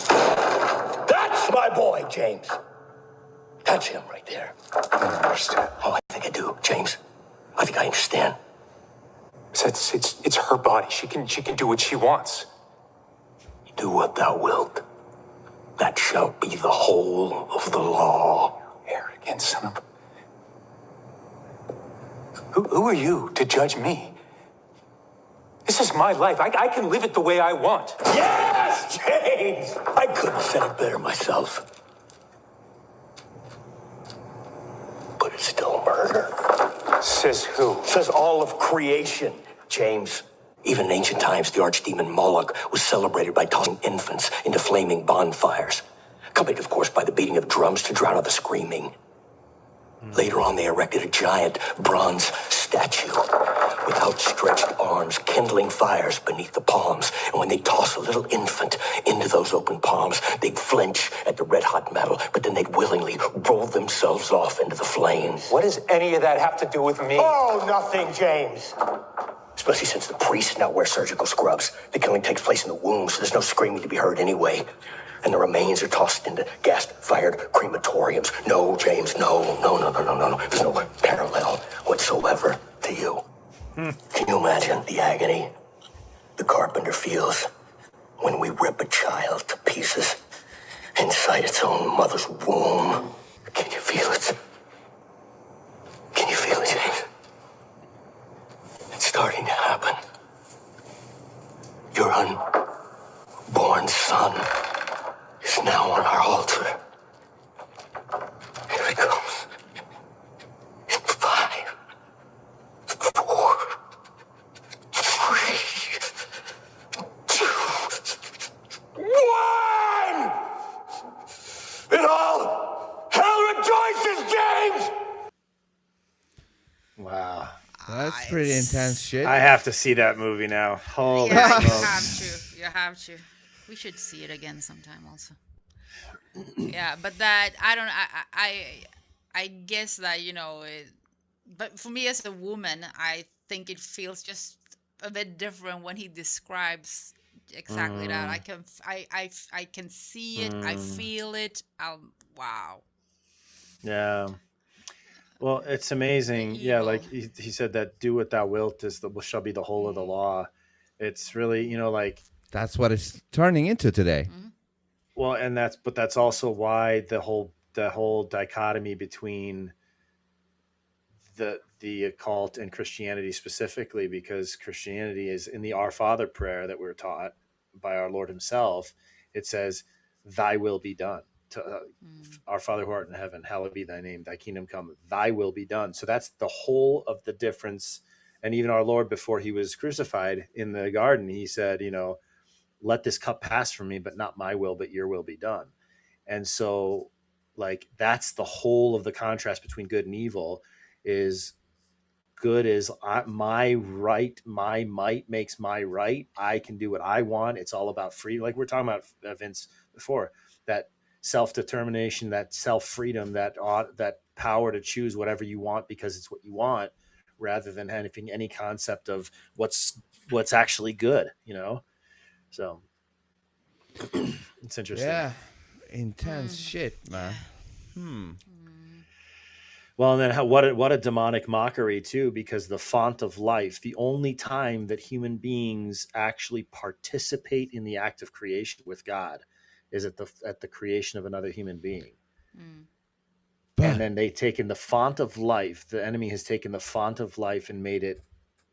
That's my boy, James. That's him right there. I don't understand. Oh, I think I do, James. I think I understand. It's her body. She can do what she wants. Do what thou wilt. That shall be the whole of the law. Arrogant son of... Who are you to judge me? This is my life. I can live it the way I want. Yes, James! I couldn't have said it better myself. But it's still murder. Says who? Says all of creation, James. Even in ancient times, the archdemon Moloch was celebrated by tossing infants into flaming bonfires, accompanied, of course, by the beating of drums to drown out the screaming. Later on, they erected a giant bronze statue with outstretched arms, kindling fires beneath the palms. And when they toss a little infant into those open palms, they'd flinch at the red-hot metal, but then they'd willingly roll themselves off into the flames. What does any of that have to do with me? Oh, nothing, James. Especially since the priests now wear surgical scrubs. The killing takes place in the womb, so there's no screaming to be heard anyway. And the remains are tossed into gas-fired crematoriums. No, James, no. There's no parallel whatsoever to you. Can you imagine the agony the carpenter feels when we rip a child to pieces inside its own mother's womb? Can you feel it? Can you feel it, James? It's starting to happen. Your unborn son is now on our altar. Here he comes. In 5, 4, 3, 2, 1! And all hell rejoices, James! Wow. That's pretty intense shit. I have to see that movie now. Holy Yeah, smokes. you have to. We should see it again sometime also. Yeah, but that I guess that but for me as a woman, I think it feels just a bit different when he describes exactly that. I can see it, I feel it. Wow. Yeah. Well, it's amazing. Yeah, like he said that do what thou wilt shall be the whole of the law. It's really, like that's what it's turning into today. Well, and that's also why the whole dichotomy between the occult and Christianity specifically, because Christianity is in the Our Father prayer that we're taught by our Lord himself. It says, thy will be done. Our Father who art in heaven, hallowed be thy name, thy kingdom come, thy will be done. So that's the whole of the difference. And even our Lord, before he was crucified in the garden, he said, let this cup pass from me, but not my will, but your will be done. And so like, that's the whole of the contrast between good and evil. Is good is my right, my might makes my right. I can do what I want. It's all about freedom. Like we're talking about, Vince, before, that self-determination, that self-freedom, that power to choose whatever you want because it's what you want, rather than having any concept of what's actually good, So it's interesting. Yeah, intense shit, man. Well, and then what a demonic mockery too, because the font of life, the only time that human beings actually participate in the act of creation with God, is at the creation of another human being. And then they've taken the font of life. The enemy has taken the font of life and made it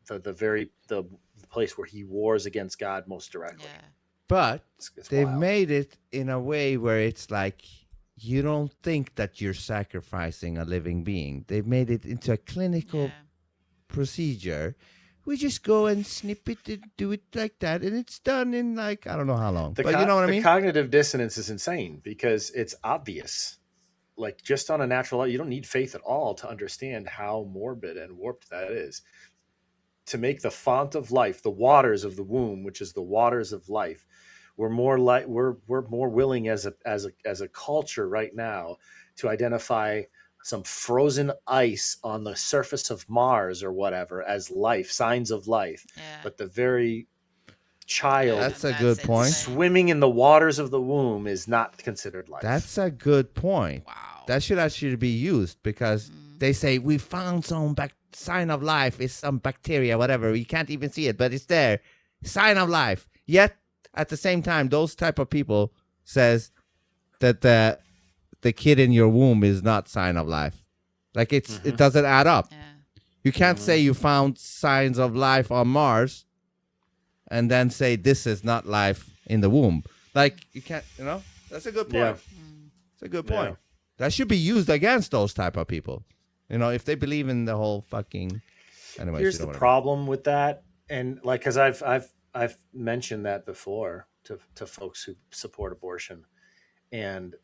the place where he wars against God most directly. Yeah. But it's they've wild. made it in a way where it's like you don't think that you're sacrificing a living being. They've made it into a clinical procedure. We just go and snip it and do it like that, and it's done in like I don't know how long. But you know what I mean? The cognitive dissonance is insane because it's obvious. Like just on a natural level, you don't need faith at all to understand how morbid and warped that is. To make the font of life, the waters of the womb, which is the waters of life, we're more willing as a culture right now to identify some frozen ice on the surface of Mars or whatever as life, signs of life. Yeah. But the very child That's a good point. swimming in the waters of the womb is not considered life. That's a good point. Wow. That should actually be used because they say we found some sign of life. It's some bacteria, whatever. We can't even see it, but it's there. Sign of life. Yet at the same time, those type of people says that the kid in your womb is not sign of life. Like it doesn't add up. Yeah. You can't say you found signs of life on Mars and then say this is not life in the womb. Like you can't, that's a good point. Yeah. It's a good point. That should be used against those type of people. If they believe in the whole fucking. Anyways, here's the problem with that, and like, because I've mentioned that before to folks who support abortion, and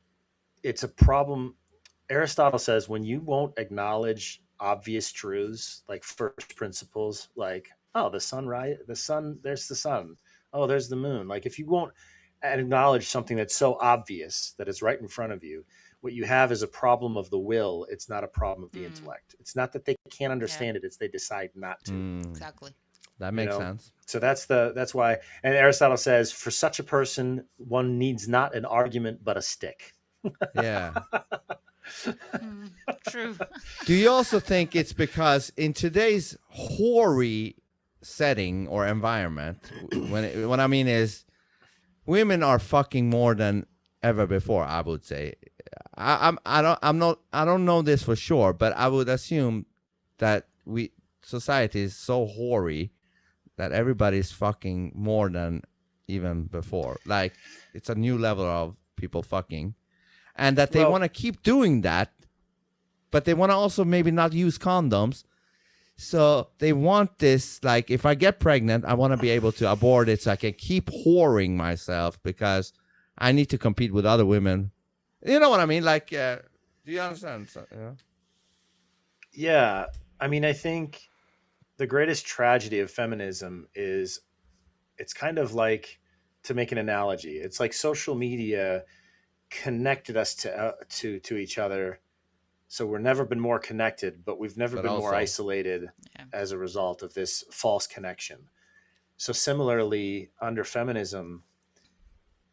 it's a problem. Aristotle says when you won't acknowledge obvious truths like first principles, like the sun, there's the sun, there's the moon. Like if you won't acknowledge something that's so obvious that it's right in front of you, what you have is a problem of the will. It's not a problem of the intellect. It's not that they can't understand it. It's they decide not to. Exactly. That makes sense. So that's why. And Aristotle says, for such a person, one needs not an argument but a stick. Yeah. True. Do you also think it's because in today's hoary setting or environment, what I mean is, women are fucking more than ever before, I would say. I don't know this for sure, but I would assume that society is so hoary that everybody's fucking more than even before. Like, it's a new level of people fucking, and that they want to keep doing that, but they want to also maybe not use condoms. So they want this, like, if I get pregnant, I want to be able to abort it so I can keep whoring myself because I need to compete with other women. You know what I mean? Like, do you understand? So, Yeah. I mean, I think the greatest tragedy of feminism is it's kind of like, to make an analogy, it's like social media connected us to each other. So we're never been more connected, but we've never been more isolated as a result of this false connection. So similarly, under feminism,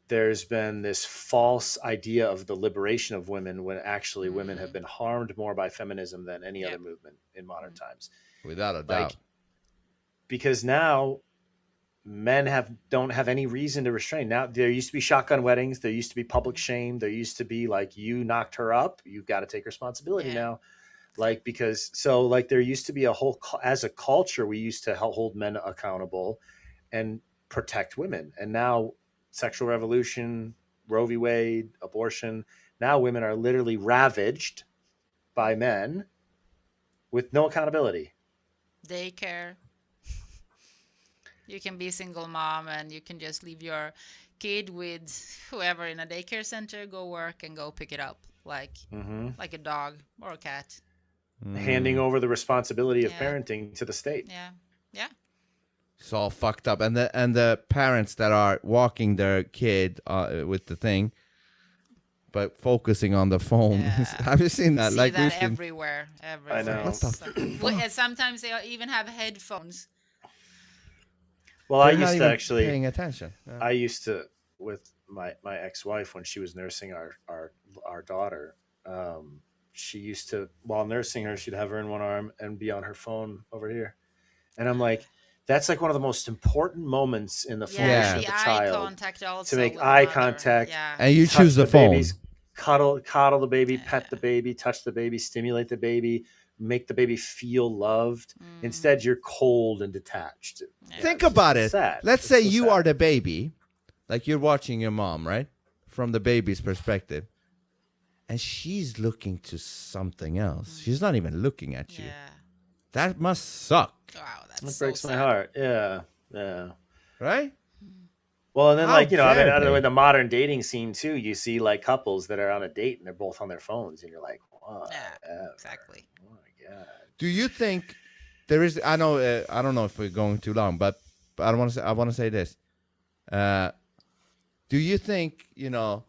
there's been this false idea of the liberation of women when actually women have been harmed more by feminism than any other movement in modern times. Without a doubt. Because now men don't have any reason to restrain. Now, there used to be shotgun weddings. There used to be public shame. There used to be like, you knocked her up, you've got to take responsibility now. Like, because so like there used to be as a culture, we used to hold men accountable and protect women. And now sexual revolution, Roe v. Wade, abortion, now women are literally ravaged by men with no accountability. Daycare. You can be a single mom and you can just leave your kid with whoever in a daycare center, go work and go pick it up like a dog or a cat. Handing over the responsibility of parenting to the state. Yeah. It's all fucked up. And the parents that are walking their kid with the thing, but focusing on the phone. Have you seen that? See that everywhere. I know. What the fuck? Sometimes they even have headphones. Well, They're I used to actually paying attention. Yeah. I used to, with my ex-wife, when she was nursing our daughter, she used to, while nursing her, she'd have her in one arm and be on her phone over here. And I'm like, that's like one of the most important moments in the formation of the child, to make eye contact. And you choose the phone. Babies, cuddle the baby, pet the baby, touch the baby, stimulate the baby, make the baby feel loved. Instead, you're cold and detached. Think about it. Sad. Let's say you are the baby, like you're watching your mom, right? From the baby's perspective. And she's looking to something else. She's not even looking at you. That must suck. Wow, that breaks my heart. Yeah. Right? Well, and then in the modern dating scene too, you see like couples that are on a date and they're both on their phones, and you're like, what? Yeah, exactly. Oh my god. Do you think there is? I know. I don't know if we're going too long, but I want to say this. Do you think the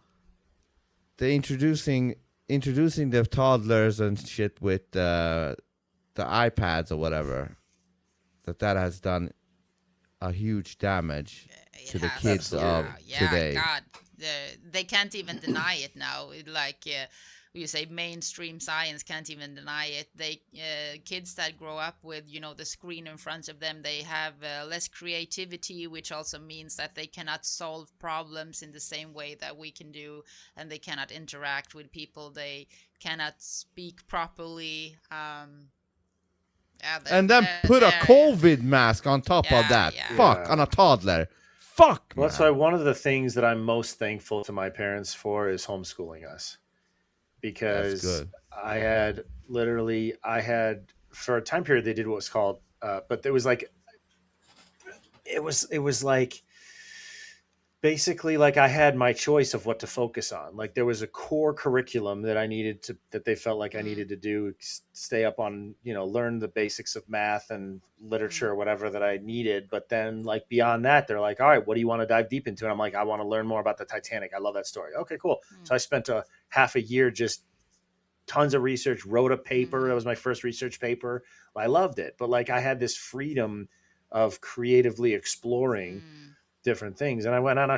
introducing the toddlers and shit with the iPads or whatever, that has done a huge damage to the kids of today? God, they can't even deny it now. You say mainstream science can't even deny it. Kids that grow up with the screen in front of them, they have less creativity, which also means that they cannot solve problems in the same way that we can do, and they cannot interact with people. They cannot speak properly. And then put a COVID mask on top of that. Fuck, on a toddler. Fuck. Well, that's why one of the things that I'm most thankful to my parents for is homeschooling us. Because I had for a time period, they did what was called, but it was like, it was like, basically like I had my choice of what to focus on. Like there was a core curriculum that that they felt like I needed to do, stay up on, learn the basics of math and literature or whatever that I needed. But then like beyond that, they're like, all right, what do you want to dive deep into? And I'm like, I want to learn more about the Titanic. I love that story. Okay, cool. So I spent a half a year, just tons of research, wrote a paper. That was my first research paper. I loved it. But like I had this freedom of creatively exploring different things. And I went on a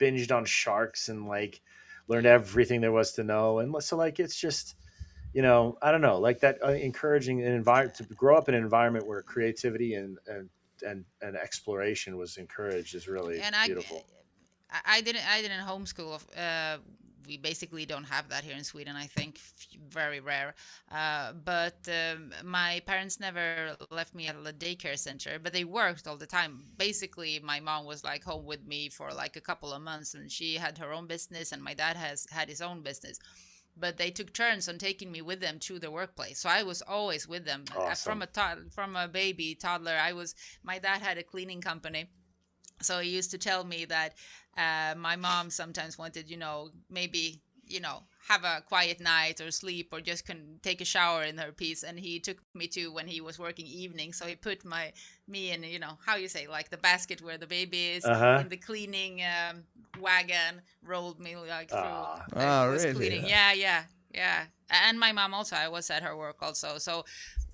binged on sharks and like learned everything there was to know. And so like, it's just, I don't know, like that encouraging an environment to grow up in an environment where creativity and exploration was encouraged is really beautiful. I didn't homeschool. We basically don't have that here in Sweden. I think very rare. But my parents never left me at a daycare center, but they worked all the time. Basically, my mom was like home with me for like a couple of months, and she had her own business, and my dad had his own business. But they took turns on taking me with them to the workplace, so I was always with them. Awesome. From a baby toddler. My dad had a cleaning company, so he used to tell me that my mom sometimes wanted, maybe, have a quiet night or sleep or just can take a shower in her peace. And he took me to when he was working evening. So he put me in, how you say, like the basket where the baby is in the cleaning wagon, rolled me like through. Was really? Cleaning. Yeah. And my mom also, I was at her work also. So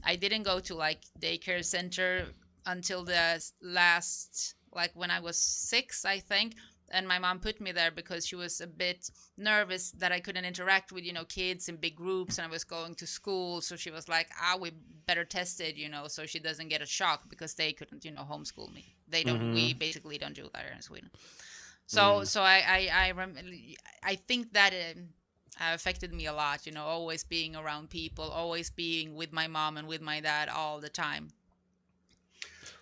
I didn't go to like daycare center until the last, like when I was 6, I think. And my mom put me there because she was a bit nervous that I couldn't interact with, kids in big groups, and I was going to school. So she was like, we better test it, so she doesn't get a shock, because they couldn't, homeschool me. They don't, we basically don't do that here in Sweden. So I think that affected me a lot, always being around people, always being with my mom and with my dad all the time.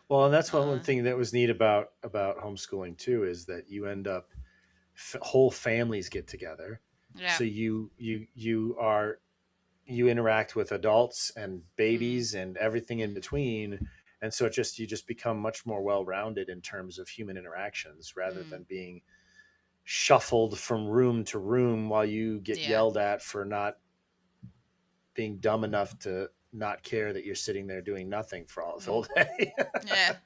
Well, and that's one thing that was neat about homeschooling too, is that you end up whole families get together. Yeah. So you interact with adults and babies and everything in between, and so you just become much more well-rounded in terms of human interactions, rather than being shuffled from room to room while you get yelled at for not being dumb enough to not care that you're sitting there doing nothing for all the whole day. Yeah.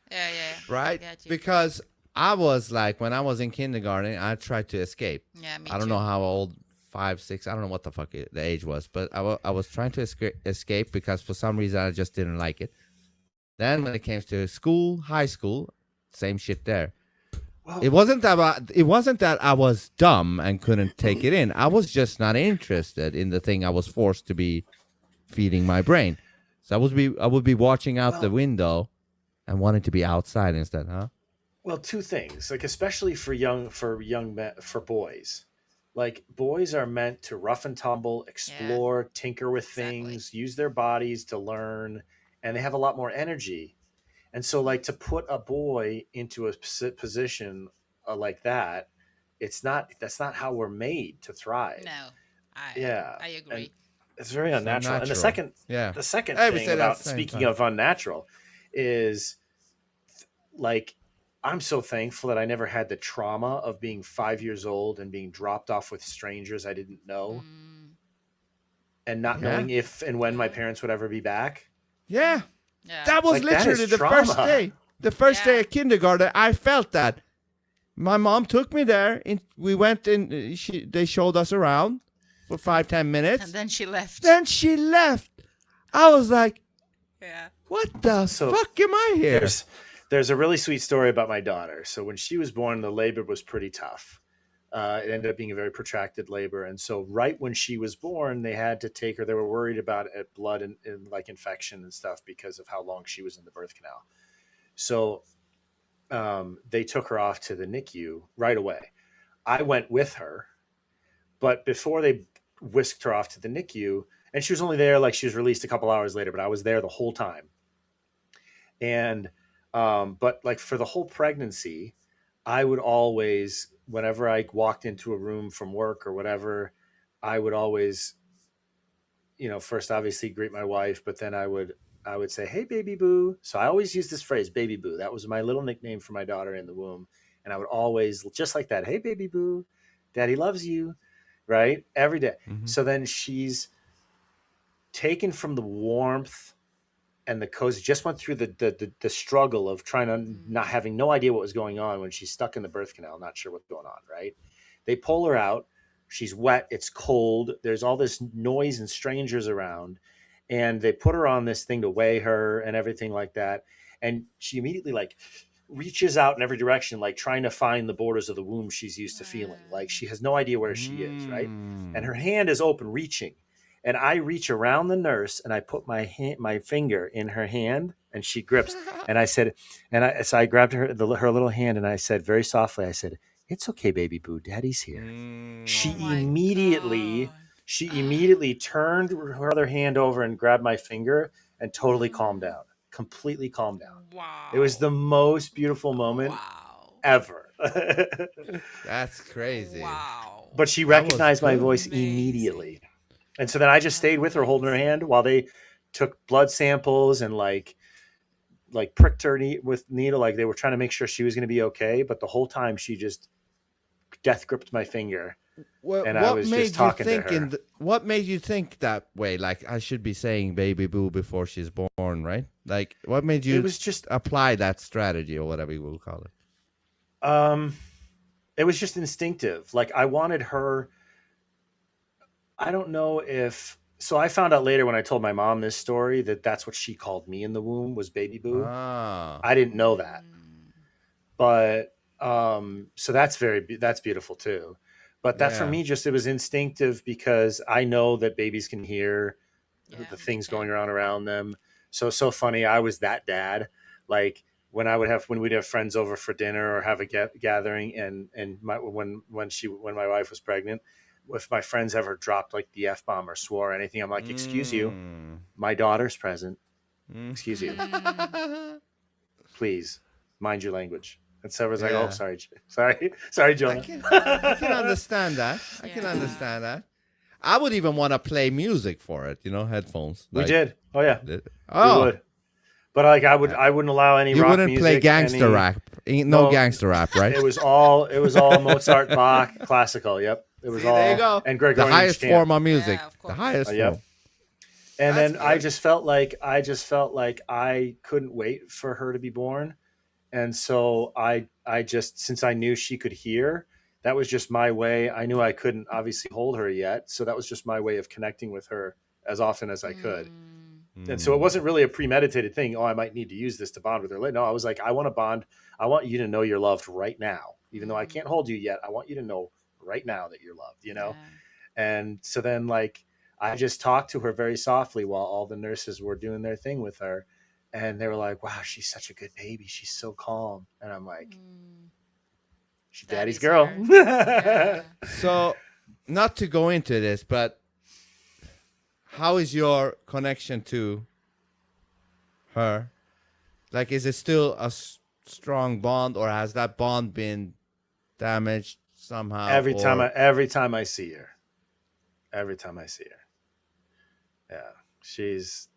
Right? Because I was like, when I was in kindergarten, I tried to escape. Yeah, me I don't know how old, 5, 6, I don't know what the fuck the age was, but I was trying to escape because for some reason I just didn't like it. Then when it came to school, high school, same shit there. Well, it wasn't that I was dumb and couldn't take it in. I was just not interested in the thing I was forced to be feeding my brain. So I would be watching out the window and wanting to be outside instead, huh? Well, two things, like especially for boys. Like boys are meant to rough and tumble, explore, tinker with things, use their bodies to learn, and they have a lot more energy. And so like to put a boy into a position like that, that's not how we're made to thrive. No. I agree. And it's very unnatural. And the second thing about speaking of unnatural is like, I'm so thankful that I never had the trauma of being 5 years old and being dropped off with strangers I didn't know and not knowing if and when my parents would ever be back. Yeah. That was like, literally the first day. The first day of kindergarten, I felt that. My mom took me there. We went in. They showed us around for 5-10 minutes. And then she left. I was like, what the fuck am I here? There's a really sweet story about my daughter. So when she was born, the labor was pretty tough. It ended up being a very protracted labor. And so right when she was born, they had to take her. They were worried about blood and like infection and stuff because of how long she was in the birth canal. So they took her off to the NICU right away. I went with her, but before they whisked her off to the NICU, and she was only there, like she was released a couple hours later, but I was there the whole time. And but like for the whole pregnancy, I would always, whenever I walked into a room from work or whatever, I would always, first obviously greet my wife, but then I would say, "Hey, baby boo." So I always use this phrase, "baby boo." That was my little nickname for my daughter in the womb. And I would always, just like that, "Hey, baby boo, daddy loves you," right? Every day. Mm-hmm. So then she's taken from the warmth and the cozy, just went through the struggle of trying to not having no idea what was going on when she's stuck in the birth canal, not sure what's going on, right? They pull her out. She's wet. It's cold. There's all this noise and strangers around. And they put her on this thing to weigh her and everything like that. And she immediately like reaches out in every direction, like trying to find the borders of the womb she's used to feeling. Like she has no idea where she is, right? And her hand is open, reaching. And I reach around the nurse and I put my finger in her hand and she grips. And I said, so I grabbed her little hand and I said very softly, I said, "It's okay, baby boo, daddy's here." She immediately turned her other hand over and grabbed my finger and totally calmed down, completely calmed down. Wow. It was the most beautiful moment ever. That's crazy. Wow. But she recognized my voice immediately. And so then I just stayed with her holding her hand while they took blood samples and like pricked her with needle. Like they were trying to make sure she was going to be okay. But the whole time she just death gripped my finger. And I was just talking to her. What made you think that way? Like I should be saying baby boo before she's born, right? Like what made you apply that strategy or whatever you will call it? It was just instinctive. Like I wanted her. I don't know if. So I found out later when I told my mom this story that that's what she called me in the womb was baby boo. I didn't know that. But so that's beautiful too. But that for me, just it was instinctive because I know that babies can hear the things going around them. So funny. I was that dad. Like when we'd have friends over for dinner or have a gathering, and when my wife was pregnant, if my friends ever dropped like the F-bomb or swore or anything, I'm like, "Excuse you, my daughter's present. Excuse you, please mind your language." And so I was like, "Oh, sorry, Jonah." I can understand that. I can understand that. I would even want to play music for it, headphones. We did. Oh yeah. We would. But like I wouldn't allow any rock music. You wouldn't play gangster rap. No gangster rap, right? It was all Mozart, Bach, classical. Yep. It was all. There you go. And Gregorian the highest chant. form of music. The highest form. And then I just felt like I couldn't wait for her to be born. And so I just, since I knew she could hear, that was just my way. I knew I couldn't obviously hold her yet. So that was just my way of connecting with her as often as I could. And so it wasn't really a premeditated thing. Oh, I might need to use this to bond with her. No, I was like, I want to bond. I want you to know you're loved right now. Even though I can't hold you yet, I want you to know right now that you're loved, And so then like, I just talked to her very softly while all the nurses were doing their thing with her. And they were like, "Wow, she's such a good baby. She's so calm." And I'm like, "She's daddy's girl." So, not to go into this, but how is your connection to her? Like, is it still a strong bond, or has that bond been damaged somehow? Every time I see her, yeah, she's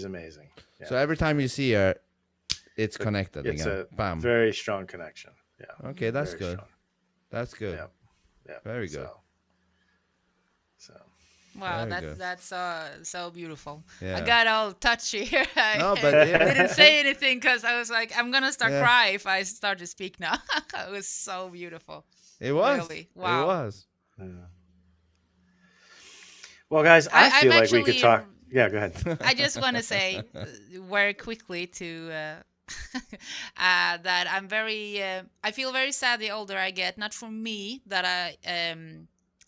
amazing. Yeah. So every time you see her, it's connected it's again. A very strong connection. Yeah. Okay, that's good. Strong. That's good. Yeah. Very good. So. Wow, that's so beautiful. Yeah. I got all touchy here. No, but didn't say anything because I was like, I'm gonna start crying if I start to speak now. It was so beautiful. It was. Really. Wow. It was. Yeah. Well, guys, I feel like we could talk. Yeah, go ahead. I just want to say very quickly to that I'm very. I feel very sad the older I get. Not for me that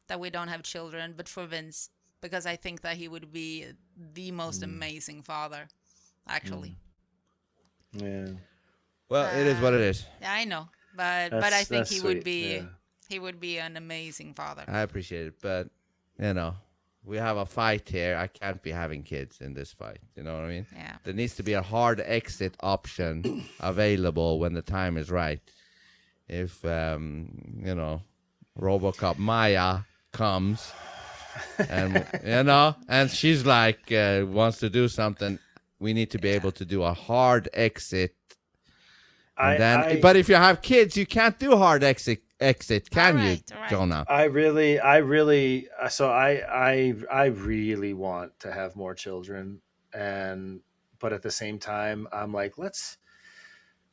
that we don't have children, but for Vince, because I think that he would be the most amazing father. Actually. Yeah. Well, it is what it is. Yeah, I know, but I think he would be. Yeah. He would be an amazing father. I appreciate it, but we have a fight here. I can't be having kids in this fight. You know what I mean? Yeah. There needs to be a hard exit option available when the time is right. If RoboCop Maya comes and and she's like wants to do something, we need to be able to do a hard exit. And but if you have kids, you can't do hard exit, can you, Jonah? I really want to have more children, but at the same time, I'm like,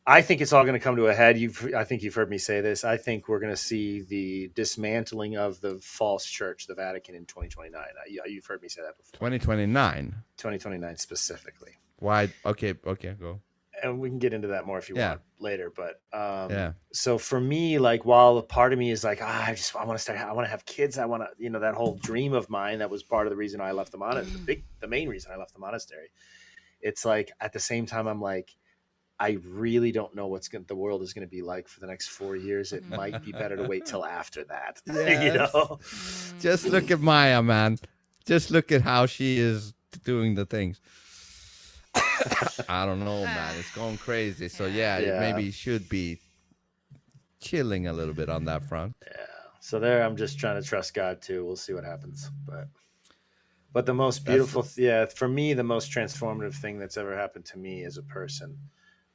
I think it's all going to come to a head. I think you've heard me say this. I think we're going to see the dismantling of the false church, the Vatican, in 2029. You've heard me say that before. 2029 specifically. Why? Okay, go. and we can get into that more if you want later. But Yeah. so for me, like, while a part of me is like, I want to have kids. I want to, you know, that whole dream of mine that was part of the reason I left the monastery, the main reason I left the monastery. It's like at the same time, I'm like, I really don't know the world is going to be like for the next 4 years. It might be better to wait till after that. Yes. You know, just look at Maya, man. Just look at how she is doing the things. I don't know, man. It's going crazy. So maybe you should be chilling a little bit on that front. Yeah. So there, I'm just trying to trust God too. We'll see what happens. But the most beautiful, for me, the most transformative thing that's ever happened to me as a person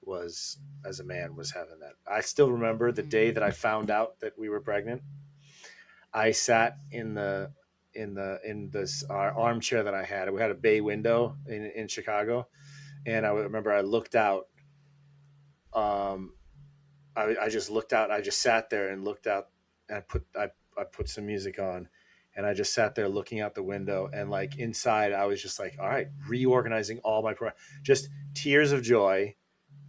was, as a man, was having that. I still remember the day that I found out that we were pregnant. I sat in this armchair that I had. We had a bay window in Chicago, and I remember I looked out. I just looked out. I just sat there and looked out, and I put some music on, and I just sat there looking out the window, and like inside, I was just like, all right, reorganizing all my just tears of joy.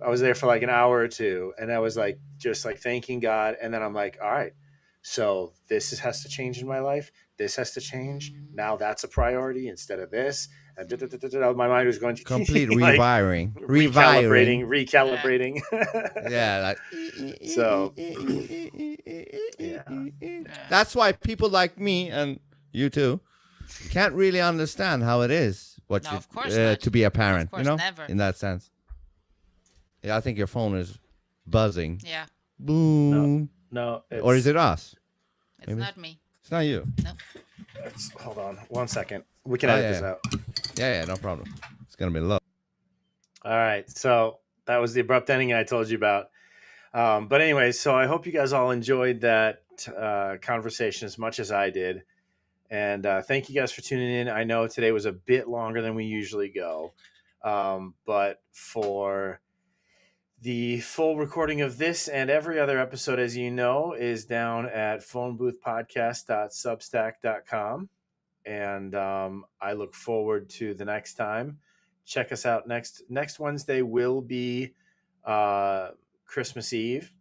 I was there for like an hour or two, and I was like, just like thanking God, and then I'm like, all right, so has to change in my life. This has to change. Now that's a priority instead of this. And my mind was going to complete like, recalibrating. Yeah, like so. Yeah. That's why people like me and you too can't really understand how it is to be a parent. You know, never. In that sense. Yeah, I think your phone is buzzing. Yeah. Boom. No. Or is it us? It's not me. It's not you. No. Hold on 1 second. We can edit this out. Yeah, no problem. It's going to be low. All right. So that was the abrupt ending I told you about. But anyway, so I hope you guys all enjoyed that conversation as much as I did. And thank you guys for tuning in. I know today was a bit longer than we usually go. But for the full recording of this and every other episode, as you know, is down at phoneboothpodcast.substack.com. And I look forward to the next time. Check us out next Wednesday will be Christmas Eve.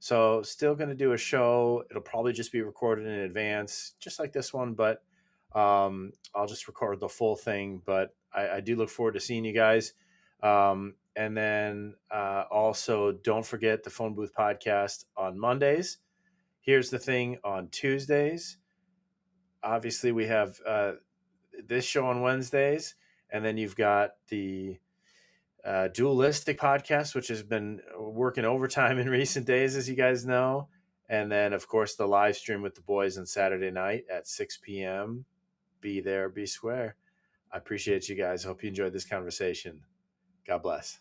So still going to do a show. It'll probably just be recorded in advance, just like this one, but I'll just record the full thing. But I do look forward to seeing you guys. And then also don't forget the Phone Booth Podcast on Mondays. Here's the thing, on Tuesdays, obviously we have this show on Wednesdays, and then you've got the Dualistic Podcast, which has been working overtime in recent days, as you guys know. And then, of course, the live stream with the boys on Saturday night at 6 p.m. Be there, be square. I appreciate you guys. I hope you enjoyed this conversation. God bless.